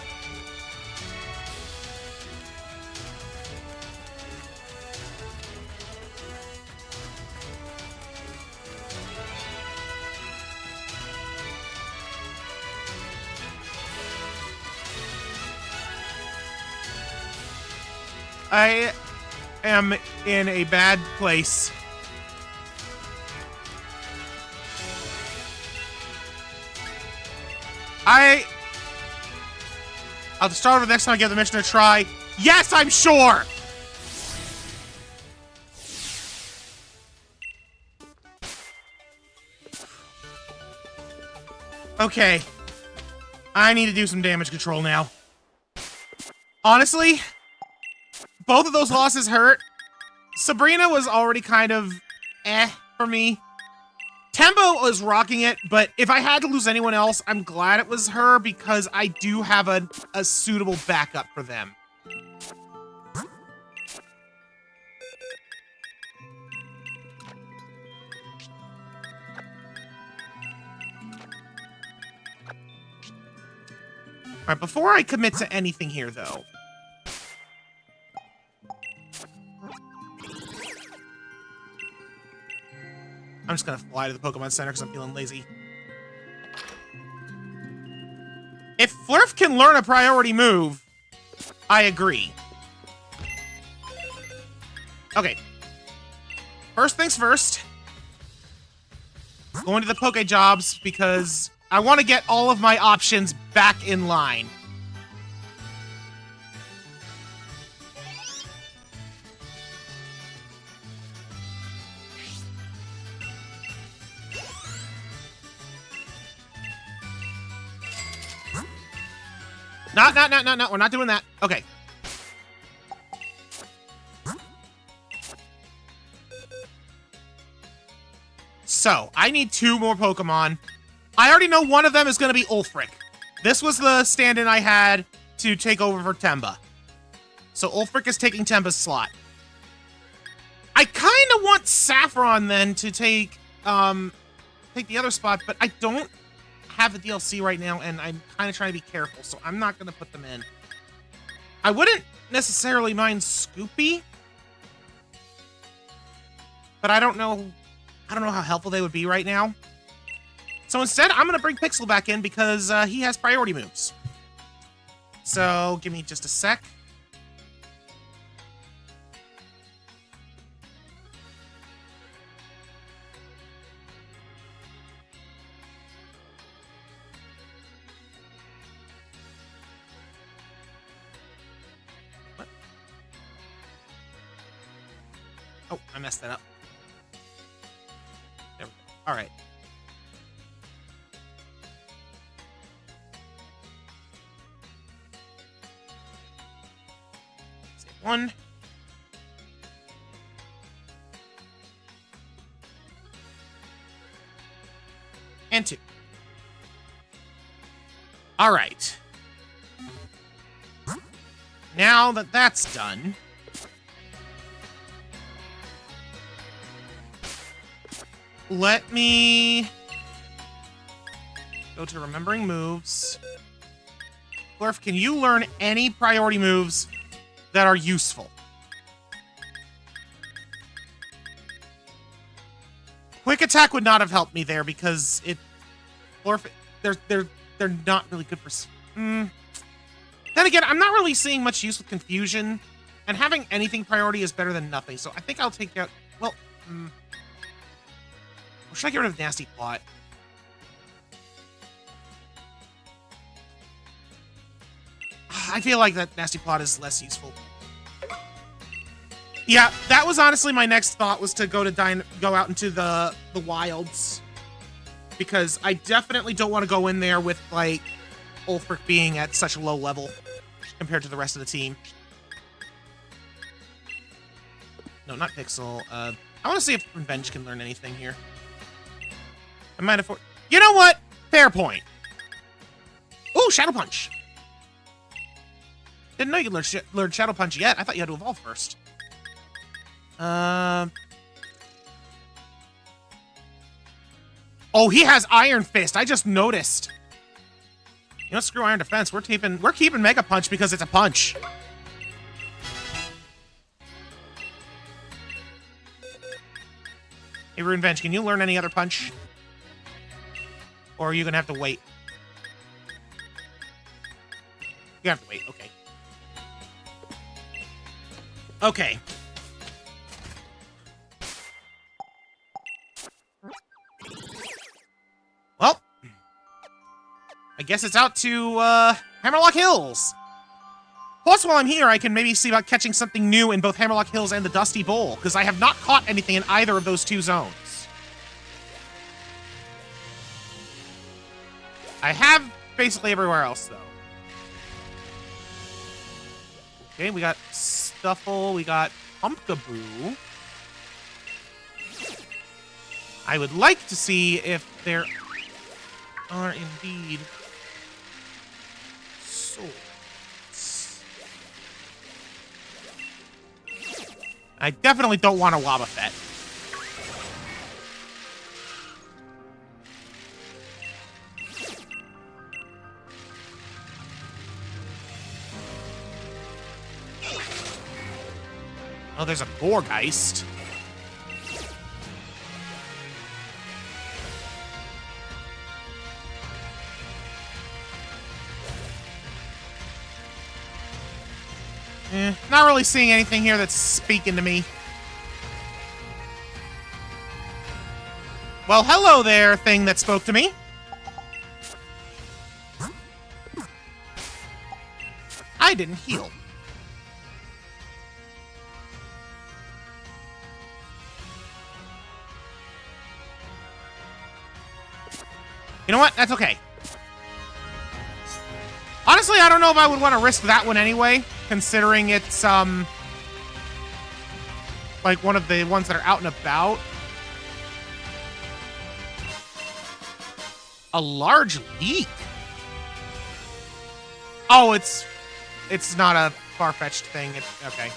I am in a bad place. I'll start over next time I give the mission a try. Yes, I'm sure! Okay. I need to do some damage control now. Honestly, both of those losses hurt. Sabrina was already kind of for me. Temba was rocking it, but if I had to lose anyone else, I'm glad it was her because I do have a suitable backup for them. Alright, before I commit to anything here, though, I'm just gonna fly to the Pokemon Center because I'm feeling lazy. If Flurf can learn a priority move, I agree. Okay. First things first. Going to the Poke Jobs because I want to get all of my options back in line. No, we're not doing that. Okay. So, I need 2 more Pokemon. I already know one of them is going to be Ulfric. This was the stand-in I had to take over for Temba. So, Ulfric is taking Temba's slot. I kind of want Saffron, then, to take the other spot, but I don't have the DLC right now, and I'm kind of trying to be careful, so I'm not going to put them in. I wouldn't necessarily mind Scoopy, but I don't know how helpful they would be right now. So instead, I'm going to bring Pixel back in because he has priority moves. So give me just a sec. Oh, I messed that up. There we go. All right. Save 1. And 2. All right. Now that that's done, let me go to remembering moves. Glurf, can you learn any priority moves that are useful? Quick attack would not have helped me there because Glurf, they're not really good for. Then again, I'm not really seeing much use with confusion, and having anything priority is better than nothing. So I think I'll take out. Well, or should I get rid of nasty plot? I feel like that nasty plot is less useful. Yeah, that was honestly my next thought, was to go out into the wilds, because I definitely don't want to go in there with like Ulfric being at such a low level compared to the rest of the team. No, not Pixel. I want to see if Revenge can learn anything here. I might afford. You know what? Fair point. Ooh, Shadow Punch. Didn't know you could learn Shadow Punch yet. I thought you had to evolve first. Oh, he has Iron Fist. I just noticed. You know, screw Iron Defense. We're keeping Mega Punch because it's a punch. Hey, Revenge, can you learn any other punch? Or are you gonna have to wait? You have to wait. Okay. Okay. Well, I guess it's out to Hammerlock Hills. Plus, while I'm here, I can maybe see about catching something new in both Hammerlock Hills and the Dusty Bowl, because I have not caught anything in either of those two zones. I have basically everywhere else, though. Okay, we got Stuffle, we got Pumpkaboo. I would like to see if there are indeed swords. I definitely don't want a Wobbuffet. Oh, there's a Borgeist. Not really seeing anything here that's speaking to me. Well, hello there, thing that spoke to me. I didn't heal. You know what? That's okay. Honestly, I don't know if I would want to risk that one anyway, considering it's, like one of the ones that are out and about. A large leak? Oh, it's not a far-fetched thing. Okay.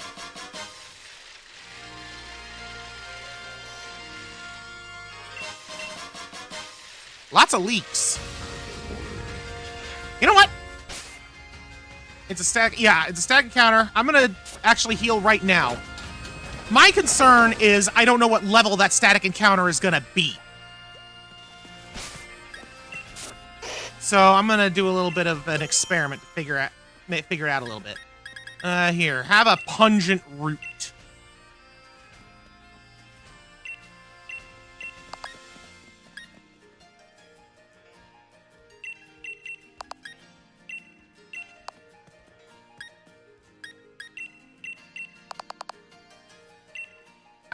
Lots of leaks. You know what? It's a stack. Yeah, it's a stack encounter. I'm gonna actually heal right now. My concern is I don't know what level that static encounter is gonna be. So I'm gonna do a little bit of an experiment to figure it out a little bit. Here, have a pungent root.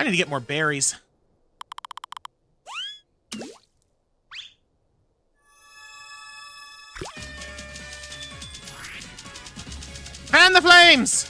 I need to get more berries. Fan the flames!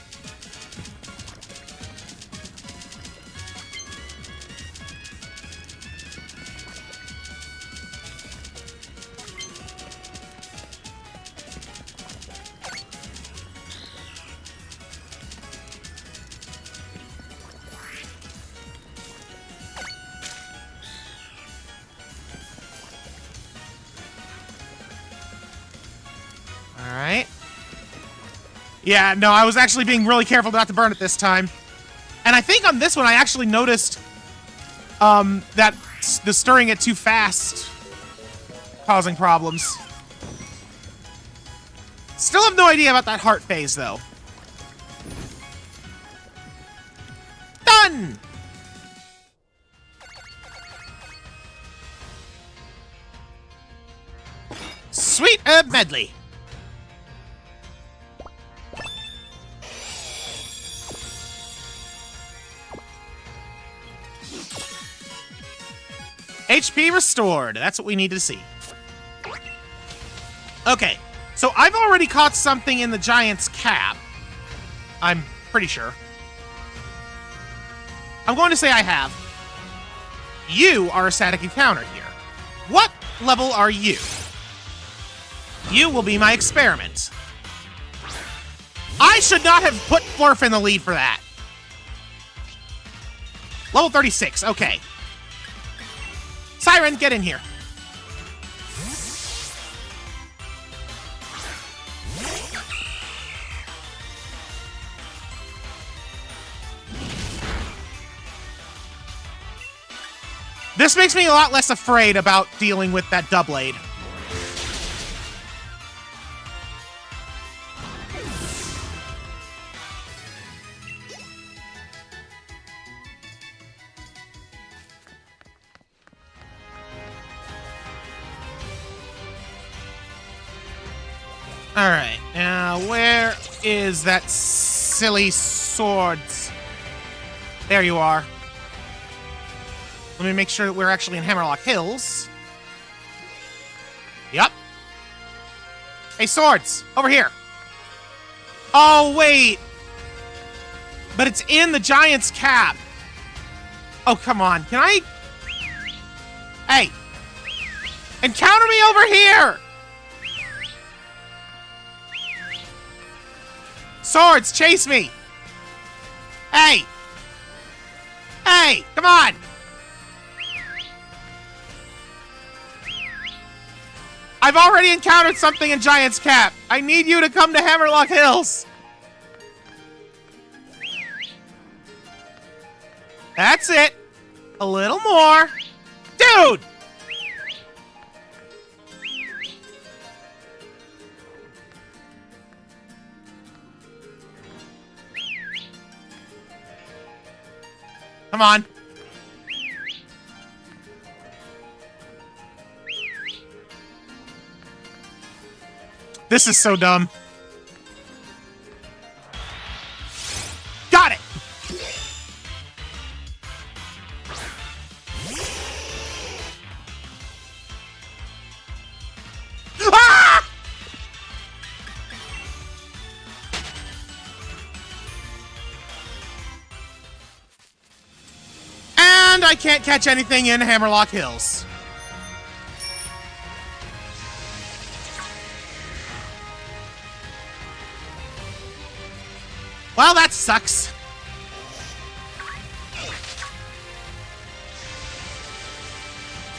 Alright. Yeah, no, I was actually being really careful not to burn it this time. And I think on this one, I actually noticed that the stirring it too fast causing problems. Still have no idea about that heart phase, though. Done! Sweet herb medley. HP restored. That's what we need to see. Okay, so I've already caught something in the giant's cap. I'm pretty sure. I'm going to say I have. You are a static encounter here. What level are you? You will be my experiment. I should not have put Flurf in the lead for that. Level 36, okay. Siren, get in here. This makes me a lot less afraid about dealing with that Doublade. Alright, now where is that silly sword? There you are. Let me make sure that we're actually in Hammerlock Hills. Yup. Hey, swords! Over here! Oh, wait! But it's in the giant's cap! Oh, come on. Can I... Hey! Encounter me over here! Swords, chase me! Hey! Hey! Come on! I've already encountered something in Giant's Cap. I need you to come to Hammerlock Hills. That's it. A little more. Dude! Come on. This is so dumb. Got it! Ah! And I can't catch anything in Hammerlock Hills. Well, that sucks.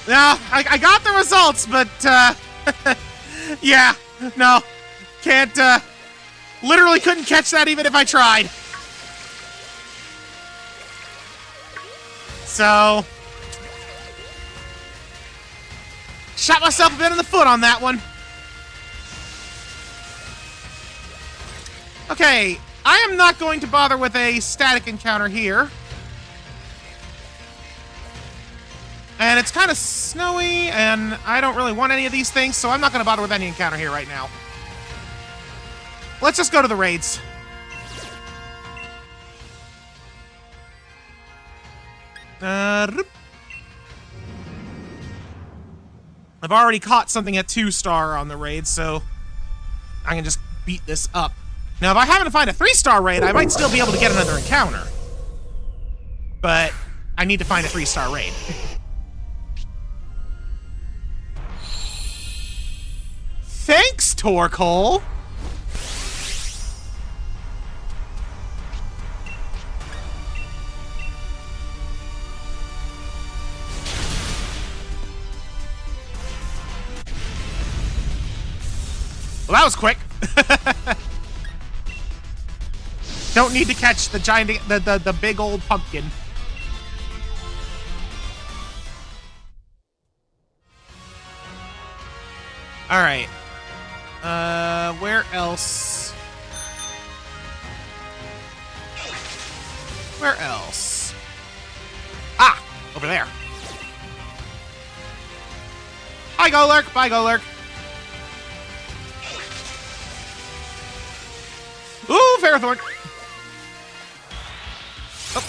No, I got the results, but, yeah, no. Can't, literally couldn't catch that even if I tried. So, shot myself a bit in the foot on that one. Okay. I am not going to bother with a static encounter here. And it's kind of snowy, and I don't really want any of these things, so I'm not going to bother with any encounter here right now. Let's just go to the raids. I've already caught something at 2-star on the raid, so I can just beat this up. Now, if I happen to find a 3-star raid, I might still be able to get another encounter. But I need to find a 3-star raid. Thanks, Torkoal! Well, that was quick. Don't need to catch the giant, the big old pumpkin. All right. Where else? Where else? Ah, over there. Bye, Golurk. Bye, Golurk. Ooh, Ferrothorn. Oh.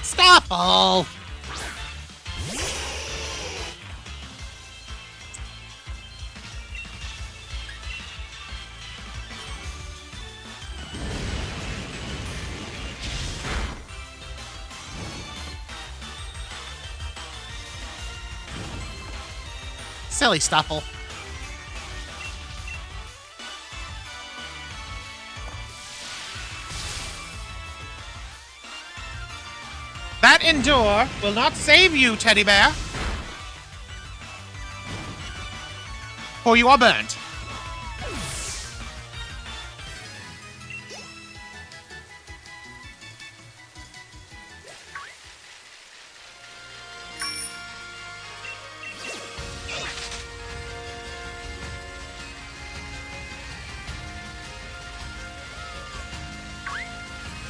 Stop all. Silly Stuffle. That Endure will not save you, Teddy Bear. Or you are burnt.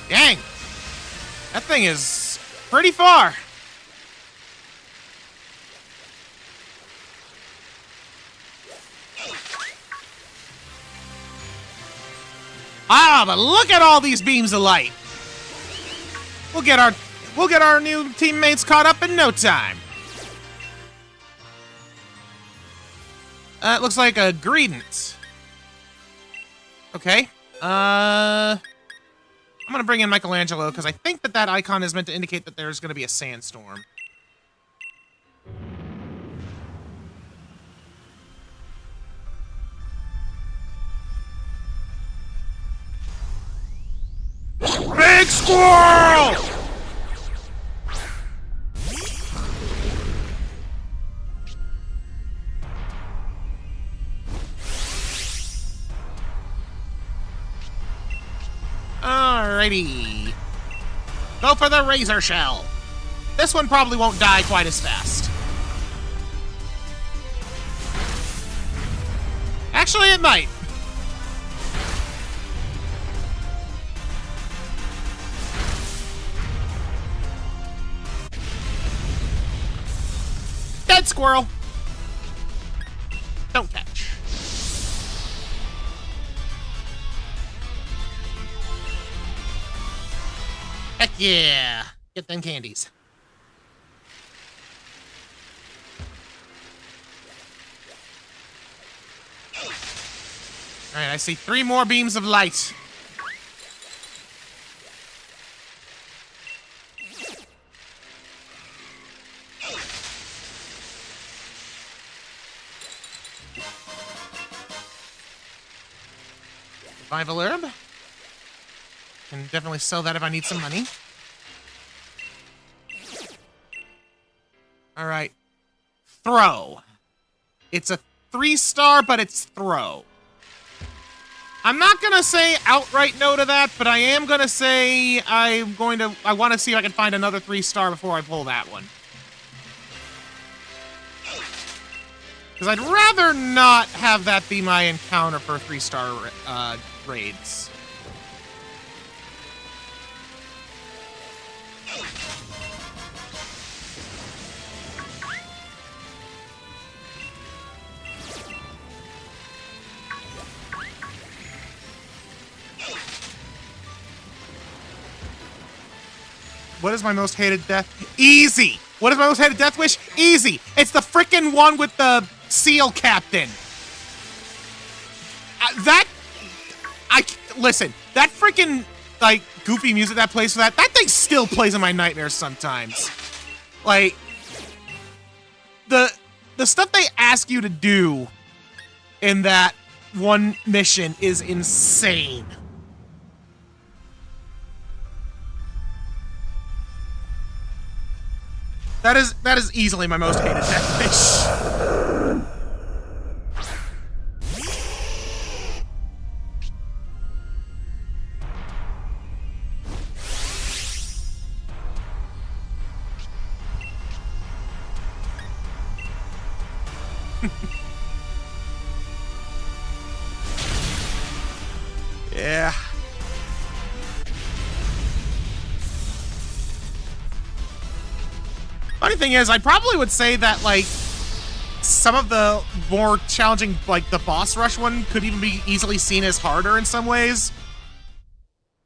Dang. That thing is pretty far. Ah, but look at all these beams of light. We'll get our new teammates caught up in no time. It looks like a Greedent. Okay. I'm gonna bring in Michelangelo because I think that icon is meant to indicate that there's gonna be a sandstorm. Big squirrel! Alrighty. Go for the Razor Shell. This one probably won't die quite as fast. Actually, it might. Dead squirrel. Don't catch. Heck yeah! Get them candies. Alright, I see 3 more beams of light. Survival herb. Can definitely sell that if I need some money. All right. Throw. It's a 3-star, but it's throw. I'm not gonna say outright no to that, but I am gonna say I want to see if I can find another 3-star before I pull that one. Because I'd rather not have that be my encounter for 3-star raids. What is my most hated death? Easy! What is my most hated death wish? Easy! It's the frickin' one with the seal captain. Listen, that frickin', like, goofy music that plays for that thing still plays in my nightmares sometimes. Like, the stuff they ask you to do in that one mission is insane. That is easily my most hated death wish. Yeah. Funny thing is, I probably would say that, like, some of the more challenging, like, the boss rush one could even be easily seen as harder in some ways.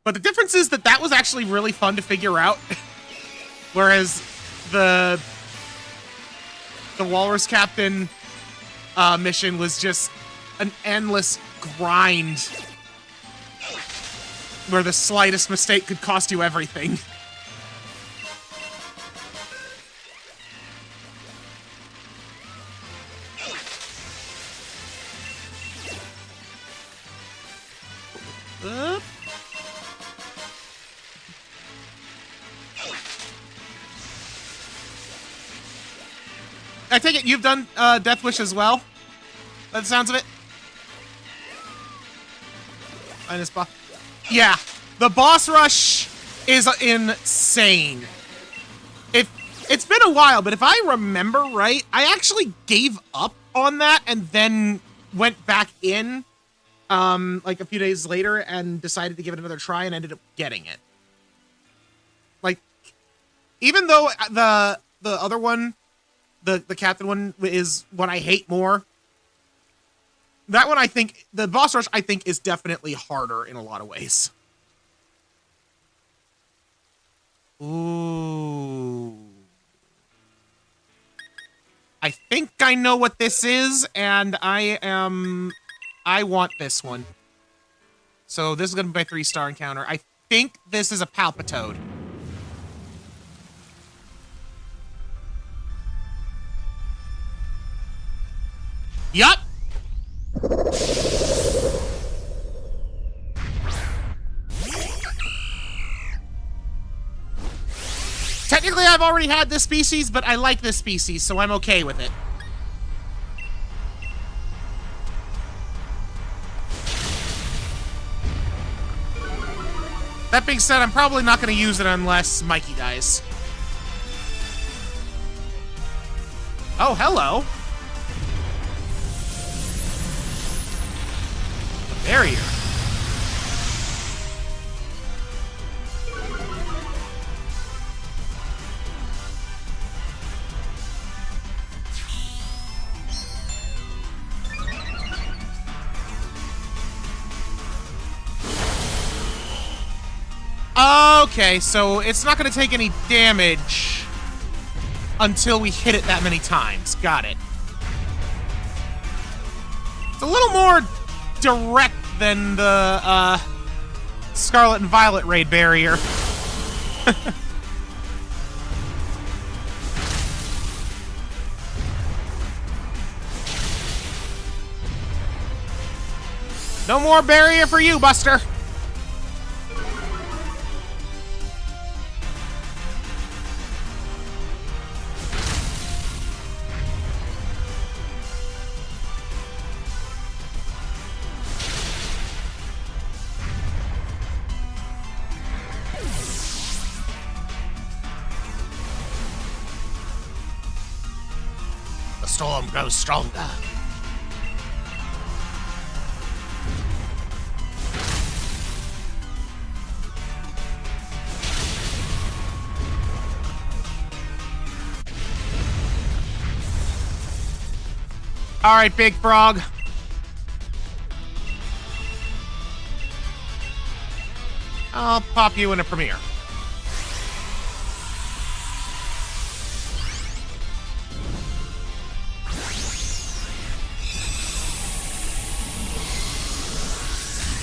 But the difference is that that was actually really fun to figure out. Whereas the Walrus Captain mission was just an endless grind where the slightest mistake could cost you everything. I take it you've done Death Wish as well? By the sounds of it? Yeah, the boss rush is insane. It's been a while, but if I remember right, I actually gave up on that and then went back in like a few days later and decided to give it another try and ended up getting it. Like, even though the other one, the captain one, is what I hate more, that one, I think, the boss rush, I think, is definitely harder in a lot of ways. Ooh. I think I know what this is, and I want this one. So this is going to be my 3-star encounter. I think this is a Palpitoad. Yup! Technically, I've already had this species, but I like this species, so I'm okay with it. That being said, I'm probably not going to use it unless Mikey dies. Oh, hello. A barrier. Okay, so it's not going to take any damage until we hit it that many times. Got it. It's a little more direct than the Scarlet and Violet raid barrier. No more barrier for you, Buster. Storm grows stronger. All right, Big Frog. I'll pop you in a premiere.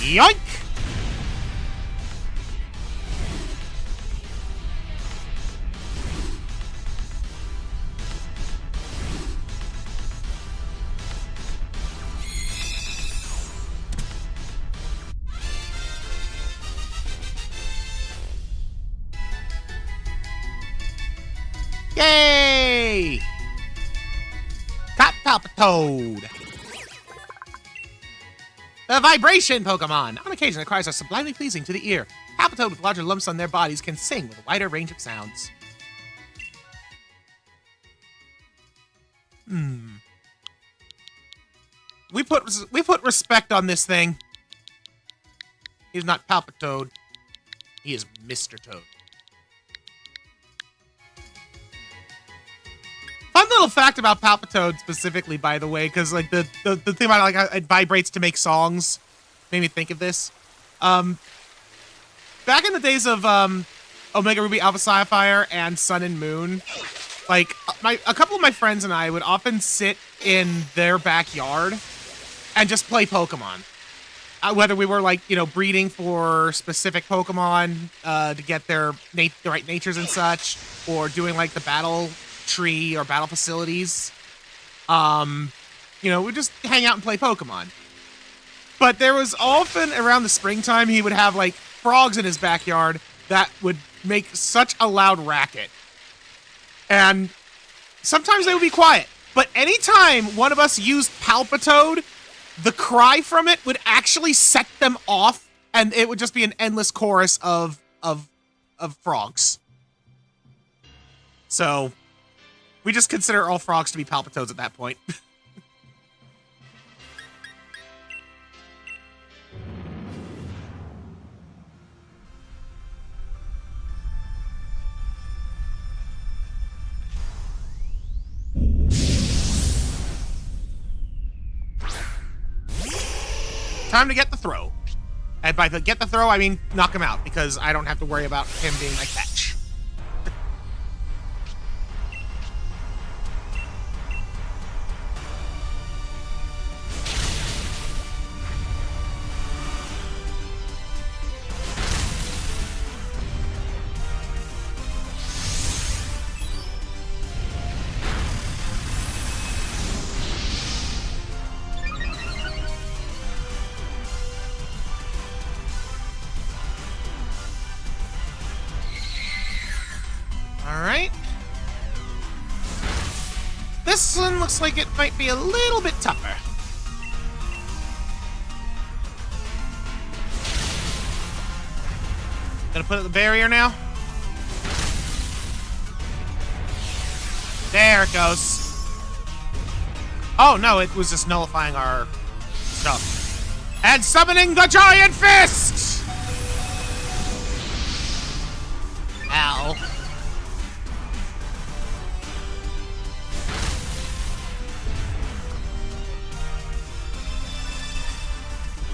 Yoink! Yay! Top Palpitoad! The vibration Pokemon! On occasion, their cries are sublimely pleasing to the ear. Palpitoad with larger lumps on their bodies can sing with a wider range of sounds. We put respect on this thing. He's not Palpitoad. He is Mr. Toad. Fun little fact about Palpitoad specifically, by the way, because like the thing about like how it vibrates to make songs made me think of this. Back in the days of Omega Ruby Alpha Sapphire and Sun and Moon, like a couple of my friends and I would often sit in their backyard and just play Pokemon. Whether we were like, breeding for specific Pokemon to get their the right natures and such, or doing like the battle tree or battle facilities. We just hang out and play Pokemon. But there was often around the springtime, he would have like frogs in his backyard that would make such a loud racket. And sometimes they would be quiet. But anytime one of us used Palpitoad, the cry from it would actually set them off, and it would just be an endless chorus of frogs. So we just consider all frogs to be Palpitoads at that point. Time to get the throw. And by the get the throw, I mean knock him out, because I don't have to worry about him being my catch. Alright. This one looks like it might be a little bit tougher. Gonna put up the barrier now. There it goes. Oh no, it was just nullifying our stuff. And summoning the giant fist! Ow.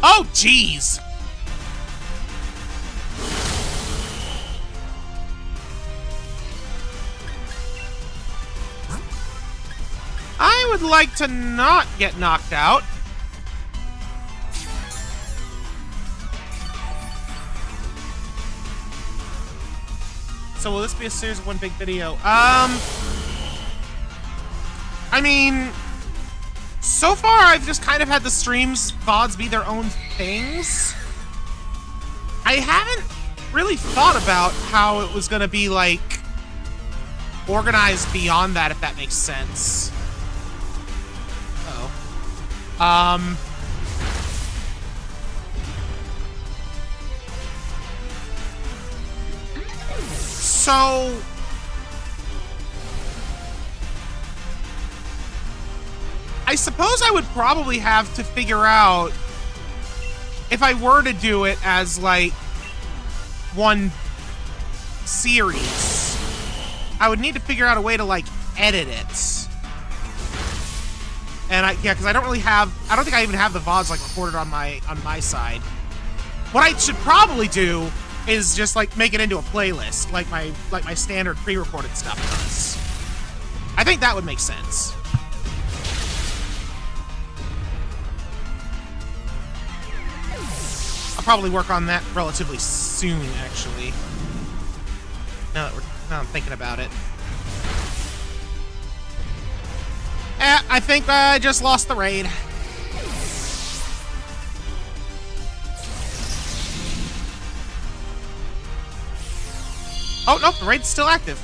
Oh, jeez! I would like to not get knocked out. So will this be a series of one big video? I mean, so far I've just kind of had the streams, VODs be their own things. I haven't really thought about how it was gonna be, like, organized beyond that, if that makes sense. Uh-oh. So I suppose I would probably have to figure out, if I were to do it as like one series, I would need to figure out a way to like edit it. And because I don't think I even have the VODs like recorded on my side. What I should probably do is just like make it into a playlist, like my standard pre-recorded stuff does. I think that would make sense. I'll probably work on that relatively soon, actually. Now I'm thinking about it. I think I just lost the raid. Oh, nope, the raid's still active.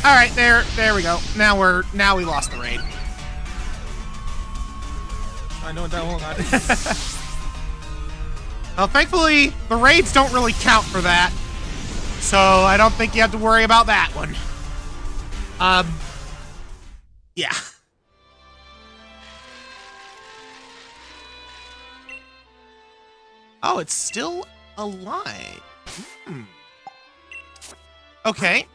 All right, there we go. Now we lost the raid. I know that. Hold on. Well, thankfully, the raids don't really count for that, so I don't think you have to worry about that one. Yeah. Oh, it's still alive. Okay.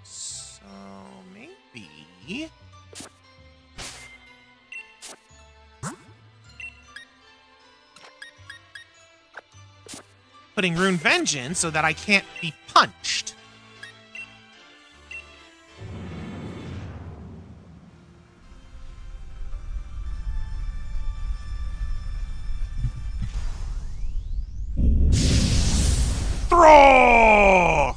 So maybe. Putting Rune Vengeance so that I can't be punched. Throw!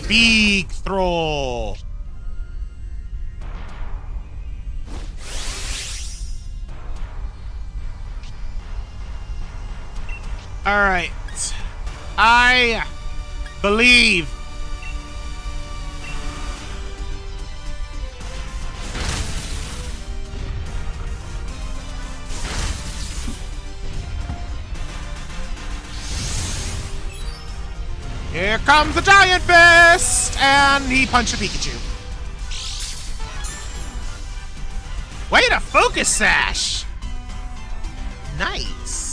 Big throw! All right. I believe. Here comes the giant fist, and he punched a Pikachu. Way to focus sash. Nice.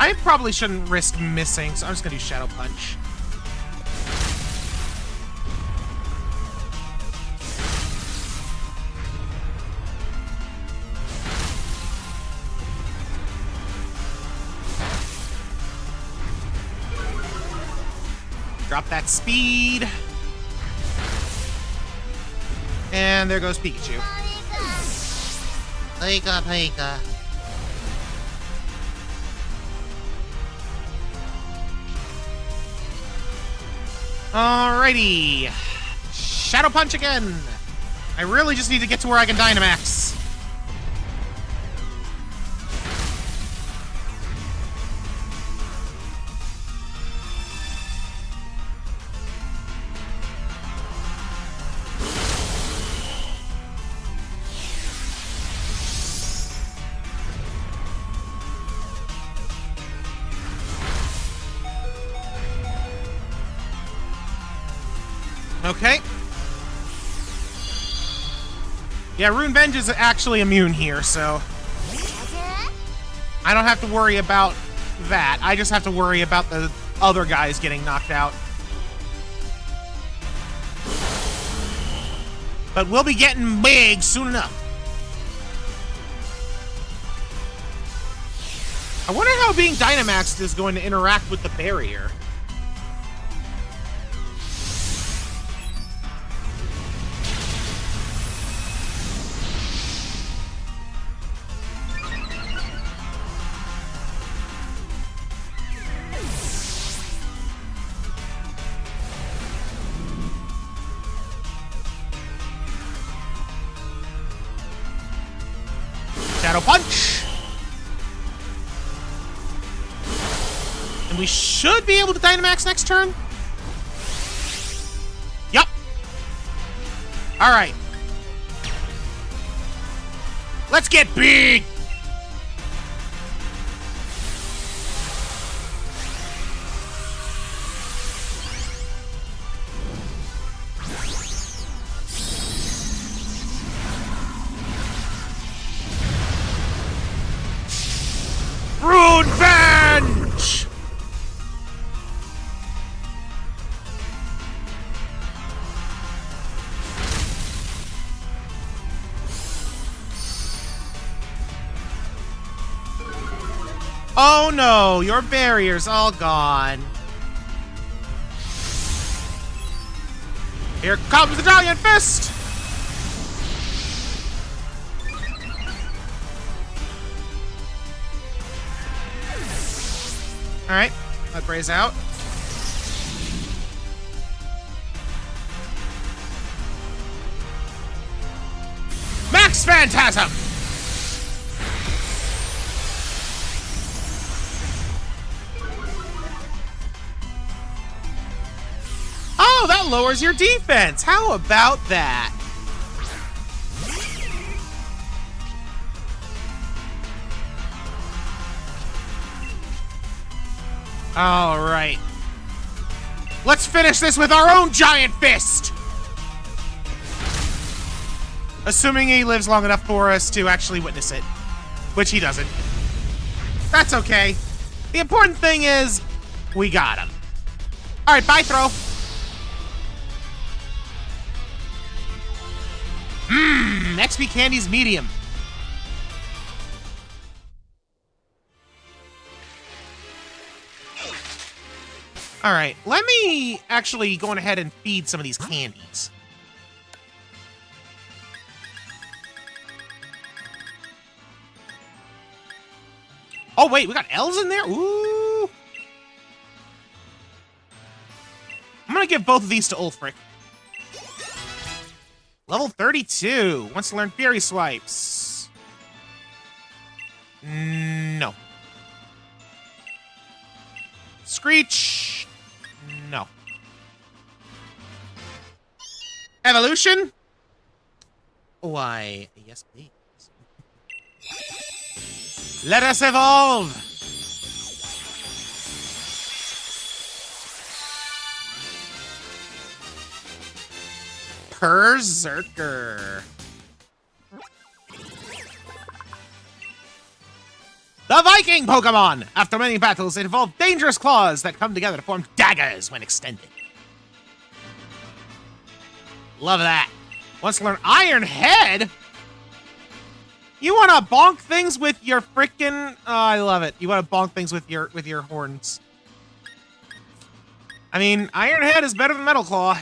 I probably shouldn't risk missing, so I'm just gonna do Shadow Punch. Drop that speed. And there goes Pikachu. Pika. Alrighty. Shadow Punch again. I really just need to get to where I can Dynamax. Okay. Yeah, Rune Venge is actually immune here, so I don't have to worry about that. I just have to worry about the other guys getting knocked out. But we'll be getting big soon enough. I wonder how being Dynamaxed is going to interact with the barrier. Shadow Punch! And we should be able to Dynamax next turn? Yup. Alright. Let's get big! Rune Venge! Oh no, your barrier's all gone. Here comes the giant fist! Alright, let Braze out. Max Phantasm! Oh, that lowers your defense. How about that? All right. Let's finish this with our own giant fist. Assuming he lives long enough for us to actually witness it, which he doesn't. That's okay. The important thing is we got him. All right, bye, throw. XP Candy's medium. All right, let me actually go on ahead and feed some of these candies. Oh, wait, we got L's in there? Ooh. I'm gonna give both of these to Ulfric. Level 32. Wants to learn Fury Swipes. No. Screech. No. Evolution? Why, yes, please. Let us evolve! Berserker. The Viking Pokemon! After many battles, it evolved dangerous claws that come together to form daggers when extended. Love that. Wants to learn Iron Head? You want to bonk things with your frickin'... Oh, I love it. You want to bonk things with your horns. I mean, Iron Head is better than Metal Claw.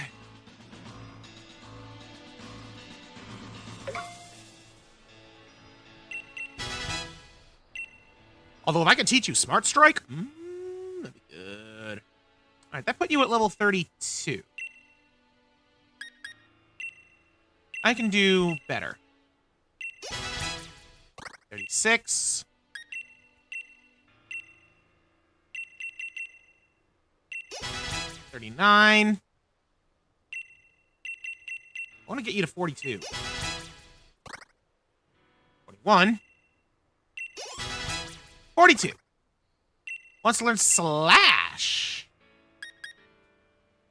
Although if I could teach you Smart Strike, that'd be good. All right, that put you at level 32. I can do better. 36. 39. I want to get you to 42. 41. 42. Wants to learn Slash.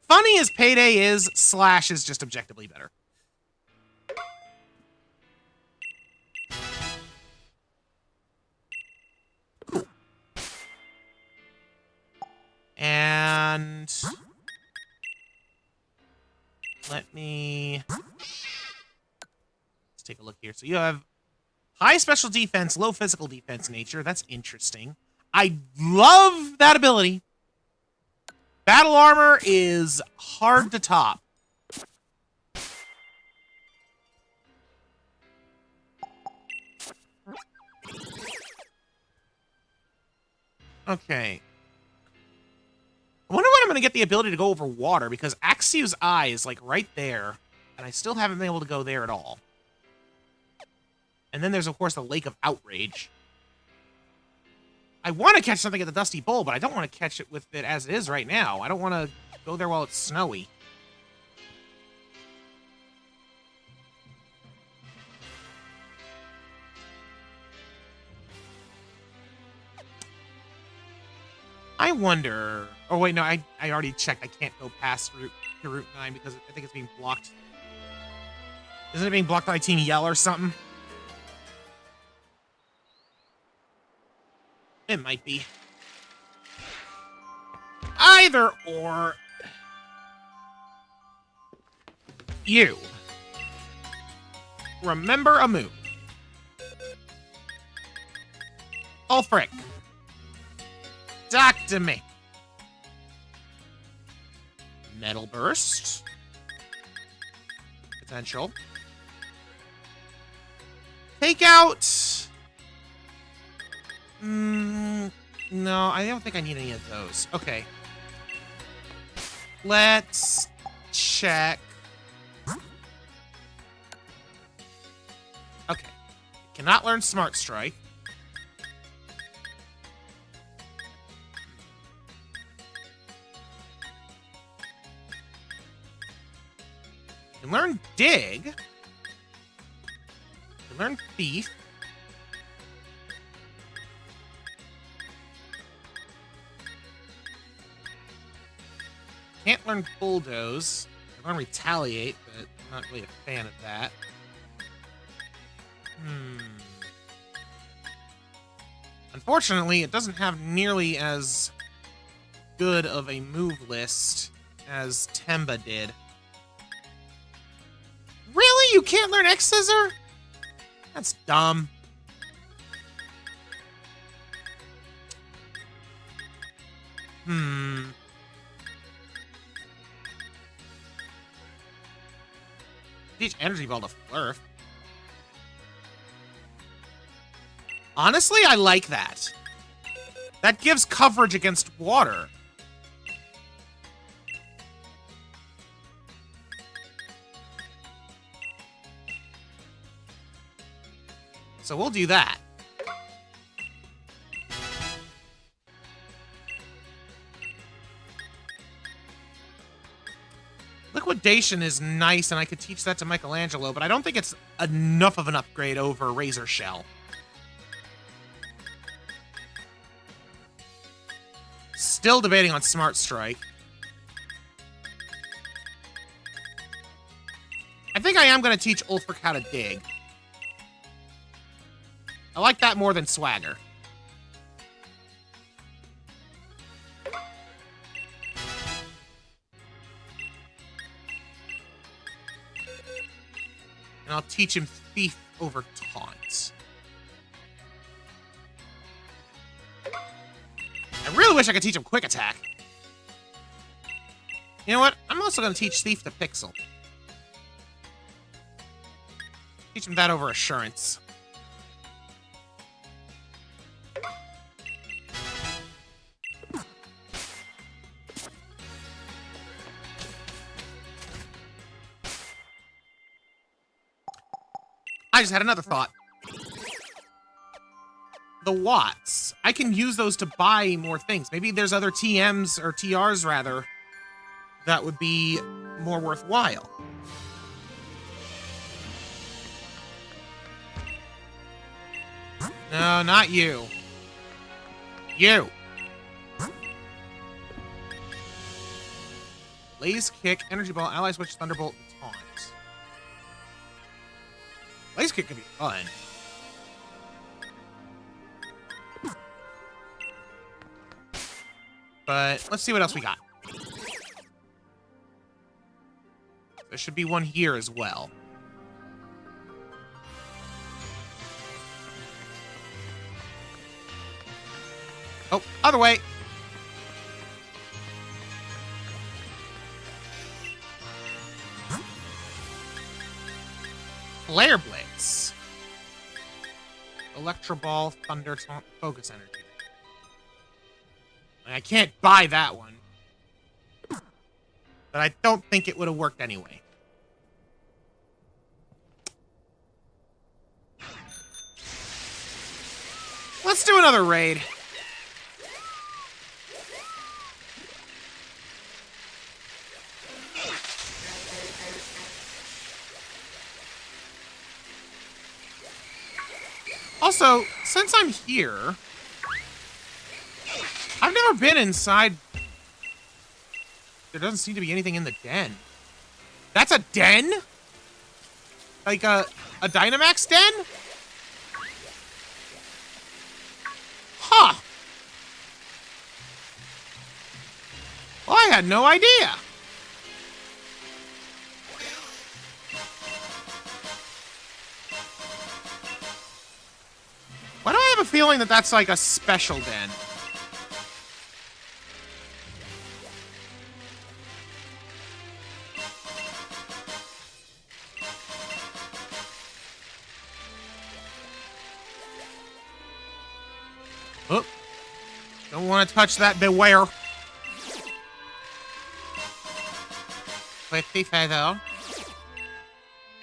Funny as Payday is, Slash is just objectively better. Cool. And let me... let's take a look here. So you have high special defense, low physical defense nature. That's interesting. I love that ability. Battle armor is hard to top. Okay. I wonder when I'm going to get the ability to go over water, because Axiu's Eye is like right there, and I still haven't been able to go there at all. And then there's, of course, the Lake of Outrage. I want to catch something at the Dusty Bowl, but I don't want to catch it with it as it is right now. I don't want to go there while it's snowy. I wonder... oh, wait, no, I already checked. I can't go past Route 9 because I think it's being blocked. Isn't it being blocked by Team Yell or something? It might be. Either or. You. Remember a move. Oh, frick. Talk to me. Metal burst. Potential. Take out. No, I don't think I need any of those. Okay. Let's check. Okay. Cannot learn Smart Strike. Can learn Dig. Can learn Thief. Can't learn Bulldoze. I learn Retaliate, but I'm not really a fan of that. Unfortunately, it doesn't have nearly as good of a move list as Temba did. Really? You can't learn X-Scissor? That's dumb. Teach Energy Ball to Flurf. Honestly, I like that. That gives coverage against water. So we'll do that. Liquidation is nice, and I could teach that to Michelangelo, but I don't think it's enough of an upgrade over Razor Shell. Still debating on Smart Strike. I think I am going to teach Ulfric how to dig. I like that more than Swagger. And I'll teach him Thief over Taunt. I really wish I could teach him Quick Attack. You know what? I'm also going to teach Thief to Pixel. Teach him that over Assurance. I just had another thought. The watts. I can use those to buy more things. Maybe there's other TMs, or TRs rather, that would be more worthwhile. No, not you. You. Blaze Kick, Energy Ball, Ally Switch, Thunderbolt, and Taunt. Blaze Kick could be fun. But let's see what else we got. There should be one here as well. Oh, other way. Flare Blitz. Electro Ball, Thunder, Taunt, Focus Energy. I can't buy that one. But I don't think it would have worked anyway. Let's do another raid. Also, since I'm here, I've never been inside. There doesn't seem to be anything in the den. That's a den? Like a Dynamax den? Huh. Well, I had no idea. Why do I have a feeling that that's like a special den? Oh. Don't want to touch that. Beware. Quickly feather.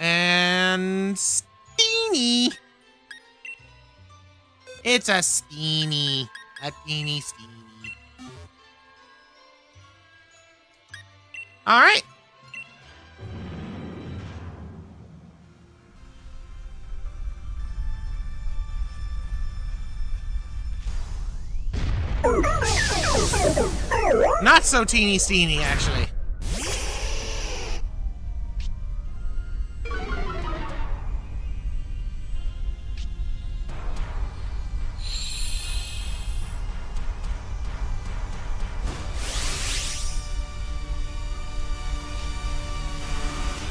And Steenie. It's a Steenie. A teeny Steenie. Alright. Not so teeny Steenie, actually.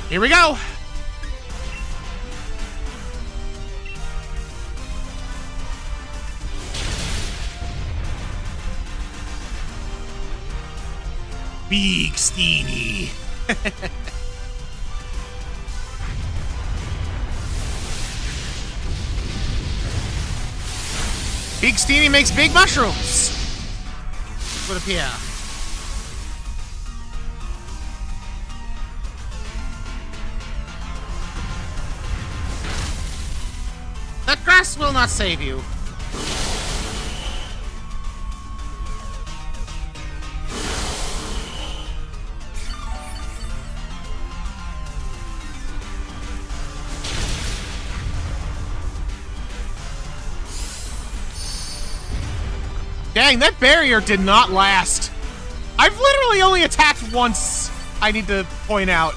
Here we go. Big Steenie. Big Steenie makes big mushrooms. Would appear. That grass will not save you. Dang, that barrier did not last. I've literally only attacked once, I need to point out.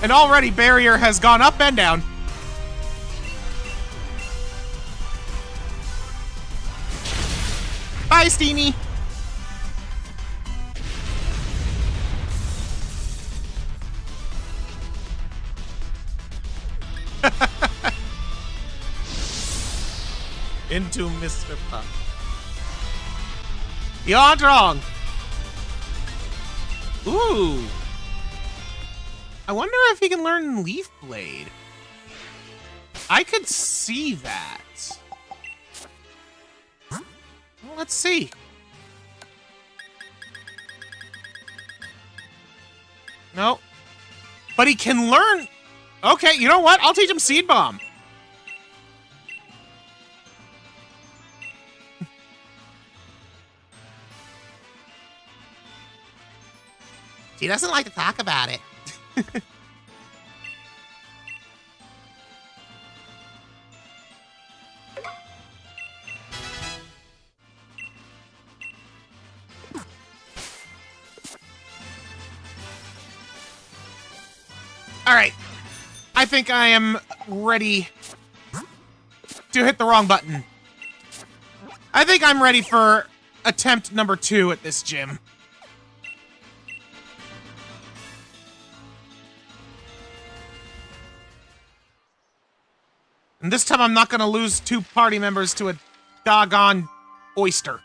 And already barrier has gone up and down. Bye, Steenie. Into Mr. Puff. You aren't wrong. Ooh. I wonder if he can learn Leaf Blade. I could see that. Well, let's see. No. But he can learn... Okay, you know what? I'll teach him Seed Bomb. He doesn't like to talk about it. All right. I think I am ready to hit the wrong button. I think I'm ready for attempt number 2 at this gym. And this time I'm not gonna lose 2 party members to a doggone oyster.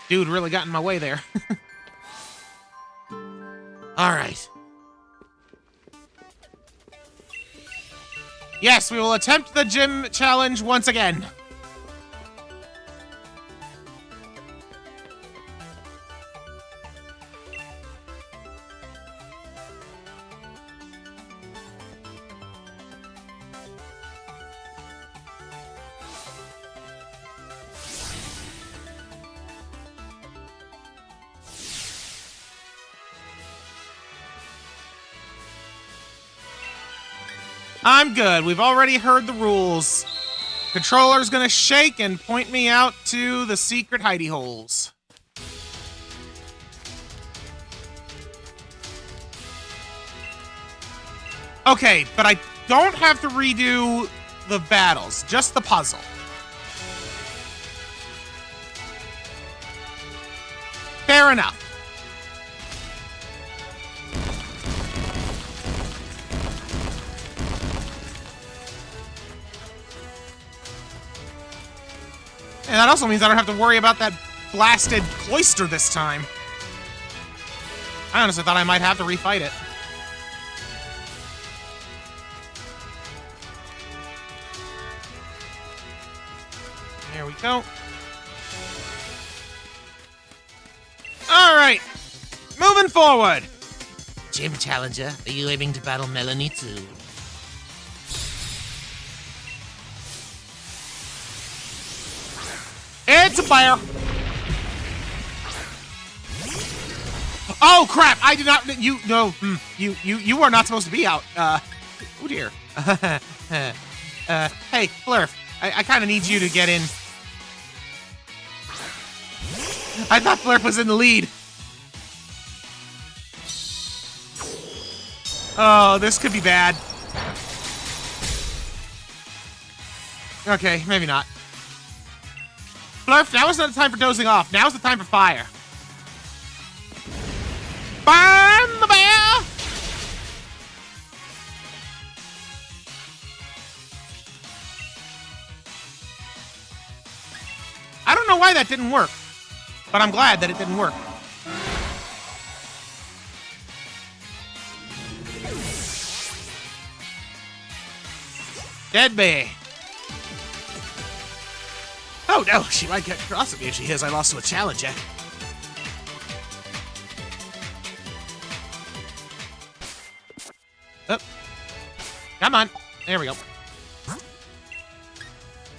Dude really got in my way there. All right. Yes, we will attempt the gym challenge once again. I'm good. We've already heard the rules. Controller's gonna shake and point me out to the secret hidey holes. Okay, but I don't have to redo the battles, just the puzzle. Fair enough. And that also means I don't have to worry about that blasted cloister this time. I honestly thought I might have to refight it. There we go. Alright. Moving forward. Gym Challenger, are you aiming to battle Melanie too? It's a fire. Oh crap! I did not. You no. You are not supposed to be out. Oh dear. Hey, Flurf. I kind of need you to get in. I thought Flurf was in the lead. Oh, this could be bad. Okay, maybe not. Flurf, now is not the time for dozing off. Now is the time for fire. Burn the bear! I don't know why that didn't work, but I'm glad that it didn't work. Dead bee. Oh no, she might get cross with me if she hears I lost to a challenger. Oh. Come on. There we go.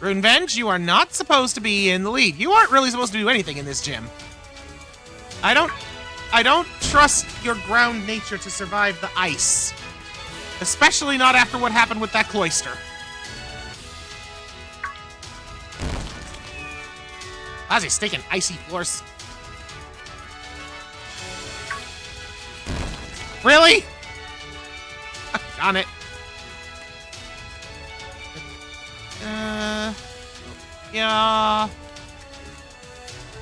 Rune Venge, you are not supposed to be in the lead. You aren't really supposed to do anything in this gym. I don't trust your ground nature to survive the ice. Especially not after what happened with that cloister. How's he sticking icy floors? Really? Darn it. Yeah.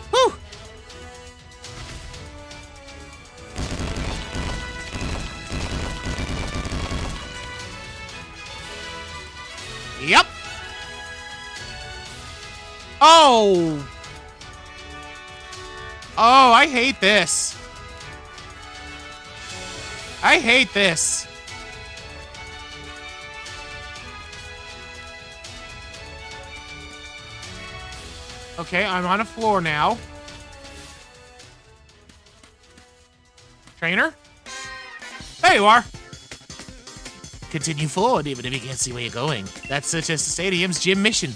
Whew. Yep. Oh. Oh, I hate this. I hate this. Okay, I'm on a floor now. Trainer? There you are. Continue forward even if you can't see where you're going. That's such a stadium's gym mission.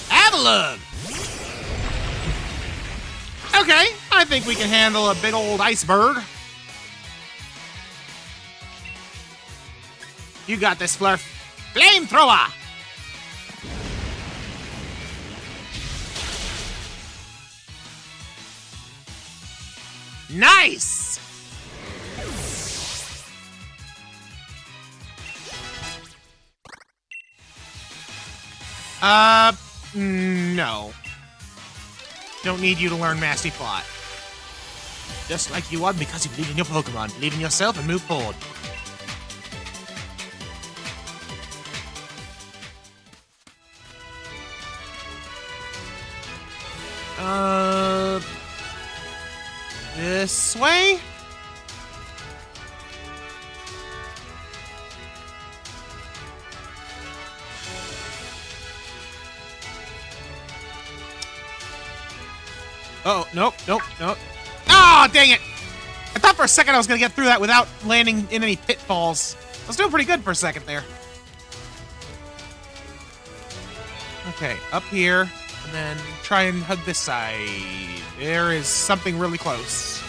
Have a look. Okay, I think we can handle a big old iceberg. You got this, Flurf. Flamethrower! Nice! No. Don't need you to learn Nasty Plot. Just like you won because you believe in your Pokemon. Believe in yourself and move forward. This way? Oh, nope. Ah, oh, dang it! I thought for a second I was gonna get through that without landing in any pitfalls. I was doing pretty good for a second there. Okay, up here, and then try and hug this side. There is something really close.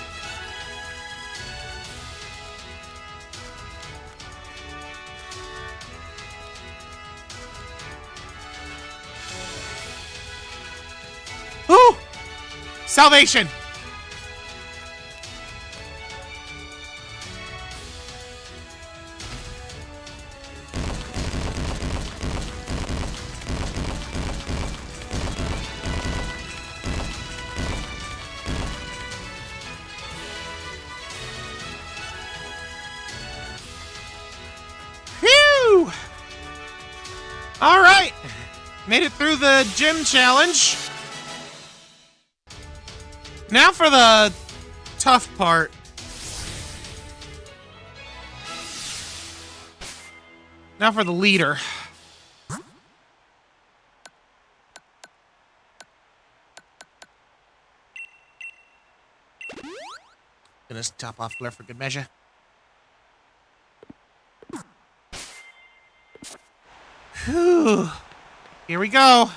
Woo! Salvation! All right. Made it through the gym challenge. Now for the tough part. Now for the leader. Gonna top off Glare for good measure. Whew. Here we go.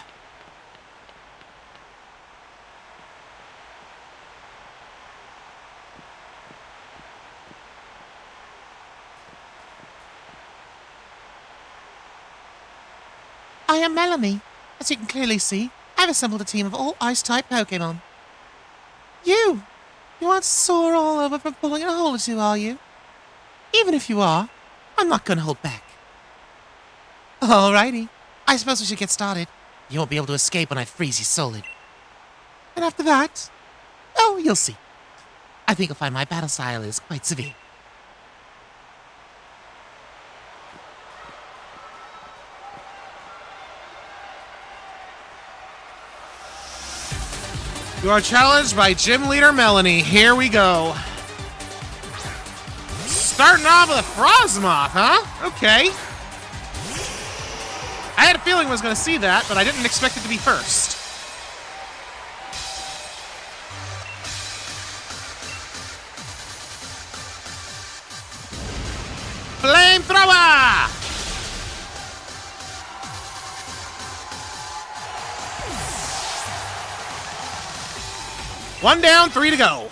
I am Melanie. As you can clearly see, I've assembled a team of all Ice-type Pokemon. You aren't sore all over from pulling a hole or two, are you? Even if you are, I'm not gonna hold back. Alrighty. I suppose we should get started. You won't be able to escape when I freeze you solid. And after that, oh, you'll see. I think you'll find my battle style is quite severe. You are challenged by Gym Leader Melanie. Here we go. Starting off with a Frostmoth, huh? Okay. I had a feeling I was going to see that, but I didn't expect it to be first. Flamethrower! One down, 3 to go.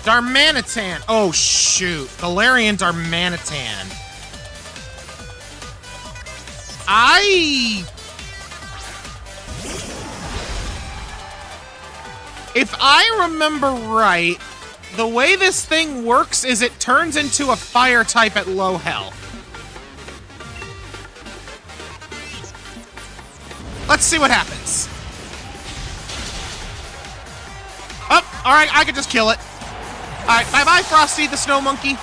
Darmanitan. Oh, shoot. Galarian Darmanitan. If I remember right, the way this thing works is it turns into a fire type at low health. Let's see what happens. Oh, all right, I can just kill it. All right, bye-bye, Frosty the Snow Monkey.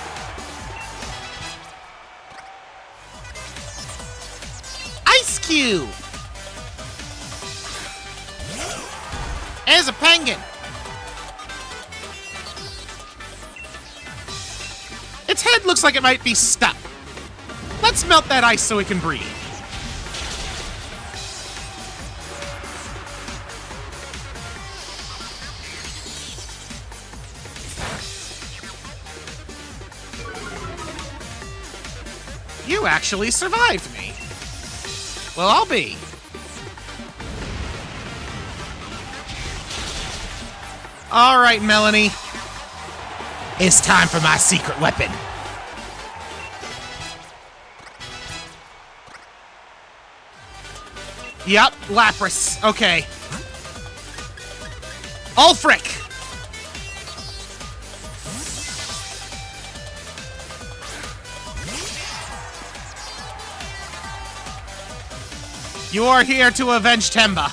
Ice Cube. There's a penguin. Its head looks like it might be stuck. Let's melt that ice so it can breathe. You actually survived me. Well, I'll be. All right, Melanie. It's time for my secret weapon. Yup, Lapras. Okay. Ulfric. You are here to avenge Temba.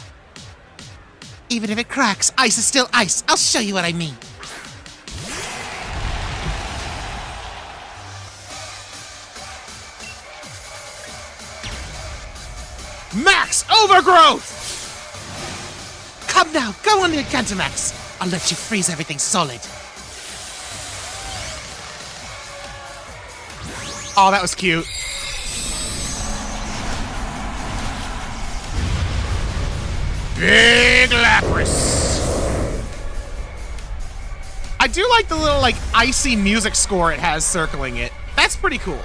Even if it cracks, ice is still ice. I'll show you what I mean. Max Overgrowth! Come now, go on the Gigantamax. I'll let you freeze everything solid. Oh, that was cute. Big Lapras. I do like the little, like, icy music score it has circling it. That's pretty cool.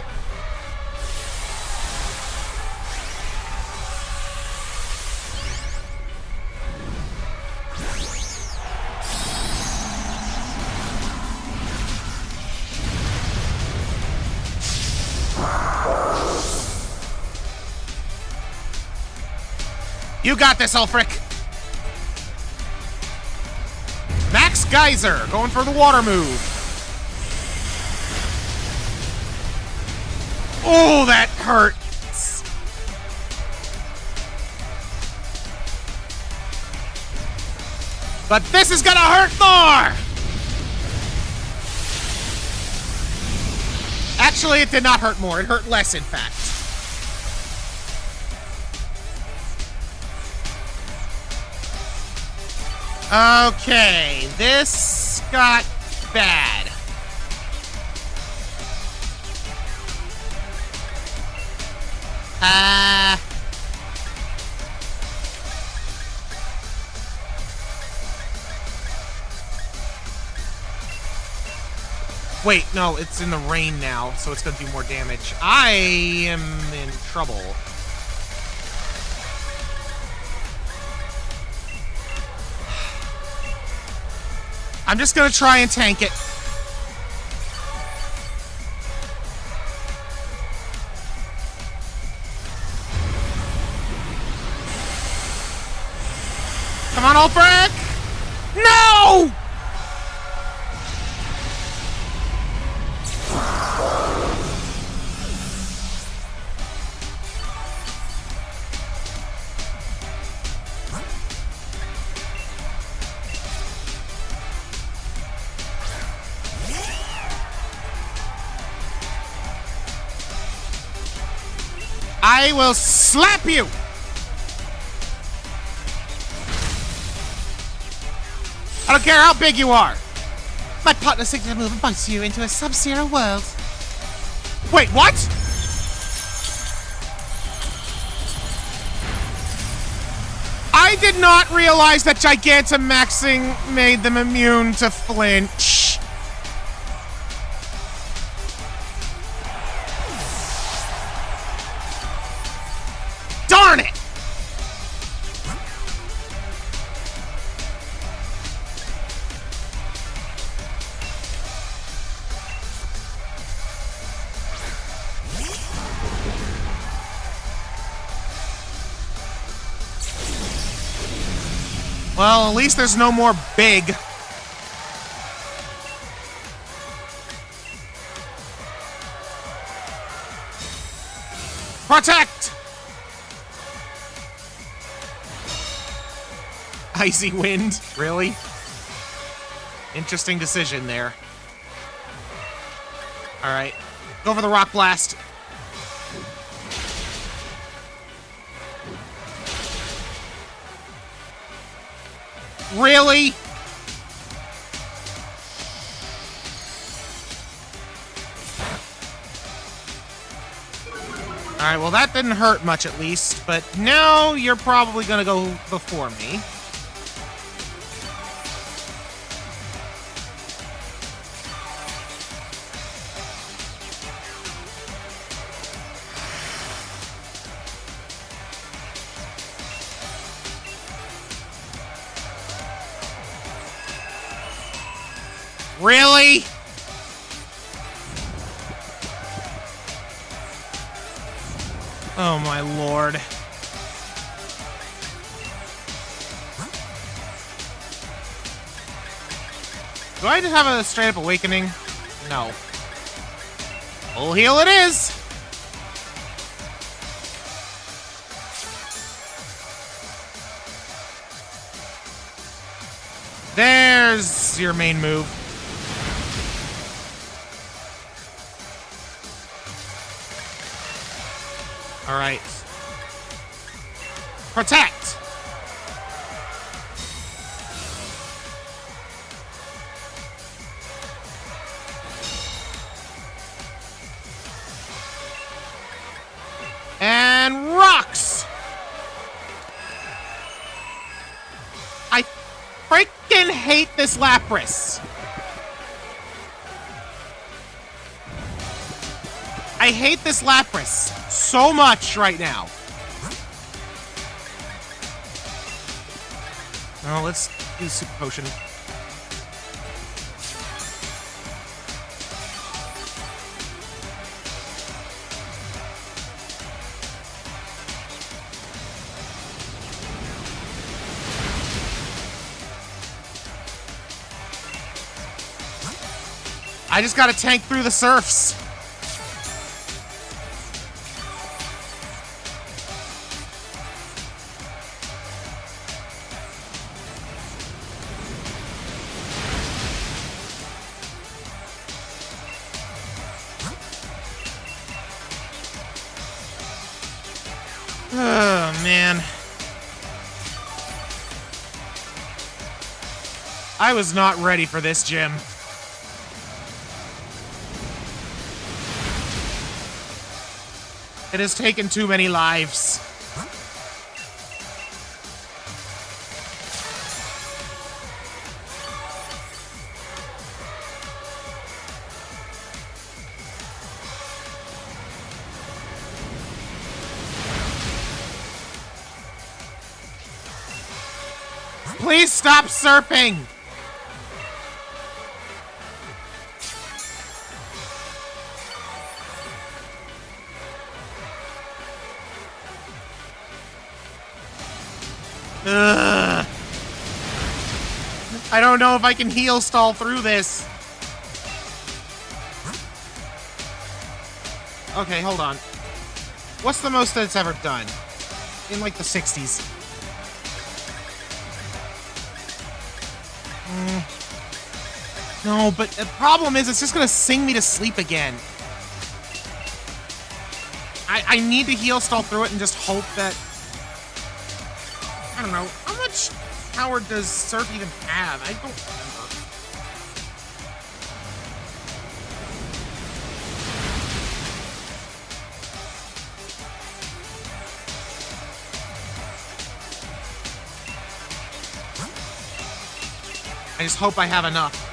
You got this, Ulfric. Max Geyser, going for the water move. Oh, that hurts. But this is gonna hurt more. Actually, it did not hurt more. It hurt less, in fact. Okay, this got bad. Wait, no, it's in the rain now, so it's gonna do more damage. I am in trouble. I'm just gonna try and tank it. Come on, Ulfric! No! I will slap you! I don't care how big you are! My partner's signature move invites you into a sub-zero world. Wait, what? I did not realize that Gigantamaxing made them immune to flinch. Darn it! Well, at least there's no more big. Protect! Icy wind, really? Interesting decision there. Alright, go for the rock blast. Really? Alright, well that didn't hurt much at least, but now you're probably gonna go before me. Really? Oh my lord. Do I just have a straight up awakening? No. Full heal it is! There's your main move. All right. Protect! And rocks! I freaking hate this Lapras. I hate this Lapras so much right now. Oh, let's do the super potion. I just gotta tank through the surfs. Oh, man. I was not ready for this, Jim. It has taken too many lives. Please stop surfing! Ugh. I don't know if I can heal stall through this. Okay, hold on. What's the most that it's ever done? In like the 60s. No, but the problem is it's just gonna sing me to sleep again. I need to heal stall through it and just hope that... I don't know. How much power does Surf even have? I don't remember. I just hope I have enough.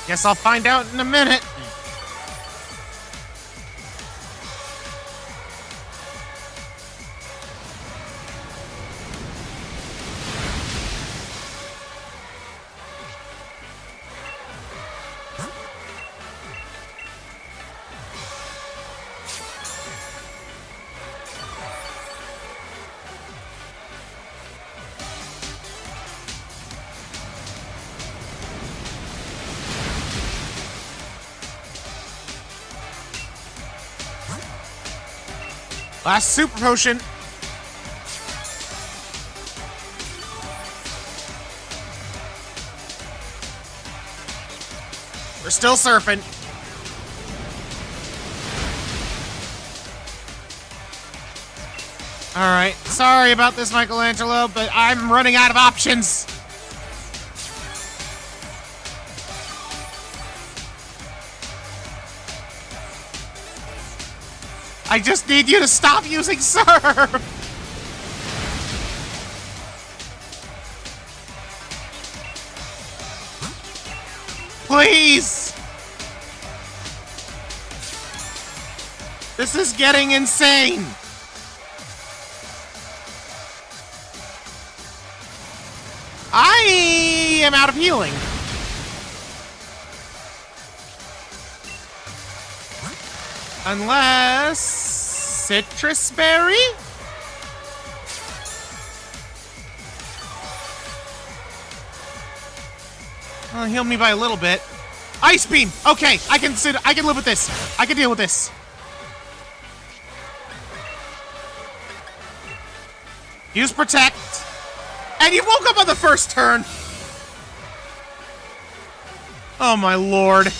Guess I'll find out in a minute. Last super potion. We're still surfing. All right. Sorry about this, Michelangelo, but I'm running out of options. I just need you to stop using surf! Please! This is getting insane! I am out of healing. Unless... citrus berry? Well, heal me by a little bit. Ice beam! Okay, I can live with this. I can deal with this. Use protect. And you woke up on the first turn! Oh my lord.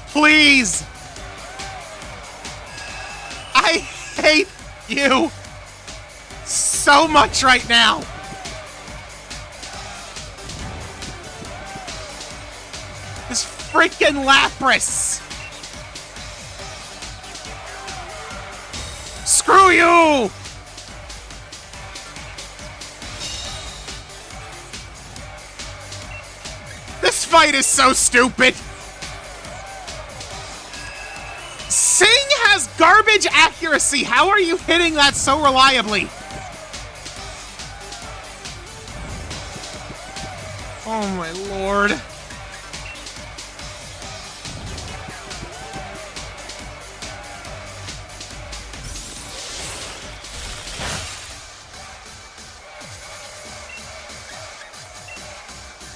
Please! I hate you so much right now! This freaking Lapras! Screw you! This fight is so stupid! Sing has garbage accuracy. How are you hitting that so reliably? Oh my lord.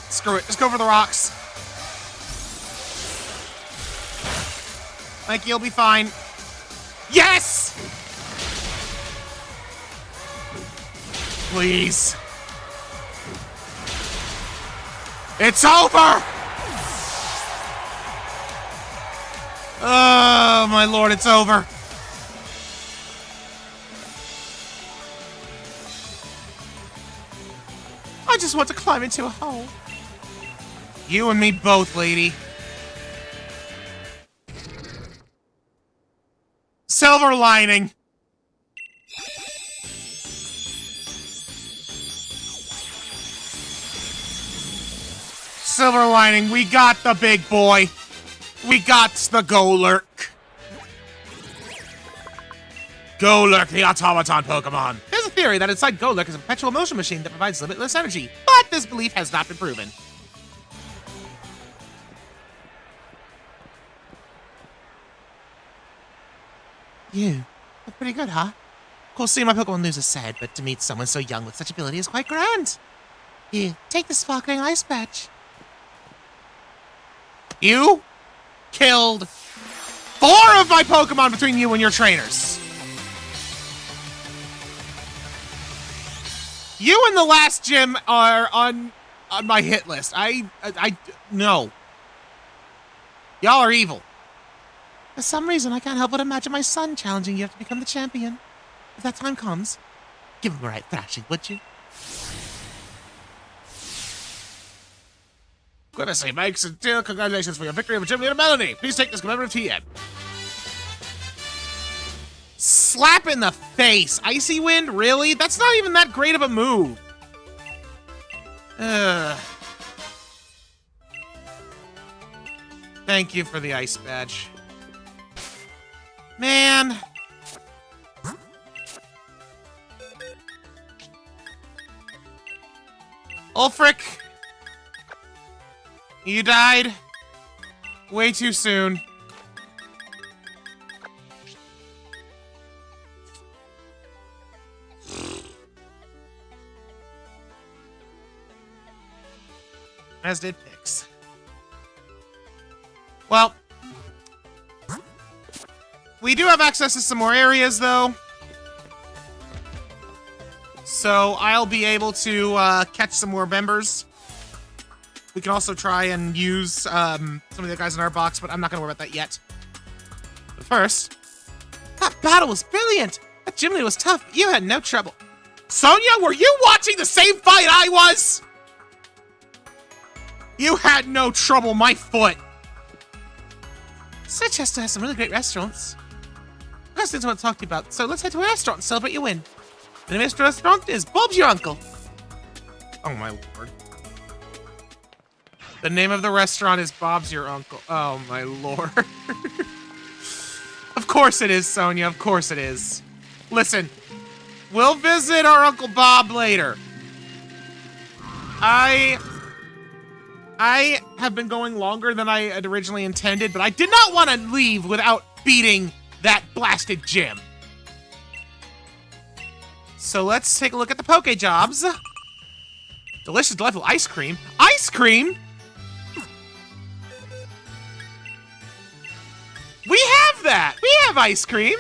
Screw it. Just go for the rocks. Mikey, you'll be fine. Yes! Please. It's over! Oh, my lord, it's over. I just want to climb into a hole. You and me both, lady. Silver lining. Silver lining, we got the big boy. We got the Golurk. Golurk, the automaton Pokemon. There's a theory that inside Golurk is a perpetual motion machine that provides limitless energy, but this belief has not been proven. You, that's pretty good, huh? Of course, seeing my Pokemon lose is sad, but to meet someone so young with such ability is quite grand. Here, take the sparkling ice patch. You killed 4 of my Pokemon between you and your trainers. You and the last gym are on my hit list. No. Y'all are evil. For some reason, I can't help but imagine my son challenging you to become the champion. If that time comes, give him a right thrashing, would you? Grimacy makes a deal. Congratulations for your victory over Gym Leader Melanie. Please take this commemorative TM. Slap in the face. Icy Wind? Really? That's not even that great of a move. Thank you for the ice badge. Man. Ulfric. You died way too soon. As did Pix. Well, we do have access to some more areas, though. So I'll be able to catch some more members. We can also try and use some of the guys in our box, but I'm not going to worry about that yet. But first, that battle was brilliant. That gym leader was tough. You had no trouble. Sonia, were you watching the same fight I was? You had no trouble, my foot. Chichester has some really great restaurants. Questions I want to talk to you about, so let's head to a restaurant and celebrate your win. The name of this restaurant is Bob's Your Uncle. Oh my lord. The name of the restaurant is Bob's Your Uncle. Oh my lord. Of course it is, Sonia. Of course it is. Listen, we'll visit our Uncle Bob later. I have been going longer than I had originally intended, but I did not want to leave without beating that blasted gym. So let's take a look at the Poke Jobs. Delicious, delightful ice cream. Ice cream? We have that! We have ice cream!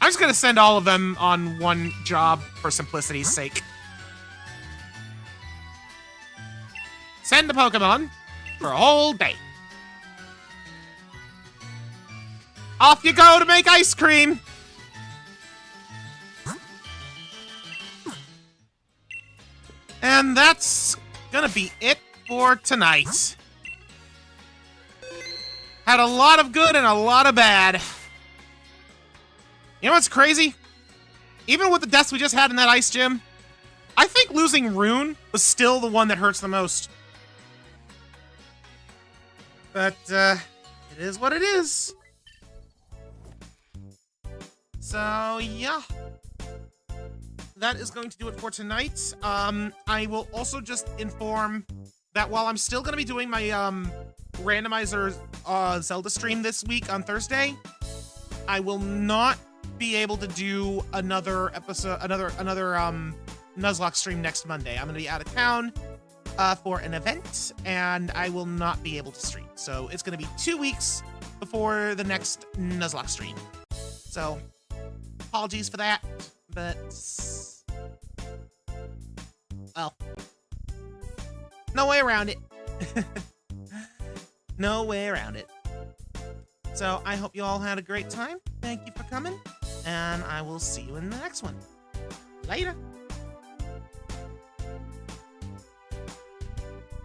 I'm just gonna send all of them on one job for simplicity's sake. Send the Pokemon for a whole day. Off you go to make ice cream! And that's gonna be it for tonight. Had a lot of good and a lot of bad. You know what's crazy? Even with the deaths we just had in that ice gym, I think losing Rune was still the one that hurts the most. But, it is what it is. So, yeah. That is going to do it for tonight. I will also just inform that while I'm still going to be doing my, randomizer, Zelda stream this week on Thursday, I will not be able to do another episode, another Nuzlocke stream next Monday. I'm going to be out of town, for an event, and I will not be able to stream. So it's going to be 2 weeks before the next Nuzlocke stream. So apologies for that, but well, no way around it. No way around it. So I hope you all had a great time. Thank you for coming, and I will see you in the next one. Later.